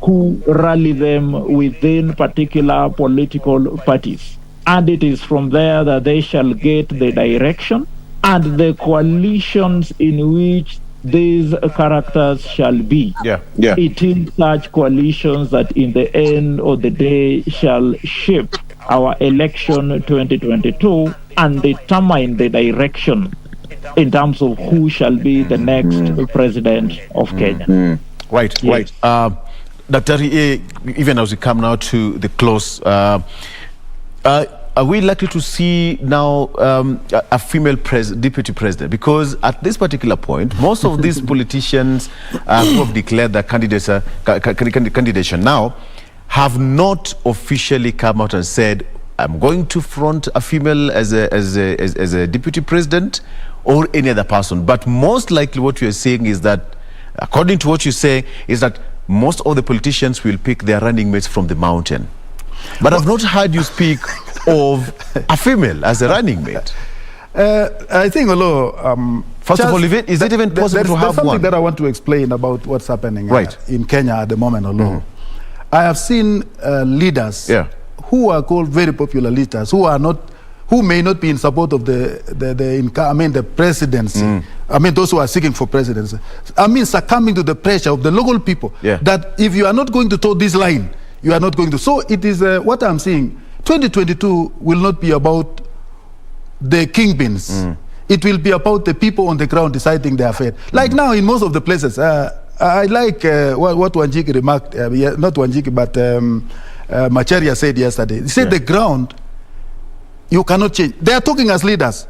who rally them within particular political parties. And it is from there that they shall get the direction and the coalitions in which these characters shall be. It is such coalitions that in the end of the day shall shape our election 2022 and determine the direction in terms of who shall be the next president of Kenya. Right. Dr. Even as we come now to the close, are we likely to see now a female deputy president? Because at this particular point, most of these politicians who have declared their candidature now have not officially come out and said, I'm going to front a female as a deputy president or any other person. But most likely what you're saying is that, according to what you say, is that most of the politicians will pick their running mates from the mountain. But I've not heard you speak of a female as a running mate. I think, although... First of all, is it even possible to have there's something one? that I want to explain about what's happening in Kenya at the moment, although. I have seen leaders who are called very popular leaders, who may not be in support of the presidency. I mean, those who are seeking for presidency. I mean, succumbing to the pressure of the local people that if you are not going to toe this line, you are not going to. So it is what I'm saying. 2022 will not be about the kingpins. It will be about the people on the ground deciding their fate. Like now in most of the places, I like what Wanjiki remarked, not Wanjiki, but Macharia said yesterday. He said the ground, you cannot change. They are talking as leaders,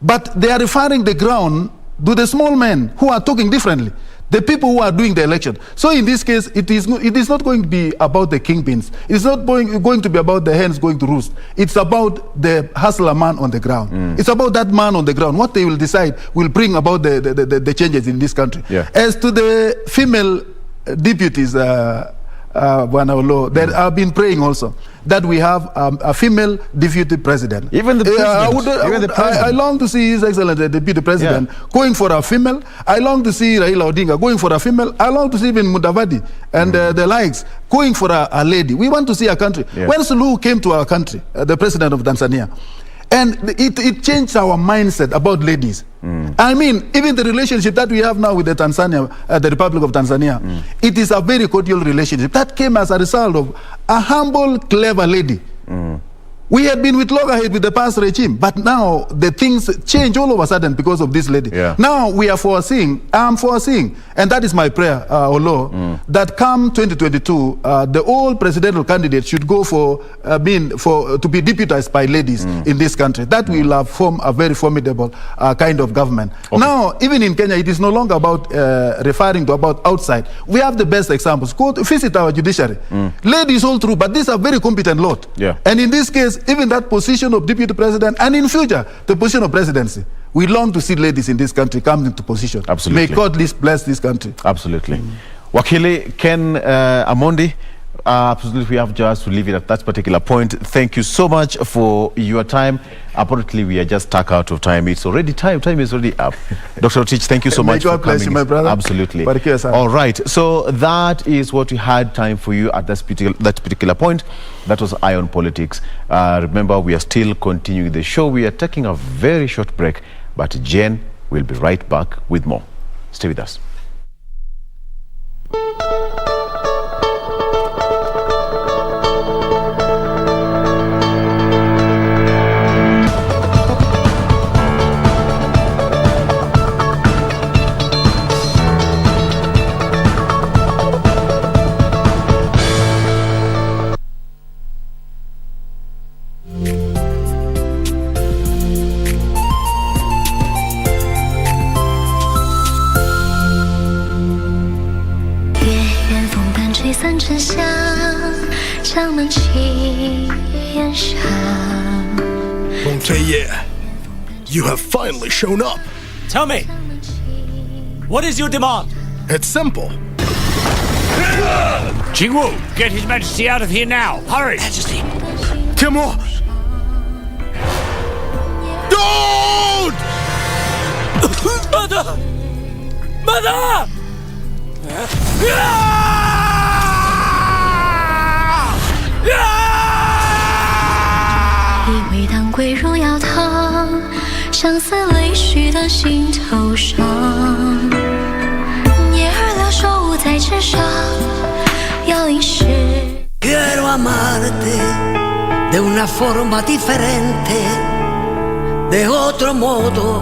but they are referring the ground to the small men who are talking differently. The people who are doing the election. So in this case, it is not going to be about the kingpins. It's not going to be about the hens going to roost. It's about the hustler man on the ground. It's about that man on the ground. What they will decide will bring about the changes in this country. As to the female deputies, that I've been praying also that we have a female deputy president. Even the president. I long to see His Excellency the deputy president going for a female. I long to see Raila Odinga going for a female. I long to see even Mudavadi and the likes going for a lady. We want to see a country. When Suluhu came to our country, the president of Tanzania, and it changed our mindset about ladies. I mean, even the relationship that we have now with the Republic of Tanzania, it is a very cordial relationship. That came as a result of a humble, clever lady. We had been with loggerhead with the past regime, but now the things change all of a sudden because of this lady. Now we are foreseeing, I'm foreseeing, and that is my prayer, Olo, that come 2022, the old presidential candidates should go to be deputized by ladies in this country. That will form a very formidable kind of government. Now, even in Kenya, it is no longer about referring to about outside. We have the best examples. Go to visit our judiciary. Ladies all through, but these are very competent lot. And in this case, even that position of deputy president, and in future, the position of presidency, we long to see ladies in this country come into position. Absolutely. May God bless this country. Absolutely. Wakili Ken Amondi, absolutely, we have just to leave it at that particular point. Thank you so much for your time. Apparently, we are just stuck out of time. It's already time. Time is already up. Dr. Otich, thank you so much for coming. You, my brother. Absolutely. All right. So that is what we had time for you at that particular point. That was Eye on Politics. Remember, we are still continuing the show. We are taking a very short break, but Jen will be right back with more. Stay with us. You have finally shown up. Tell me, what is your demand? It's simple. Jingwu, get His Majesty out of here now. Hurry. Majesty. Timur! Don't! Mother! Mother! 以为当归入药汤，相思泪许的心头上。叶儿了手在纸上，要一世。Quiero amarte de una forma diferente, de otro modo.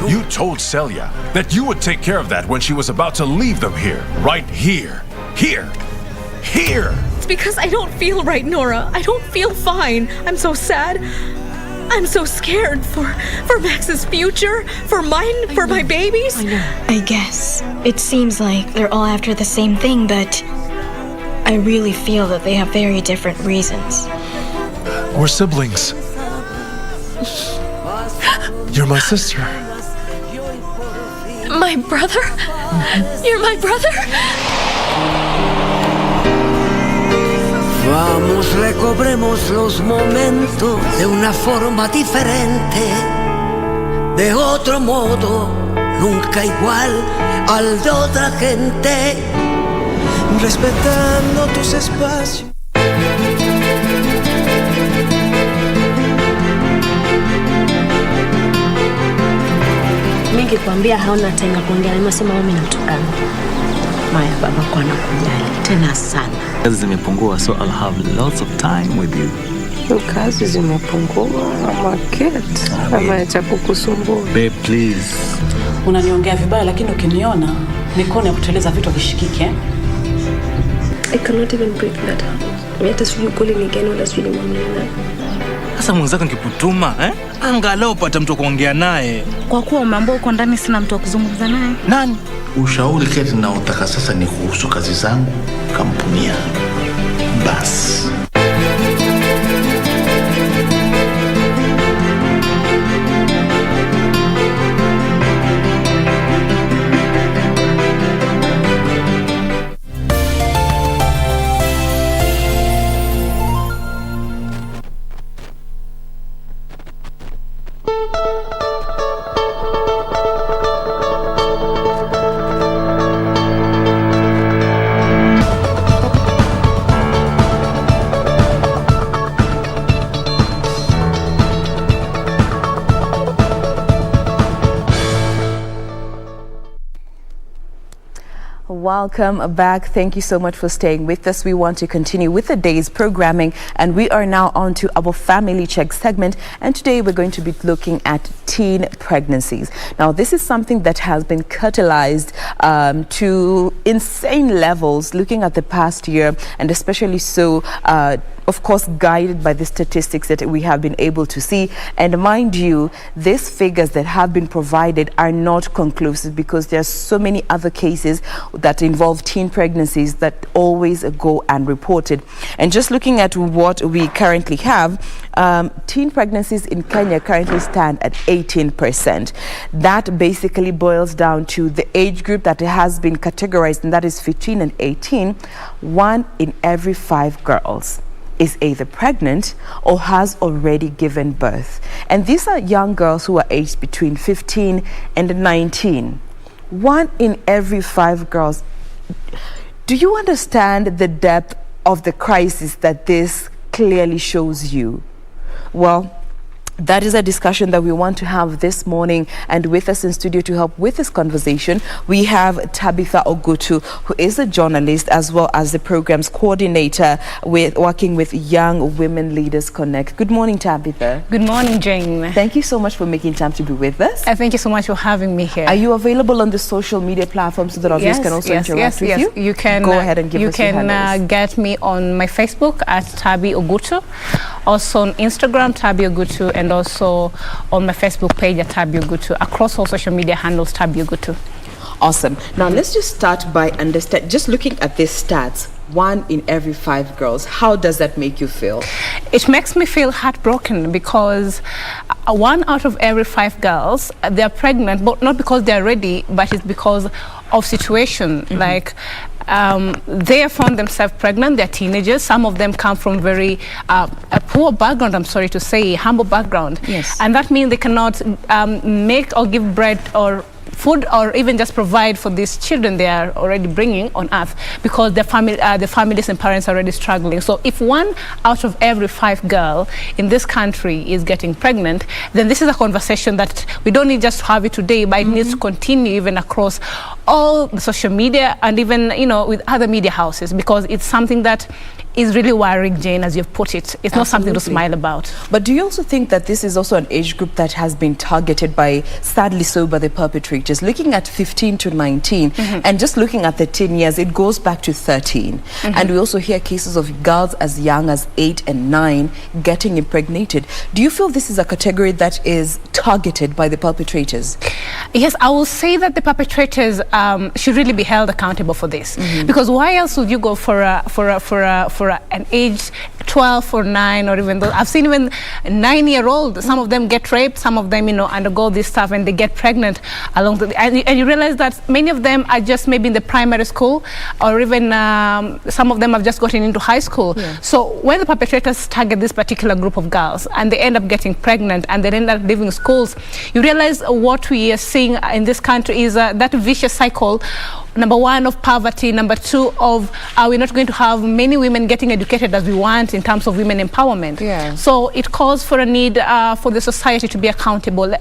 You told Celia that you would take care of that when she was about to leave them here. Right here. Here. Here! It's because I don't feel right, Nora. I don't feel fine. I'm so sad. I'm so scared for Max's future, for mine, for my babies. I guess. It seems like they're all after the same thing, but I really feel that they have very different reasons. We're siblings. You're my sister. My brother? You're my brother? Vamos, recobremos los momentos de una forma diferente, de otro modo, nunca igual al de otra gente, respetando tus espacios. Mingi kuambia hauna tena kuongea, nimesema mimi natukana. Maya baba kwa nakujali tena sana. Kazi zimepungua, so I'll have lots of time with you. Kazi zimepungua ama kids ama cha kukusumbua. Babe, please. Unaniongea vibaya lakini ukiniona mikono ya kuteleza vitu vishikike. I cannot even breathe that out. Mimi hata sijui calling again wala sijui mwamlina. Sasa mwenzako nikikutuma, angalau upate mtu kuongea naye. Kwa kuwa umeambiwa uko ndani sina mtu wa kuzungumza naye. Nani? Ushauri kete na utaka sasa ni kuhusu kazi zangu, kampuni yangu. Basi. Welcome back. Thank you so much for staying with us. We want to continue with the day's programming, and we are now on to our family check segment, and today we're going to be looking at teen pregnancies. Now, this is something that has been catalyzed to insane levels looking at the past year, and especially so of course guided by the statistics that we have been able to see. And mind you, these figures that have been provided are not conclusive, because there are so many other cases that involve teen pregnancies that always go unreported. And just looking at what we currently have, teen pregnancies in Kenya currently stand at 18%. That basically boils down to the age group that has been categorized, and that is 15 and 18. 1 in every 5 girls is either pregnant or has already given birth. And these are young girls who are aged between 15 and 19. 1 in every 5 girls. Do you understand the depth of the crisis that this clearly shows you? Well, that is a discussion that we want to have this morning, and with us in studio to help with this conversation, we have Tabitha Ogutu, who is a journalist as well as the program's coordinator working with Young Women Leaders Connect. Good morning, Tabitha. Good morning, Jane. Thank you so much for making time to be with us. Thank you so much for having me here. Are you available on the social media platforms so that others can also interact with you? You can go ahead and give us your handles. You can get me on my Facebook at Tabi Ogutu, also on Instagram Tabi Ogutu, and also on my Facebook page at Tabi Ogutu. Across all social media handles Tabi Ogutu. Awesome. Now let's just start by just looking at these stats. 1 in every 5 girls. How does that make you feel? It makes me feel heartbroken, because 1 out of every 5 girls, they're pregnant, but not because they're ready, but it's because of situation. Like they have found themselves pregnant. They're teenagers. Some of them come from very a poor background, I'm sorry to say, humble background. Yes. And that means they cannot make or give bread or food or even just provide for these children they are already bringing on earth, because the families and parents are already struggling. So if 1 out of every 5 girls in this country is getting pregnant, then this is a conversation that we don't need just to have it today, but it needs to continue even across all the social media and even, with other media houses, because it's something that is really worrying, Jane, as you've put it. It's not something to smile about. But do you also think that this is also an age group that has been targeted by, sadly so, by the perpetrators? Looking at 15 to 19, and just looking at the 10 years, it goes back to 13. And we also hear cases of girls as young as 8 and 9 getting impregnated. Do you feel this is a category that is targeted by the perpetrators? Yes, I will say that the perpetrators should really be held accountable for this. Because why else would you go for an age 12 or 9, or even though I've seen even 9-year-old, some of them get raped, some of them, you know, undergo this stuff and they get pregnant along the, and you realize that many of them are just maybe in the primary school, or even some of them have just gotten into high school. So when the perpetrators target this particular group of girls and they end up getting pregnant and they end up leaving schools, you realize what we are seeing in this country is that vicious cycle. Number one, of poverty. Number two, of we're not going to have many women getting educated as we want in terms of women empowerment. So it calls for a need for the society to be accountable.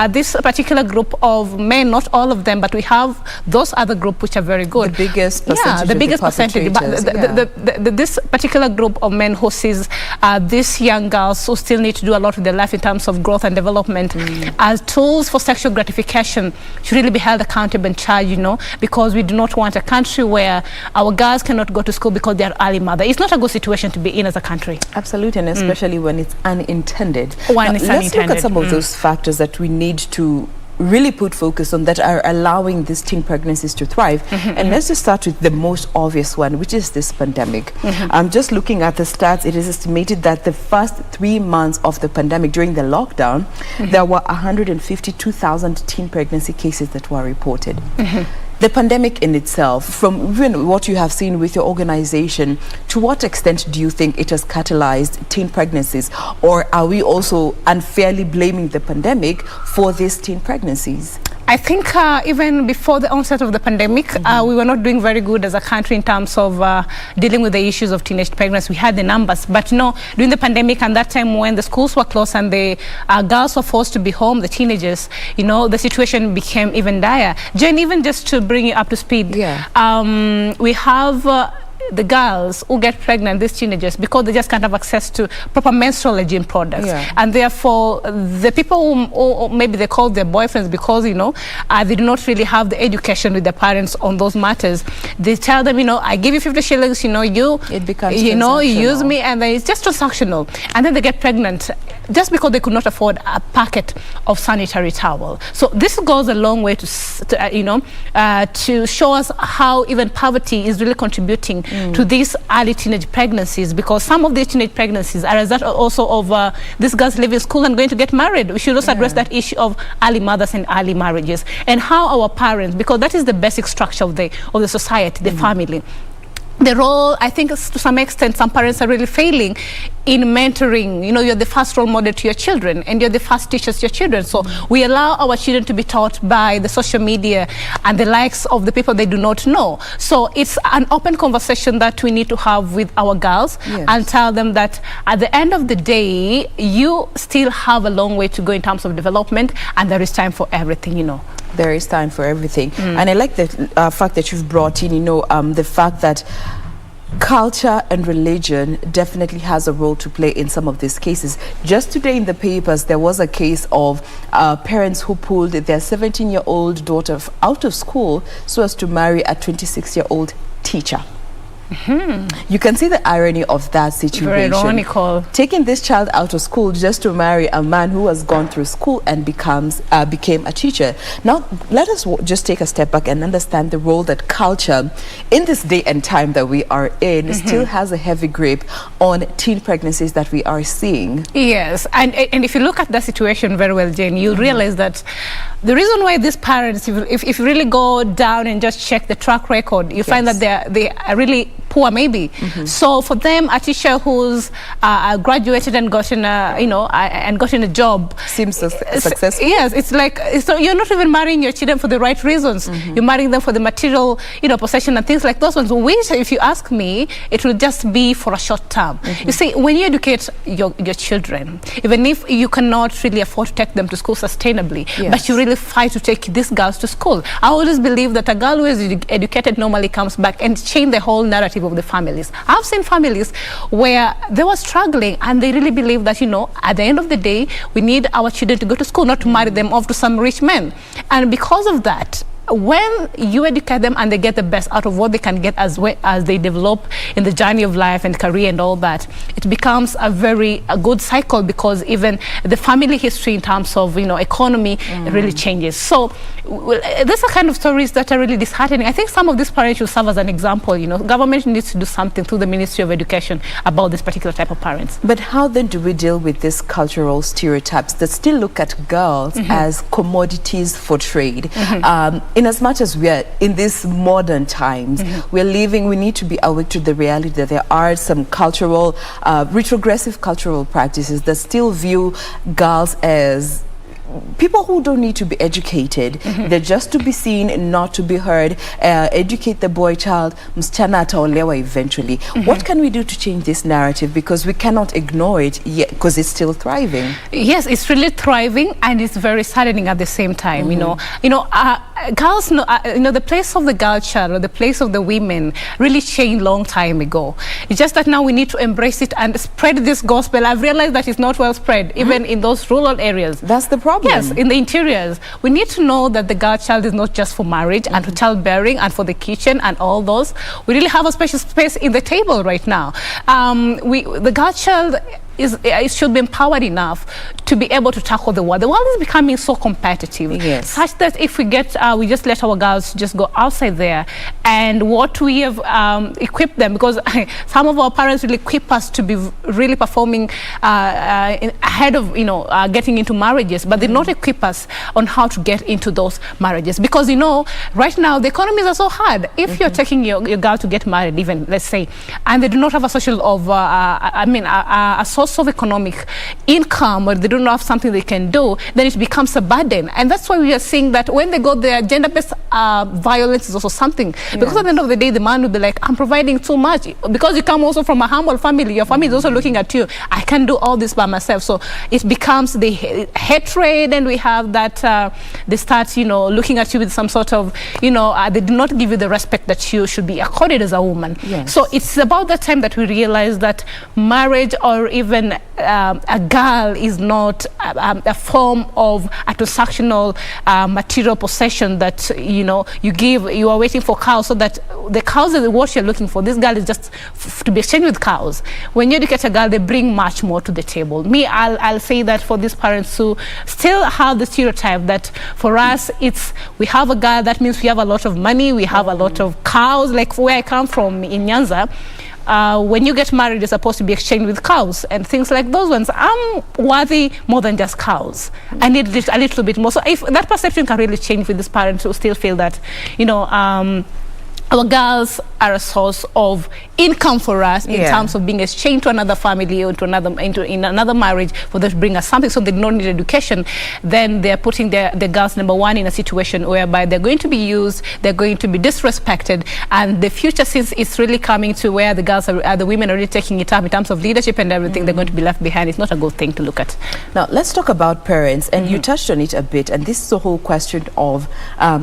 This particular group of men, not all of them, but we have those other group which are very good. The biggest percentage. The biggest percentage. But this particular group of men who sees these young girls who still need to do a lot with their life in terms of growth and development as tools for sexual gratification should really be held accountable and charged, you know, because we do not want a country where our girls cannot go to school because they are early mother. It's not a good situation to be in as a country. Absolutely, and especially when it's unintended. Let's look at some of those factors that we need to really put focus on that are allowing these teen pregnancies to thrive. And let's just start with the most obvious one, which is this pandemic. I'm just looking at the stats. It is estimated that the first 3 months of the pandemic, during the lockdown, there were 152,000 teen pregnancy cases that were reported. The pandemic in itself, from even what you have seen with your organization, to what extent do you think it has catalyzed teen pregnancies? Or are we also unfairly blaming the pandemic for these teen pregnancies? I think even before the onset of the pandemic, we were not doing very good as a country in terms of dealing with the issues of teenage pregnancy. We had the numbers, but you know, during the pandemic and that time when the schools were closed and the girls were forced to be home, the teenagers, you know, the situation became even dire. Jane, even just to bring you up to speed, we have the girls who get pregnant, these teenagers, because they just can't have access to proper menstrual hygiene products. And therefore, the people who maybe they call their boyfriends because, you know, they do not really have the education with their parents on those matters. They tell them, you know, I give you 50 shillings, you know, it becomes you know, you use me, and then it's just transactional. And then they get pregnant just because they could not afford a packet of sanitary towel. So this goes a long way to you know, to show us how even poverty is really contributing to these early teenage pregnancies, because some of these teenage pregnancies are a result also of these girls leaving school and going to get married. We should also address that issue of early mothers and early marriages, and how our parents, because that is the basic structure of the society, the family. The role, I think, to some extent, some parents are really failing in mentoring. You know, you're the first role model to your children, and you're the first teachers to your children. So we allow our children to be taught by the social media and the likes of the people they do not know. So it's an open conversation that we need to have with our girls and tell them that at the end of the day, you still have a long way to go in terms of development, and there is time for everything, you know. There is time for everything. And I like the fact that you've brought in, you know, the fact that culture and religion definitely has a role to play in some of these cases. Just today in the papers, there was a case of parents who pulled their 17-year-old daughter out of school so as to marry a 26-year-old teacher. You can see the irony of that situation. Very ironical. Taking this child out of school just to marry a man who has gone through school and became a teacher. Now, let us just take a step back and understand the role that culture, in this day and time that we are in, still has a heavy grip on teen pregnancies that we are seeing. Yes, and if you look at that situation very well, Jane, you'll realize that the reason why these parents, if you really go down and just check the track record, you find that they are really poor, maybe. So for them, a teacher who's graduated and gotten a job seems successful. Yes, it's like, so you're not even marrying your children for the right reasons. You're marrying them for the material, you know, possession and things like those ones, which, if you ask me, it will just be for a short term. You see, when you educate your children, even if you cannot really afford to take them to school sustainably, but you really fight to take these girls to school. I always believe that a girl who is educated normally comes back and change the whole narrative perspective of the families. I've seen families where they were struggling and they really believe that, at the end of the day, we need our children to go to school, not to marry them off to some rich men. And because of that, when you educate them and they get the best out of what they can get as they develop in the journey of life and career and all that, it becomes a good cycle, because even the family history in terms of economy really changes. So these are kind of stories that are really disheartening. I think some of these parents should serve as an example. Government needs to do something through the Ministry of Education about this particular type of parents. But how then do we deal with these cultural stereotypes that still look at girls as commodities for trade? In as much as we are in these modern times, we need to be awake to the reality that there are some cultural, retrogressive cultural practices that still view girls as people who don't need to be educated. They're just to be seen, not to be heard. Educate the boy child, msichana ataolewa eventually. What can we do to change this narrative? Because we cannot ignore it yet, because it's still thriving. Yes, it's really thriving, and it's very saddening at the same time. Girls, the place of the girl child, or the place of the women, really changed long time ago. It's just that now we need to embrace it and spread this gospel. I've realized that it's not well spread, even in those rural areas. That's the problem. Yes, in the interiors. We need to know that the girl child is not just for marriage and for childbearing and for the kitchen and all those. We really have a special space in the table right now. The girl child it should be empowered enough to be able to tackle the world. The world is becoming so competitive, such that if we just let our girls just go outside there, and what we have equipped them, because some of our parents really equip us to be really performing ahead of getting into marriages, but they not equip us on how to get into those marriages, because right now the economies are so hard. If you're taking your girl to get married, even let's say, and they do not have a social a source of economic income, or they don't have something they can do, then it becomes a burden. And that's why we are seeing that when they go there, gender-based violence is also something. Because at the end of the day, the man will be like, I'm providing too much. Because you come also from a humble family, your family is also looking at you. I can do all this by myself. So it becomes the hatred, and we have that they start, looking at you with some sort of, they do not give you the respect that you should be accorded as a woman. So it's about that time that we realize that marriage, or even a girl, is not a form of a transactional material possession that you are waiting for cows, so that the cows are what you're looking for. This girl is just to be exchanged with cows. When you educate a girl, they bring much more to the table. I'll say that for these parents who still have the stereotype that for us we have a girl, that means we have a lot of money, we have a lot of cows. Like where I come from in Nyanza, when you get married, you're supposed to be exchanged with cows and things like those ones. I'm worthy more than just cows. I need a little bit more. So if that perception can really change with these parents who still feel that, our girls are a source of income for us in terms of being exchanged to another family, or to in another marriage, for them to bring us something, so they don't need education. Then they're putting the girls, number one, in a situation whereby they're going to be used, they're going to be disrespected, and the future, since it's really coming to where the girls the women are really taking it up in terms of leadership and everything, they're going to be left behind. It's not a good thing to look at. Now let's talk about parents, and you touched on it a bit, and this is the whole question of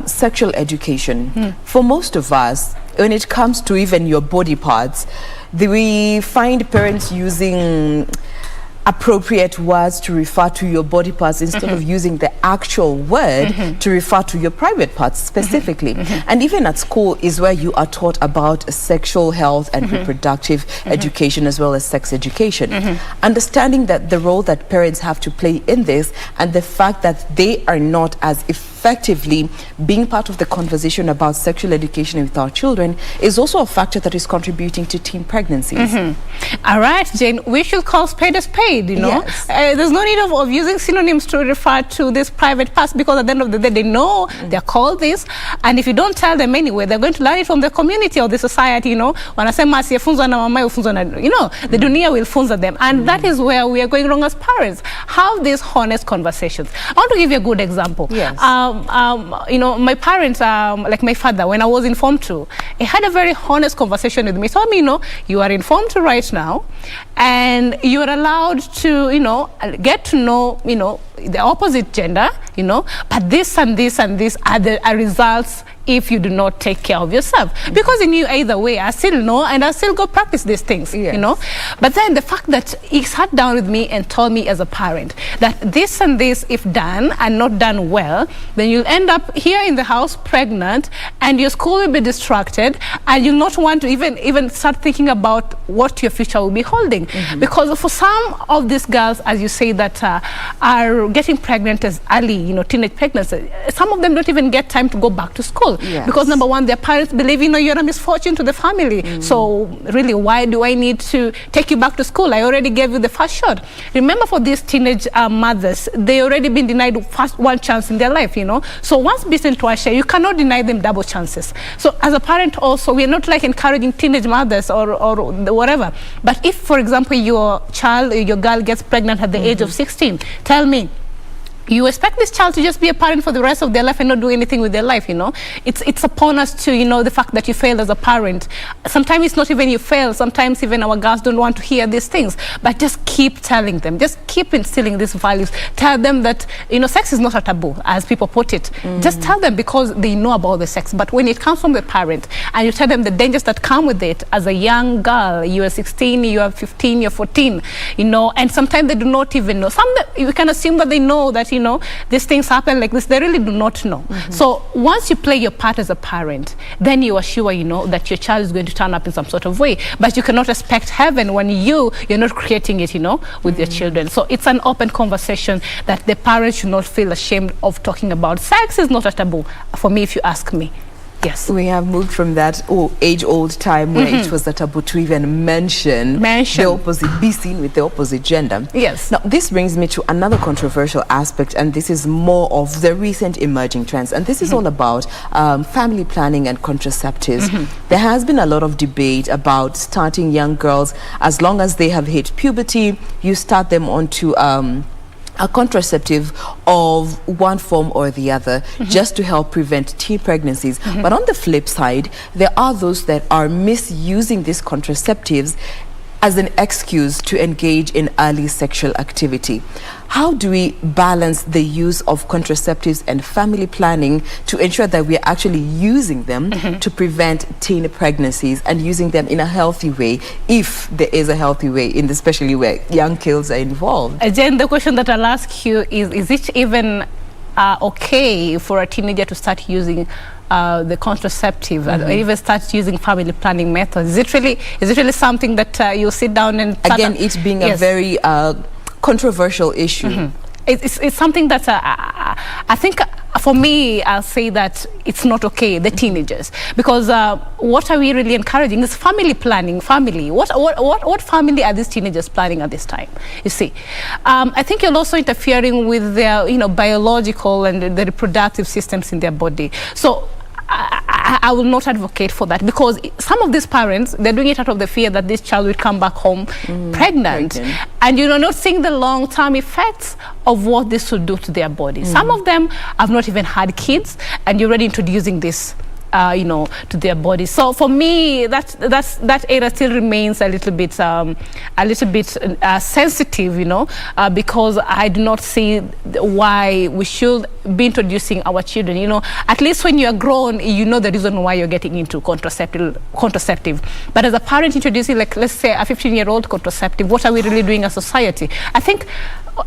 sexual education. For most of us, when it comes to even your body parts, we find parents using appropriate words to refer to your body parts instead of using the actual word to refer to your private parts specifically. And even at school is where you are taught about sexual health and reproductive education, as well as sex education. Understanding that the role that parents have to play in this, and the fact that they are not as effectively being part of the conversation about sexual education with our children, is also a factor that is contributing to teen pregnancies. All right, Jane, we should call spade a spade. There's no need of using synonyms to refer to this private parts, because at the end of the day, they know they're called this, and if you don't tell them anyway, they're going to learn it from the community or the society. Wanasema asiyefunzwa na mamaye hufunzwa na, the dunia will funza them, and that is where we are going wrong as parents. Have these honest conversations. I want to give you a good example. My parents, like my father, when I was in Form 2, he had a very honest conversation with me. He told me, you are in Form 2 right now, and you are allowed to, get to know, the opposite gender, but this and this and this are the results if you do not take care of yourself. Because in you either way, I still know and I still go practice these things, you know. But then the fact that he sat down with me and told me as a parent that this and this, if done and not done well, then you'll end up here in the house pregnant, and your school will be distracted, and you'll not want to even start thinking about what your future will be holding. Because for some of these girls, as you say, that are getting pregnant as early, you know, teenage pregnancy, some of them don't even get time to go back to school. Because number one, their parents believe, you know, you're a misfortune to the family. So really, why do I need to take you back to school? I already gave you the first shot. Remember, for these teenage mothers, they already been denied one chance in their life, you know. So once bitten twice shy, you cannot deny them double chances. So as a parent also, we are not like encouraging teenage mothers or whatever. But if, for example, your child, your girl gets pregnant at the age of 16, tell me, you expect this child to just be a parent for the rest of their life and not do anything with their life, you know? It's upon us to, you know, the fact that you failed as a parent. Sometimes it's not even you fail. Sometimes even our girls don't want to hear these things. But just keep telling them. Just keep instilling these values. Tell them that, you know, sex is not a taboo, as people put it. Just tell them, because they know about the sex. But when it comes from the parent, and you tell them the dangers that come with it, as a young girl, you are 16, you are 15, you're 14, you know, and sometimes they do not even know. You can assume that they know that, you know, these things happen like this. They really do not know. So once you play your part as a parent, then you are sure, you know, that your child is going to turn up in some sort of way. But you cannot expect heaven when you're not creating it, you know, with your children. So it's an open conversation that the parents should not feel ashamed of talking about. Sex is not a taboo, for me, if you ask me. Yes. We have moved from that age-old time where it was a taboo to even mention the opposite, be seen with the opposite gender. Yes. Now, this brings me to another controversial aspect, and this is more of the recent emerging trends. And this is all about family planning and contraceptives. There has been a lot of debate about starting young girls, as long as they have hit puberty, you start them onto a contraceptive of one form or the other, just to help prevent teen pregnancies. But on the flip side, there are those that are misusing these contraceptives as an excuse to engage in early sexual activity. How do we balance the use of contraceptives and family planning to ensure that we are actually using them to prevent teen pregnancies, and using them in a healthy way, if there is a healthy way, especially where young kids are involved? Jen, the question that I'll ask you is it even okay for a teenager to start using the contraceptive, or even start using family planning methods? Is it really something that you sit down and again, it's being a very controversial issue? It's something that I think, for me, I'll say that it's not okay, the teenagers, because what are we really encouraging is family planning. What family are these teenagers planning at this time? You see, I think you're also interfering with their, you know, biological and the reproductive systems in their body. So I will not advocate for that, because some of these parents, they're doing it out of the fear that this child will come back home pregnant. And you're not seeing the long-term effects of what this will do to their body. Some of them have not even had kids, and you're already introducing this you know, to their body. So for me, that area still remains a little bit sensitive, you know, because I do not see why we should be introducing our children. You know, at least when you are grown, you know the reason why you're getting into contraceptive. But as a parent introducing, like, let's say, a 15-year-old contraceptive, what are we really doing as society? I think.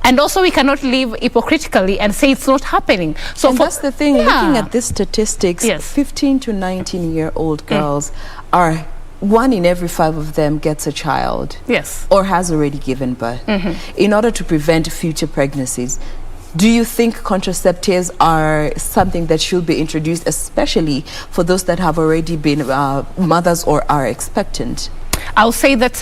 And also, we cannot live hypocritically and say it's not happening. So that's the thing, looking at these statistics, 15 to 19-year-old girls are, 1 in every 5 of them gets a child. Or has already given birth. In order to prevent future pregnancies, do you think contraceptives are something that should be introduced, especially for those that have already been mothers or are expectant? I'll say that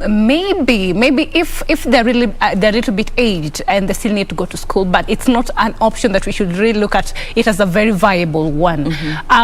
maybe if they're really they're a little bit aged and they still need to go to school, but it's not an option that we should really look at it as a very viable one.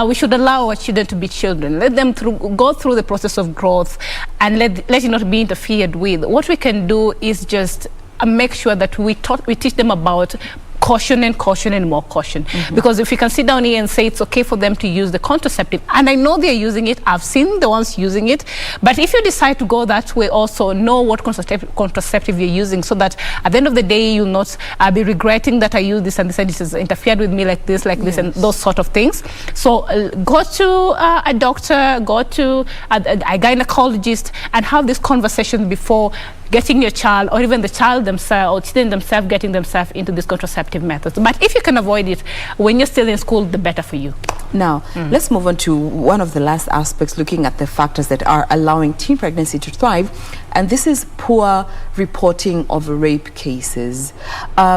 We should allow our children to be children. Let them go through the process of growth, and let it not be interfered with. What we can do is just make sure that we teach them about caution and more caution. Because if you can sit down here and say it's okay for them to use the contraceptive, and I know they're using it, I've seen the ones using it, but if you decide to go that way, also know what contraceptive you're using, so that at the end of the day you'll not be regretting that I use this and this and this has interfered with me like this, and those sort of things. So go to a doctor, go to a gynecologist, and have this conversation before getting your child, or even the child themselves, or children themselves, getting themselves into these contraceptive methods. But if you can avoid it when you're still in school, the better for you. Now, let's move on to one of the last aspects, looking at the factors that are allowing teen pregnancy to thrive, and this is poor reporting of rape cases.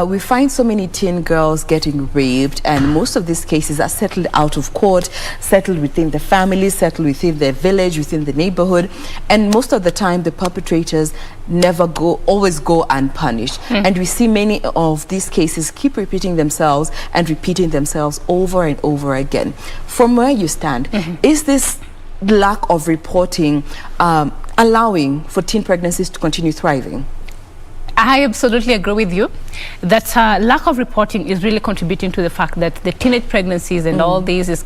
We find so many teen girls getting raped, and most of these cases are settled out of court, settled within the family, settled within their village, within the neighborhood, and most of the time the perpetrators always go unpunished. And we see many of these cases keep repeating themselves over and over again. From where you stand, is this lack of reporting allowing for teen pregnancies to continue thriving? I absolutely agree with you that lack of reporting is really contributing to the fact that the teenage pregnancies and all these is,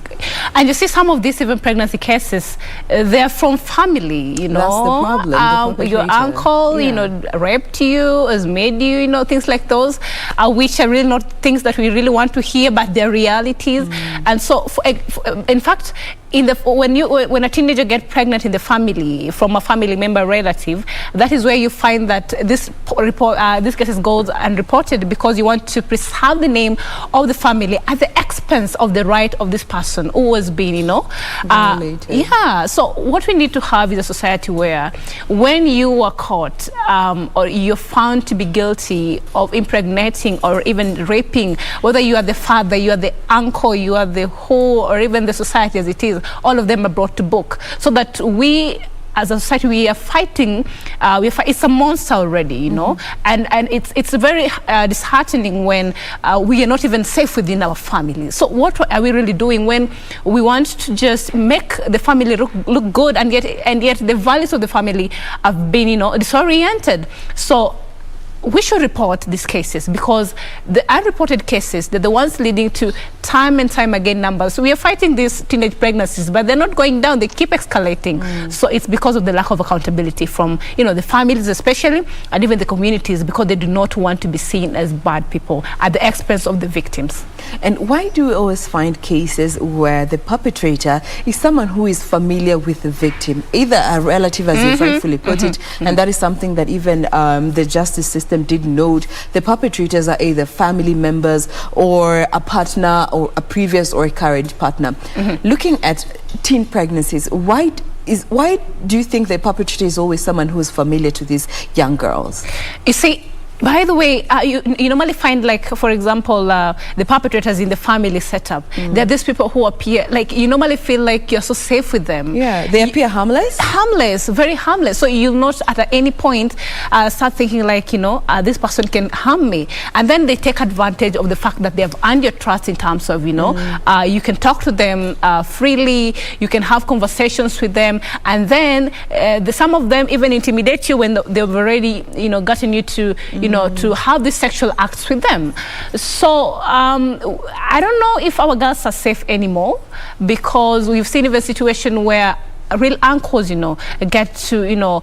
and you see some of these even pregnancy cases, they're from family, you know. That's the problem. Your uncle, you know, raped you, has made you, you know, things like those, which are really not things that we really want to hear, but they're realities. And so, in fact, when a teenager gets pregnant in the family from a family member relative, that is where you find that this cases goes unreported, because you want to preserve the name of the family at the expense of the right of this person who has been, you know, so what we need to have is a society where when you are caught or you're found to be guilty of impregnating or even raping, whether you are the father, you are the uncle, you are the whole, or even the society as it is, all of them are brought to book, so that we as a society we are fighting. It's a monster already, you know, and it's very disheartening when we are not even safe within our family. So what are we really doing when we want to just make the family look good, and yet the values of the family have been, you know, disoriented? So we should report these cases, because the unreported cases, they're the ones leading to time and time again numbers. So we are fighting these teenage pregnancies, but they're not going down, they keep escalating. So it's because of the lack of accountability from, you know, the families especially, and even the communities, because they do not want to be seen as bad people at the expense of the victims. And why do we always find cases where the perpetrator is someone who is familiar with the victim, either a relative, as you rightfully put it, and that is something that even the justice system did note. The perpetrators are either family members or a partner, or a previous or a current partner. Looking at teen pregnancies, why do you think the perpetrator is always someone who is familiar to these young girls? You see, by the way, you normally find, like, for example, the perpetrators in the family setup. There are these people who appear, like, you normally feel like you're so safe with them. Yeah, they appear harmless? Harmless, very harmless. So you'll not at any point start thinking like, you know, this person can harm me. And then they take advantage of the fact that they have earned your trust in terms of, you know, you can talk to them freely, you can have conversations with them, and then some of them even intimidate you when they've already, you know, gotten you to, you know, to have these sexual acts with them. So I don't know if our girls are safe anymore, because we've seen even a situation where real uncles, you know, get to, you know,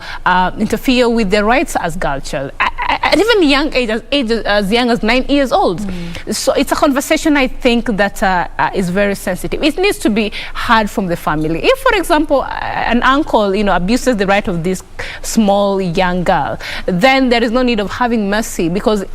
interfere with their rights as girl child. At even young age, as young as 9 years old. So it's a conversation, I think, that is very sensitive. It needs to be heard from the family. If, for example, an uncle, you know, abuses the right of this small young girl, then there is no need of having mercy, because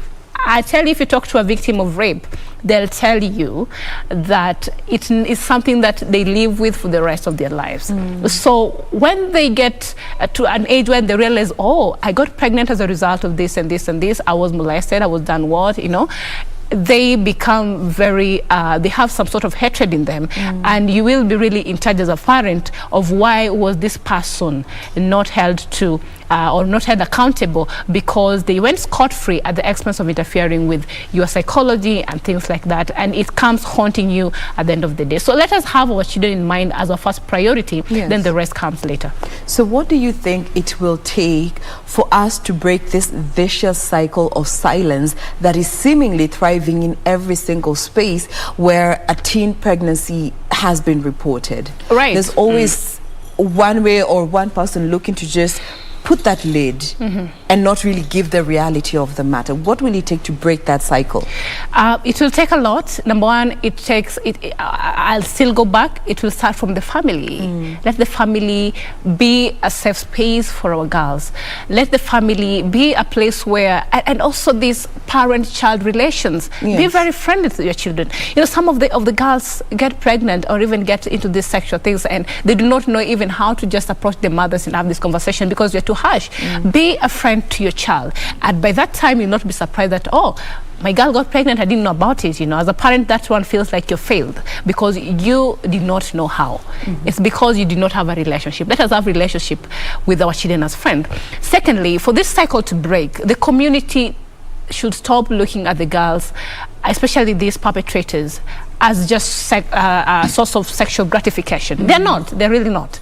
I tell you, if you talk to a victim of rape, they'll tell you that it is something that they live with for the rest of their lives. So when they get to an age when they realize, oh, I got pregnant as a result of this and this and this, I was molested, I was done what, you know, they become very, they have some sort of hatred in them, and you will be really in charge as a parent of why was this person not held to or not held accountable because they went scot-free at the expense of interfering with your psychology and things like that, and it comes haunting you at the end of the day. So let us have our children in mind as our first priority, then the rest comes later. So what do you think it will take for us to break this vicious cycle of silence that is seemingly thriving in every single space where a teen pregnancy has been reported? Right. There's always one way or one person looking to just put that lid and not really give the reality of the matter. What will it take to break that cycle? It will take a lot. Number one, I'll still go back. It will start from the family. Let the family be a safe space for our girls. Let the family be a place where, and also these parent-child relations, be very friendly to your children. You know, some of the girls get pregnant or even get into these sexual things, and they do not know even how to just approach their mothers and have this conversation because you're too harsh. Be a friend to your child, and by that time you'll not be surprised that, oh, my girl got pregnant, I didn't know about it. You know, as a parent, that one feels like you failed because you did not know how. It's because you did not have a relationship. Let us have a relationship with our children as friends. Secondly, for this cycle to break, the community should stop looking at the girls, especially these perpetrators, as just a source of sexual gratification. They're not. They're really not.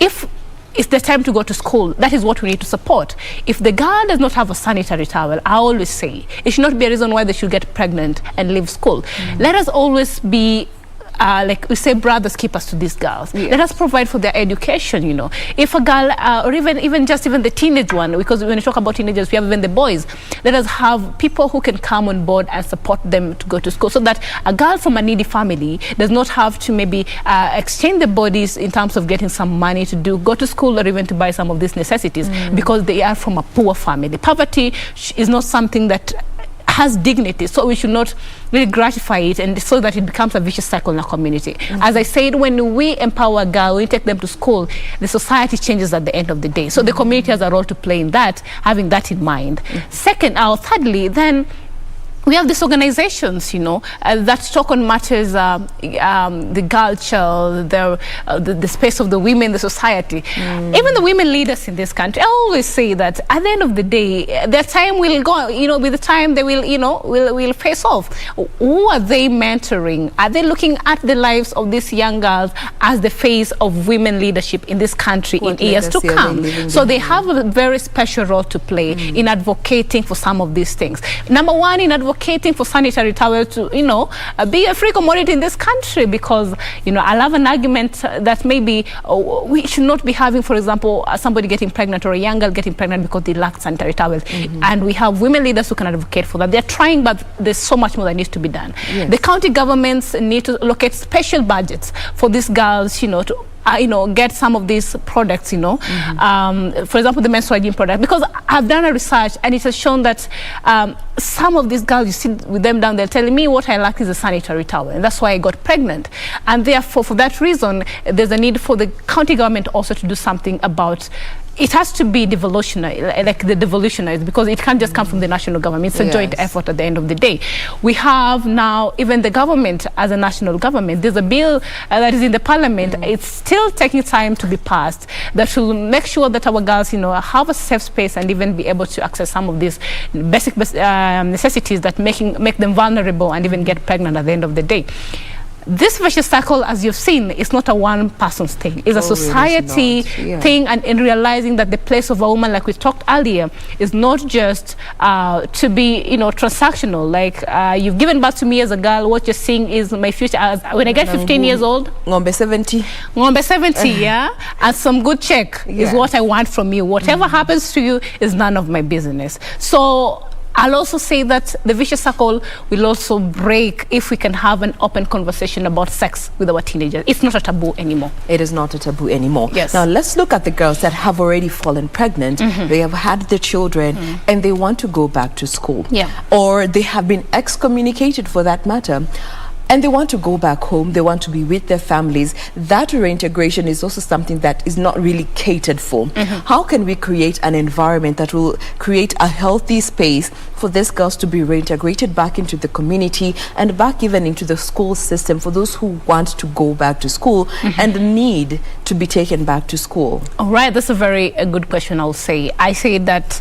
If it's the time to go to school, that is what we need to support. If the girl does not have a sanitary towel, I always say, it should not be a reason why they should get pregnant and leave school. Let us always be like we say, brothers keepers to these girls. Let us provide for their education, you know. If a girl, or even the teenage one, because when you talk about teenagers, we have even the boys, let us have people who can come on board and support them to go to school, so that a girl from a needy family does not have to maybe exchange their bodies in terms of getting some money to go to school or even to buy some of these necessities because they are from a poor family. Poverty is not something that has dignity, so we should not really gratify it, and so that it becomes a vicious cycle in our community. As I said, when we empower a girl, we take them to school, the society changes at the end of the day. So the community has a role to play in that, having that in mind. Second, thirdly, then we have these organizations, you know, that talk on matters, the culture, the space of the women, the society. Even the women leaders in this country, I always say that at the end of the day, their time will go, you know, with the time they will, you know, will face off. Who are they mentoring? Are they looking at the lives of these young girls as the face of women leadership in this country in years to come? So they have a very special role to play in advocating for some of these things. Number one, in advocating for sanitary towels to, you know, be a free commodity in this country, because, you know, I love an argument that maybe we should not be having, for example, somebody getting pregnant or a young girl getting pregnant because they lack sanitary towels. And we have women leaders who can advocate for that. They're trying, but there's so much more that needs to be done. The county governments need to locate special budgets for these girls, you know, to get some of these products, you know, for example, the menstrual hygiene product, because I've done a research and it has shown that some of these girls, you sit with them down there telling me what I lack is a sanitary towel, and that's why I got pregnant. And therefore, for that reason, there's a need for the county government also to do something about. It has to be devolutionized, because it can't just come from the national government. It's a joint effort at the end of the day. We have now, even the government as a national government, there's a bill that is in the parliament. It's still taking time to be passed, that will make sure that our girls, you know, have a safe space and even be able to access some of these basic necessities that make them vulnerable and even get pregnant at the end of the day. This vicious cycle, as you've seen, is not a one-person's thing. It's a society thing, and in realizing that the place of a woman, like we talked earlier, is not just to be, you know, transactional. Like, you've given birth to me as a girl, what you're seeing is my future. When I get 15 years old, Ngombe 70. Ngombe 70, yeah? And some good check is what I want from you. Whatever happens to you is none of my business. So I'll also say that the vicious cycle will also break if we can have an open conversation about sex with our teenagers. It's not a taboo anymore. It is not a taboo anymore. Yes. Now let's look at the girls that have already fallen pregnant. They have had their children and they want to go back to school. Or they have been excommunicated, for that matter. And they want to go back home, they want to be with their families. That reintegration is also something that is not really catered for. How can we create an environment that will create a healthy space for these girls to be reintegrated back into the community and back even into the school system for those who want to go back to school and need to be taken back to school? All right, that's a very good question, I'll say. I say that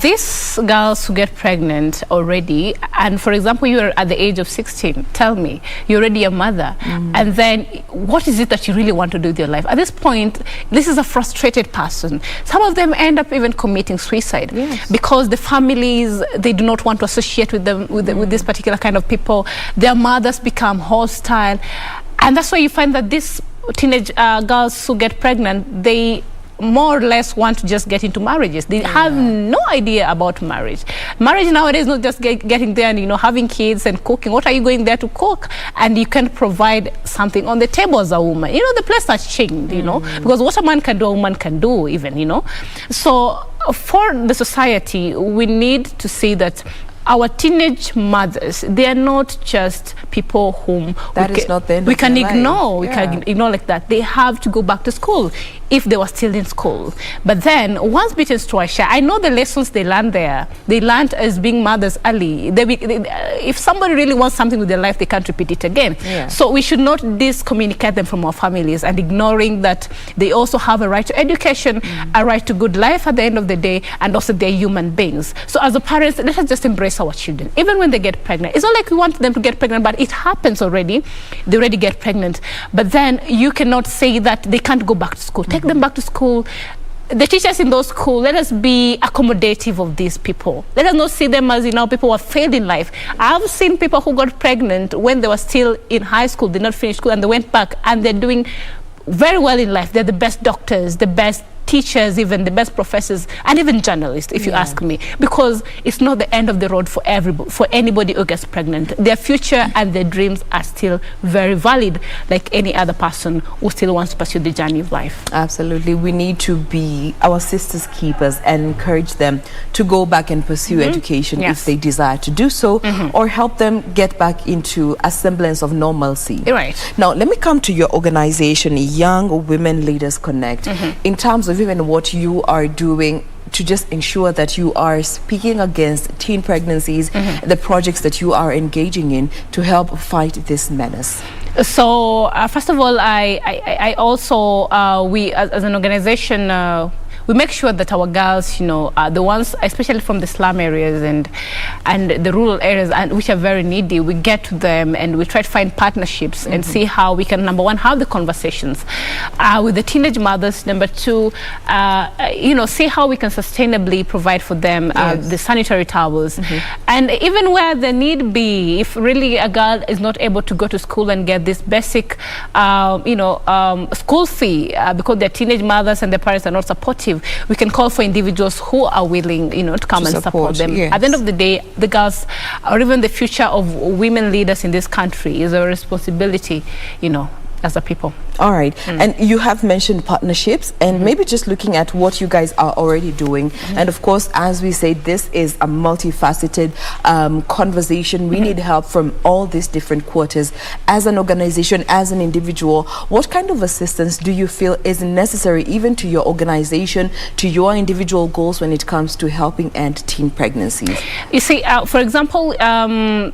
these girls who get pregnant already, and for example, you're at the age of 16, tell me, you're already a mother, and then what is it that you really want to do with your life? At this point, this is a frustrated person. Some of them end up even committing suicide because the families, they do not want to associate with them, with this particular kind of people. Their mothers become hostile, and that's why you find that these teenage girls who get pregnant, they more or less want to just get into marriages. They have no idea about marriage. Marriage nowadays is not just getting there and, you know, having kids and cooking. What are you going there to cook? And you can provide something on the table as a woman. You know, the place has changed, you know, because what a man can do, a woman can do even, you know. So for the society, we need to see that our teenage mothers, they are not just people whom we can ignore. We can ignore like that. They have to go back to school if they were still in school. But then once bitten twice shy, I know the lessons they learned there. They learned as being mothers early. If somebody really wants something with their life, they can't repeat it again. So we should not discommunicate them from our families and ignoring that they also have a right to education, a right to good life at the end of the day, and also they're human beings. So as a parents, let us just embrace our children, even when they get pregnant. It's not like we want them to get pregnant, but it happens already. They already get pregnant. But then you cannot say that they can't go back to school. Take them back to school. The teachers in those schools, let us be accommodative of these people. Let us not see them as, you know, people who have failed in life. I've seen people who got pregnant when they were still in high school, did not finish school, and they went back and they're doing very well in life. They're the best doctors, the best teachers, even the best professors, and even journalists, if you ask me, because it's not the end of the road for everybody, for anybody who gets pregnant. Their future and their dreams are still very valid, like any other person who still wants to pursue the journey of life. Absolutely. We need to be our sisters' keepers and encourage them to go back and pursue education if they desire to do so, or help them get back into a semblance of normalcy. Now, let me come to your organization, Young Women Leaders Connect, in terms of even what you are doing to just ensure that you are speaking against teen pregnancies, the projects that you are engaging in to help fight this menace. So first of all, I also, we as an organization, we make sure that our girls, you know, the ones, especially from the slum areas and the rural areas, and which are very needy, we get to them and we try to find partnerships and see how we can, number one, have the conversations with the teenage mothers. Number two, you know, see how we can sustainably provide for them the sanitary towels. And even where the need be, if really a girl is not able to go to school and get this basic, you know, school fee because their teenage mothers and their parents are not supportive, we can call for individuals who are willing, you know, to come and support them. At the end of the day, the girls, or even the future of women leaders in this country, is a responsibility, you know, as a people. All right. And you have mentioned partnerships, and maybe just looking at what you guys are already doing. And of course, as we say, this is a multifaceted conversation. We need help from all these different quarters. As an organization, as an individual, what kind of assistance do you feel is necessary even to your organization, to your individual goals when it comes to helping end teen pregnancies? You see, for example, I'll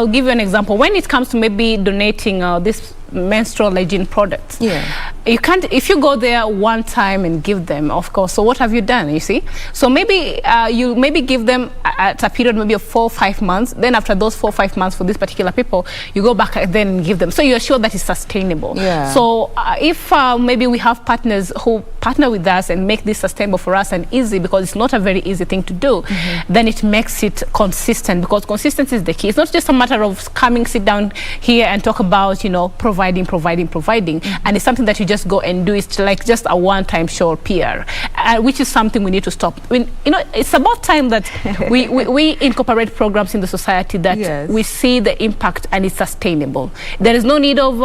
give you an example. When it comes to maybe donating this menstrual hygiene products, you can't, if you go there one time and give them, of course, so what have you done, you see? So maybe you maybe give them at a period maybe of 4 or 5 months, then after those 4 or 5 months for these particular people, you go back and then give them, so you're sure that it's sustainable. So if maybe we have partners who partner with us and make this sustainable for us and easy, because it's not a very easy thing to do, then it makes it consistent, because consistency is the key. It's not just a matter of coming, sit down here and talk about, you know, providing, and it's something that you just go and do. It's like just a one-time show or PR, which is something we need to stop. You know, it's about time that we incorporate programs in the society that we see the impact and it's sustainable. There is no need of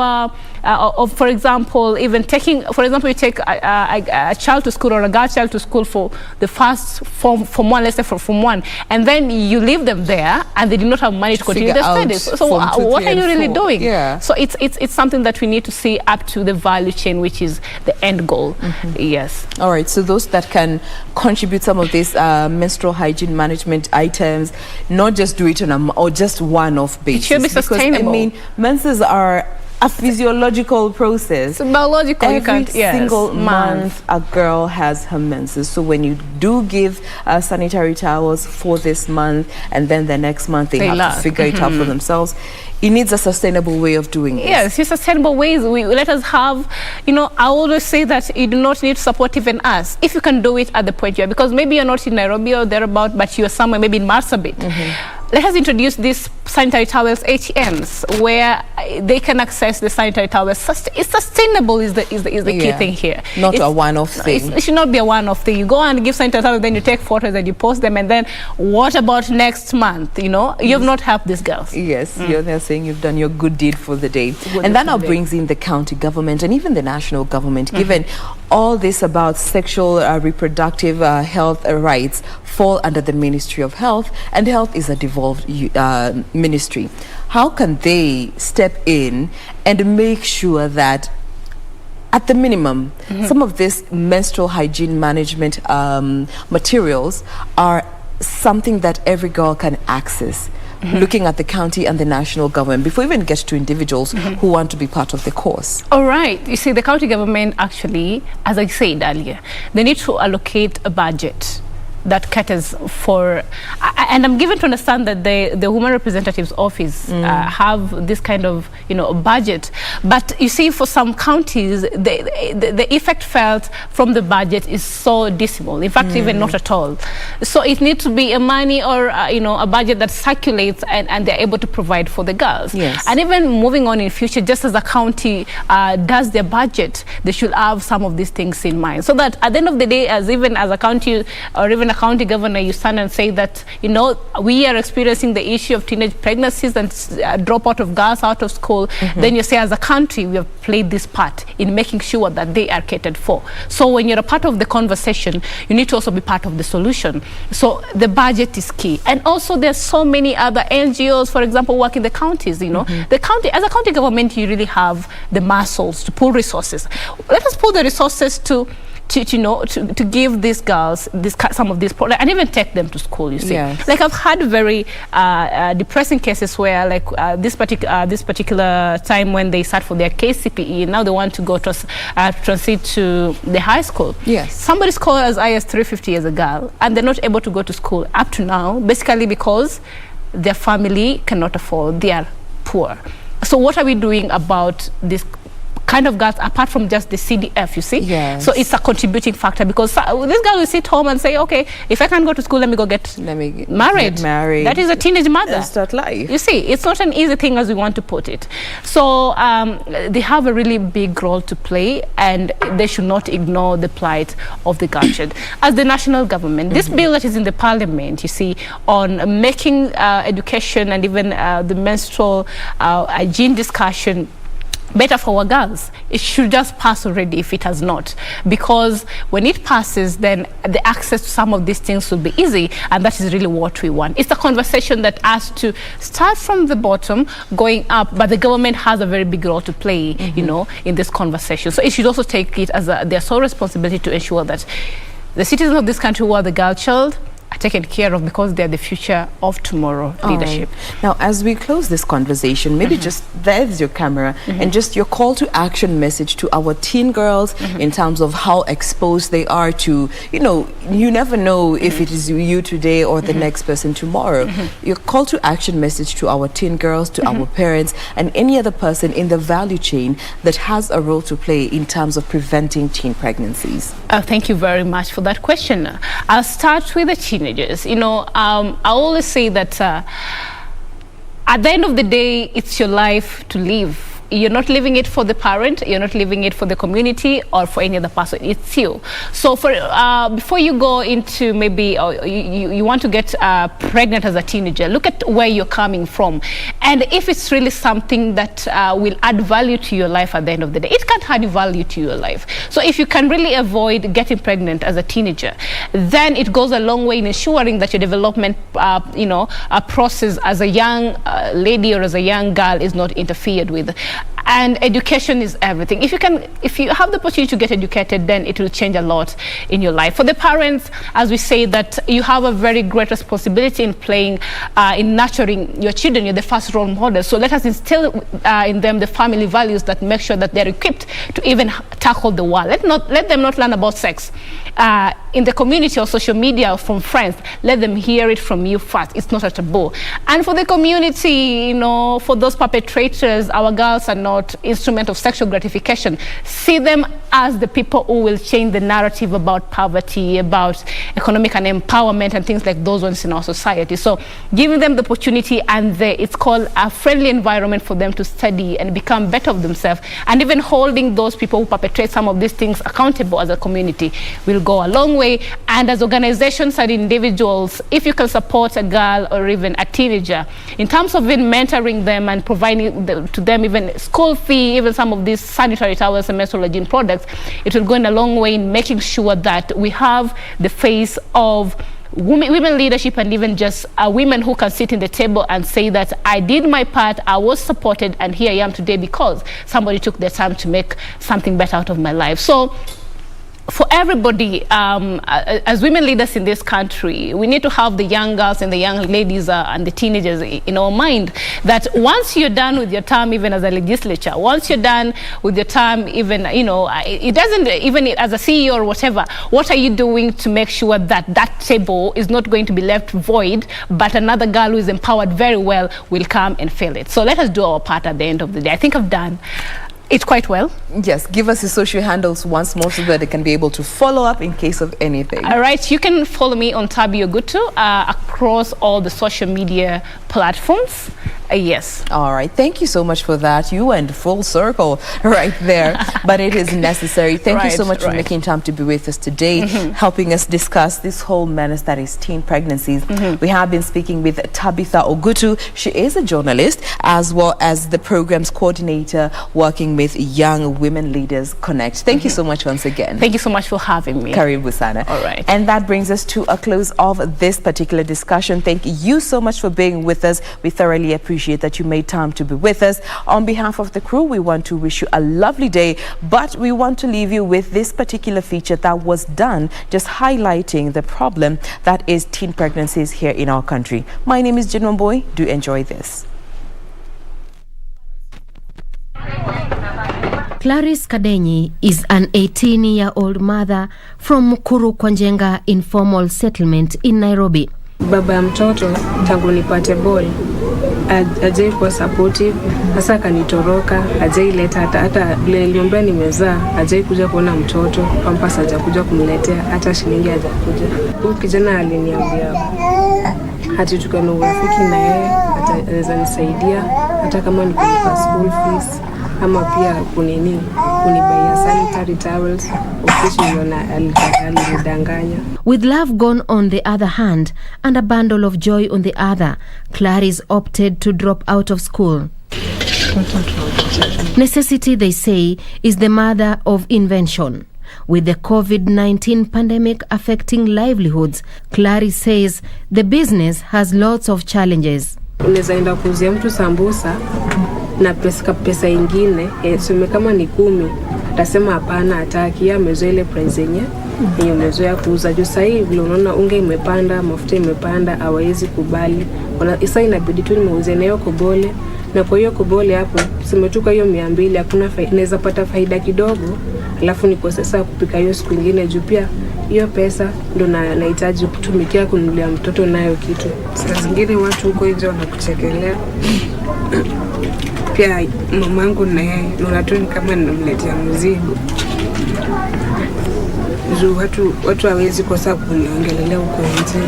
for example, even taking, for example, you take a child to school or a girl child to school for the first form one, let's say for Form 1, and then you leave them there and they do not have money to continue their studies. So what are you really doing? Yeah. So it's something that we need to see up to the value chain, which is the end goal. Yes. All right. So those that can contribute some of these menstrual hygiene management items, not just do it on or just one-off basis. It should be sustainable. Because, I mean, menses are a physiological process. It's biological. Every single month a girl has her menses. So when you do give sanitary towels for this month, and then the next month they have to figure it out for themselves, it needs a sustainable way of doing it. Yes, it's sustainable ways. Let us have, I always say that you do not need to support even us. If you can do it at the point you are, because maybe you're not in Nairobi or thereabout, but you're somewhere, maybe in Marsabit. Let us introduce these sanitary towels, ATMs, where they can access the sanitary towels. It's sustainable is the key thing here. Not a one-off thing. It should not be a one-off thing. You go and give sanitary towels, then you take photos and you post them, and then what about next month? You have not helped these girls. Yes, you're saying you've done your good deed for the day. And that now brings in the county government and even the national government, given all this about sexual reproductive health rights fall under the Ministry of Health, and health is a devolved ministry. How can they step in and make sure that at the minimum, some of this menstrual hygiene management materials are something that every girl can access? Looking at the county and the national government, before we even get to individuals who want to be part of the course. All right. You see, the county government actually, as I said earlier, they need to allocate a budget that caters for, and I'm given to understand that the Women Representative's Office have this kind of budget, but you see, for some counties the effect felt from the budget is so dismal, in fact even not at all. So it needs to be a money or a budget that circulates and they're able to provide for the girls. And even moving on in future, just as a county does their budget, they should have some of these things in mind, so that at the end of the day, even as a county or even a county governor, you stand and say that we are experiencing the issue of teenage pregnancies and dropout of girls out of school. Then you say, as a country, we have played this part in making sure that they are catered for. So when you're a part of the conversation, you need to also be part of the solution. So the budget is key. And also there's so many other NGOs, for example, work in the counties. The county, as a county government, you really have the muscles to pull resources. Let us pull the resources to give these girls some of these products and even take them to school. You see, like I've had very depressing cases where, like this particular time when they start for their KCPE, now they want to go to transit to the high school. Somebody scored as high as 350 as a girl, and they're not able to go to school up to now, basically because their family cannot afford. They are poor. So what are we doing about this kind of girls, apart from just the CDF, you see? So it's a contributing factor, because this girl will sit home and say, okay, if I can't go to school, let me get married. That is a teenage mother. Start life. You see, it's not an easy thing as we want to put it. So they have a really big role to play, and they should not ignore the plight of the girl child. As the national government, this bill that is in the parliament, you see, on making education and even the menstrual hygiene discussion better for our girls, it should just pass already if it has not, because when it passes, then the access to some of these things will be easy, and that is really what we want. It's a conversation that has to start from the bottom going up, but the government has a very big role to play in this conversation. So it should also take it as their sole responsibility to ensure that the citizens of this country who are the girl child are taken care of, because they're the future of tomorrow leadership. Now, as we close this conversation, maybe just there's your camera and just your call to action message to our teen girls in terms of how exposed they are to, you never know if it is you today or the next person tomorrow. Your call to action message to our teen girls, to our parents, and any other person in the value chain that has a role to play in terms of preventing teen pregnancies. Thank you very much for that question. I'll start with the teenagers. I always say that at the end of the day, it's your life to live. you're not leaving it for the parent, you're not leaving it for the community or for any other person. It's you. So for before you go into maybe you want to get pregnant as a teenager, look at where you're coming from, and if it's really something that will add value to your life at the end of the day. It can't add value to your life. So if you can really avoid getting pregnant as a teenager, then it goes a long way in ensuring that your development process as a young lady or as a young girl is not interfered with. And education is everything. If you have the opportunity to get educated, then it will change a lot in your life. For the parents, as we say, that you have a very great responsibility in playing, in nurturing your children. You're the first role model. So let us instill in them the family values that make sure that they're equipped to even tackle the world. Let them not learn about sex in the community or social media or from friends. Let them hear it from you first. It's not a taboo. And for the community, for those perpetrators, our girls are not instrument of sexual gratification. See them as the people who will change the narrative about poverty, about economic and empowerment and things like those ones in our society. So giving them the opportunity and it's called a friendly environment for them to study and become better of themselves, and even holding those people who perpetrate some of these things accountable as a community will go a long way. And as organizations and individuals, if you can support a girl or even a teenager in terms of even mentoring them and providing to them even school fee, even some of these sanitary towels and menstrual hygiene products, it will go in a long way in making sure that we have the face of women leadership, and even just women who can sit in the table and say that I did my part, I was supported, and here I am today because somebody took their time to make something better out of my life. So for everybody, as women leaders in this country, we need to have the young girls and the young ladies and the teenagers in our mind that once you're done with your term, even as a legislature, once you're done with your term, even, it doesn't, even as a CEO or whatever, what are you doing to make sure that that table is not going to be left void, but another girl who is empowered very well will come and fill it? So let us do our part at the end of the day. I think I've done it quite well. Yes, give us your social handles once more so that they can be able to follow up in case of anything. All right, you can follow me on Tabi Ogutu across all the social media platforms. Yes. All right, thank you so much for that. You went full circle right there, but it is necessary. Thank you so much for making time to be with us today, helping us discuss this whole menace that is teen pregnancies. We have been speaking with Tabitha Ogutu. She is a journalist as well as the program's coordinator working with Young Women Leaders Connect. Thank you so much once again. Thank you so much for having me. Karibu sana. All right. And that brings us to a close of this particular discussion. Thank you so much for being with us. We thoroughly appreciate that you made time to be with us. On behalf of the crew, we want to wish you a lovely day, but we want to leave you with this particular feature that was done just highlighting the problem that is teen pregnancies here in our country. My name is Jinwan Boy. Do enjoy this. Clarice Kadenyi is an 18-year-old mother from Mukuru Kwanjenga informal settlement in Nairobi. Baba mtoto tangu nipate ball ajai kuwa supportive, hasa kanitoroka, ajai leta hata vile niliombea nimezaa, ajai kuja kuona mtoto, pampers hajakuja kumletea, hata shilingi hajakuja. Huyu kijana aliniambia hati tukana urafiki na yeye, anaweza nisaidia hata kama ni kulipa school fees ama pia kunibaya sanitary towels, alidanganya. With love gone on the other hand and a bundle of joy on the other, Clarice opted to drop out of school. Necessity, they say, is the mother of invention. With the COVID-19 pandemic affecting livelihoods, Clarice says the business has lots of challenges. Unaweza enda kuuzia mtu sambusa na pesa ingine, sume kama ni 10, atasema hapana, hataki, amezoea ile price yenye umezoea kuuza. Juu sasa hivi unaona unga imepanda, mafuta imepanda, hawezi kubali. Sasa inabidi tu nimeuze nayo kobole, na kwa hiyo kobole hapo simetuka hiyo 200, hakuna naweza pata faida kidogo, alafu niko sasa kupika hiyo siku nyingine, juu pia hiyo pesa ndo nahitaji kutumikia kununulia mtoto nayo kitu. Saa zingine watu huko nje wanakuchekelea. Pia mamangu na yeye unatoni kama ninamletea mzigo. Juu watu hawezi kosa kuniongelelea huko nje.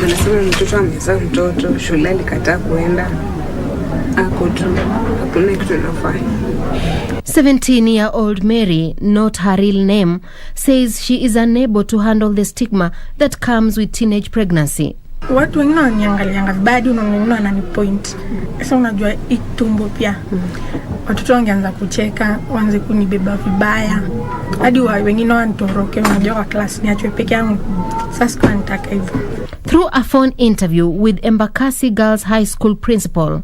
Wanasema mtoto amezaa mtoto, shule alikataa kuenda. ako tu, hakuna kitu nafanya. 17-year-old Mary, not her real name, says she is unable to handle the stigma that comes with teenage pregnancy. Watu wengine wananiangalianga vibaya, wengine wananipoint. Sasa unajua itumbo pia. Watoto wangeanza kucheka, waanze kunibeba vibaya. Hadi wengine wanitoroke, unajua kwa class niachwe peke yangu. Sasa kwa nitaka hivyo. Through a phone interview with Embakasi Girls High School principal,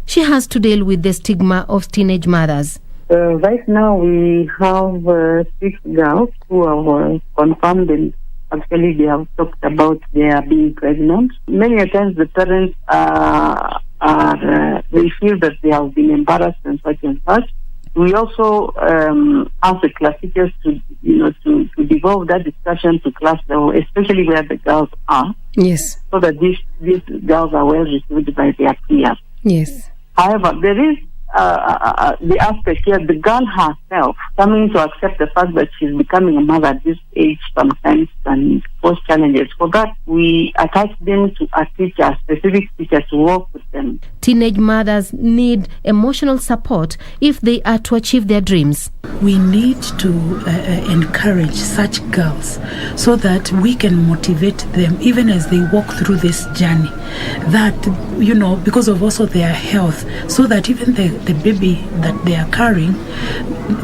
she has to deal with the stigma of teenage mothers. Right now we have 6 girls who are confirmed, and actually they have talked about their being pregnant. Many times the parents they feel that they have been embarrassed and such and such. We also ask the class teachers to devolve that discussion to class level, especially where the girls are. Yes. So that these girls are well received by their peers. Yes. However, there is the aspect here, the girl herself coming to accept the fact that she's becoming a mother at this age sometimes can pose challenges. For that, we attach them to a teacher, a specific teacher to work with them. Teenage mothers need emotional support if they are to achieve their dreams. We need to encourage such girls so that we can motivate them even as they walk through this journey. That, because of also their health, so that even the baby that they are carrying,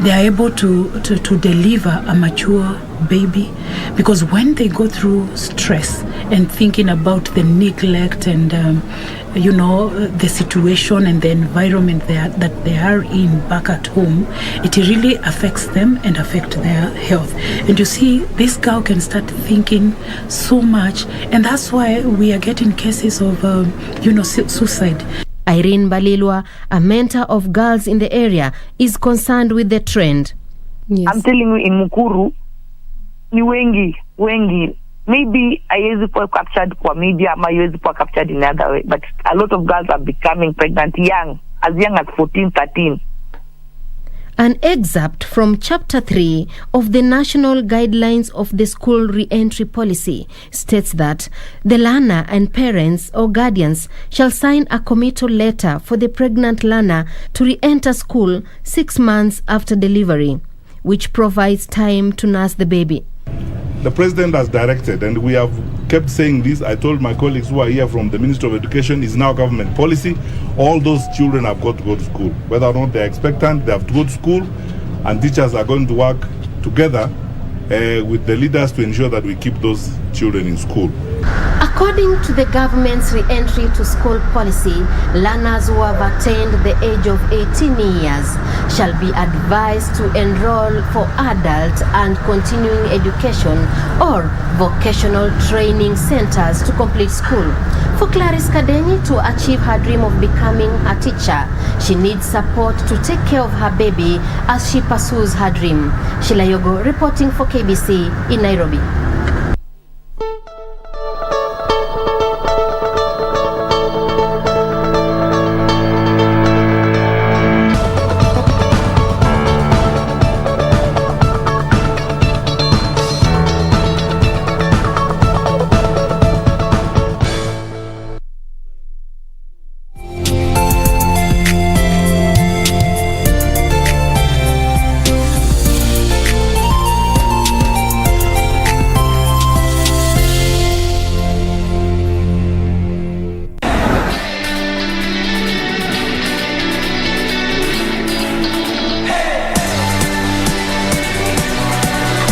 they are able to deliver a mature baby. Because when they go through stress and thinking about the neglect and the situation and the environment that they are in back at home, it really affects them and affect their health. And you see, this girl can start thinking so much, and that's why we are getting cases of suicide. Irene Balilwa, a mentor of girls in the area, is concerned with the trend. Yes. I'm telling you, in Mukuru, ni wengi. Maybe haiwezi kuwa captured kwa media, ama haiwezi kuwa captured in another way, but a lot of girls are becoming pregnant as young as 14, 13. An excerpt from Chapter 3 of the National Guidelines of the School Re-Entry Policy states that the learner and parents or guardians shall sign a committal letter for the pregnant learner to re-enter school 6 months after delivery, which provides time to nurse the baby. The president has directed, and we have kept saying this. I told my colleagues who are here from the Ministry of Education, is now government policy. All those children have got to go to school. Whether or not they're expectant, they have to go to school, and teachers are going to work together with the leaders to ensure that we keep those children in school. According to the government's re-entry to school policy, learners who have attained the age of 18 years shall be advised to enroll for adult and continuing education or vocational training centers to complete school. For Clarice Kadenyi to achieve her dream of becoming a teacher, she needs support to take care of her baby as she pursues her dream. Sheila Yogo reporting for KBC in Nairobi.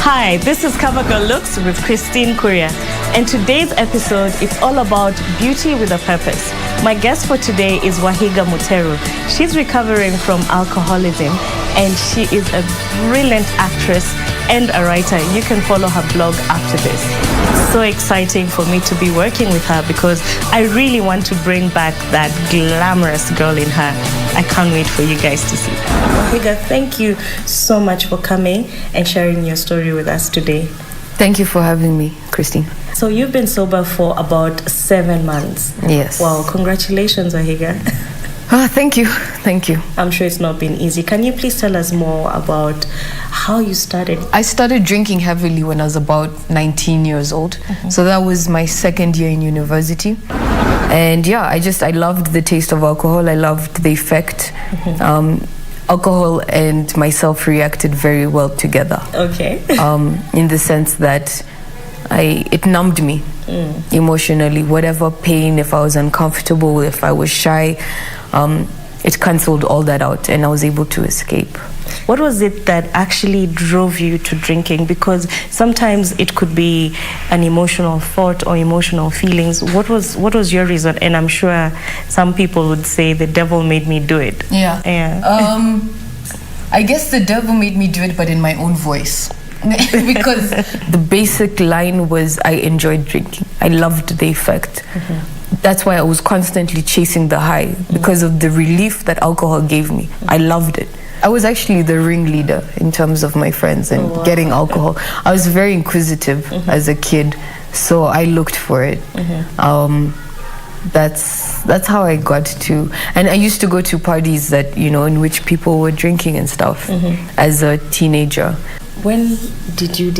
Hi, this is Cover Girl Looks with Christine Kuria, and today's episode is all about beauty with a purpose. My guest for today is Wahiga Muteru. She's recovering from alcoholism, and she is a brilliant actress and a writer. You can follow her blog after this. So exciting for me to be working with her because I really want to bring back that glamorous girl in her. I can't wait for you guys to see. Wahiga, thank you so much for coming and sharing your story with us today. Thank you for having me, Christine. So you've been sober for about 7 months. Yes. Wow, congratulations, Wahiga. Thank you. Thank you. I'm sure it's not been easy. Can you please tell us more about how you started? I started drinking heavily when I was about 19 years old. So that was my second year in university. And yeah, I loved the taste of alcohol. I loved the effect. Alcohol and myself reacted very well together. Okay. In the sense that it numbed me emotionally. Whatever pain, if I was uncomfortable, if I was shy, it cancelled all that out, and I was able to escape. What was it that actually drove you to drinking? Because sometimes it could be an emotional thought or emotional feelings. What was your reason? And I'm sure some people would say the devil made me do it. Yeah. I guess the devil made me do it, but in my own voice. Because the basic line was, I enjoyed drinking. I loved the effect. That's why I was constantly chasing the high, because of the relief that alcohol gave me. I loved it. I was actually the ringleader in terms of my friends and getting alcohol. I was very inquisitive as a kid, so I looked for it. That's how I got to, and I used to go to parties that, in which people were drinking and stuff as a teenager. When did you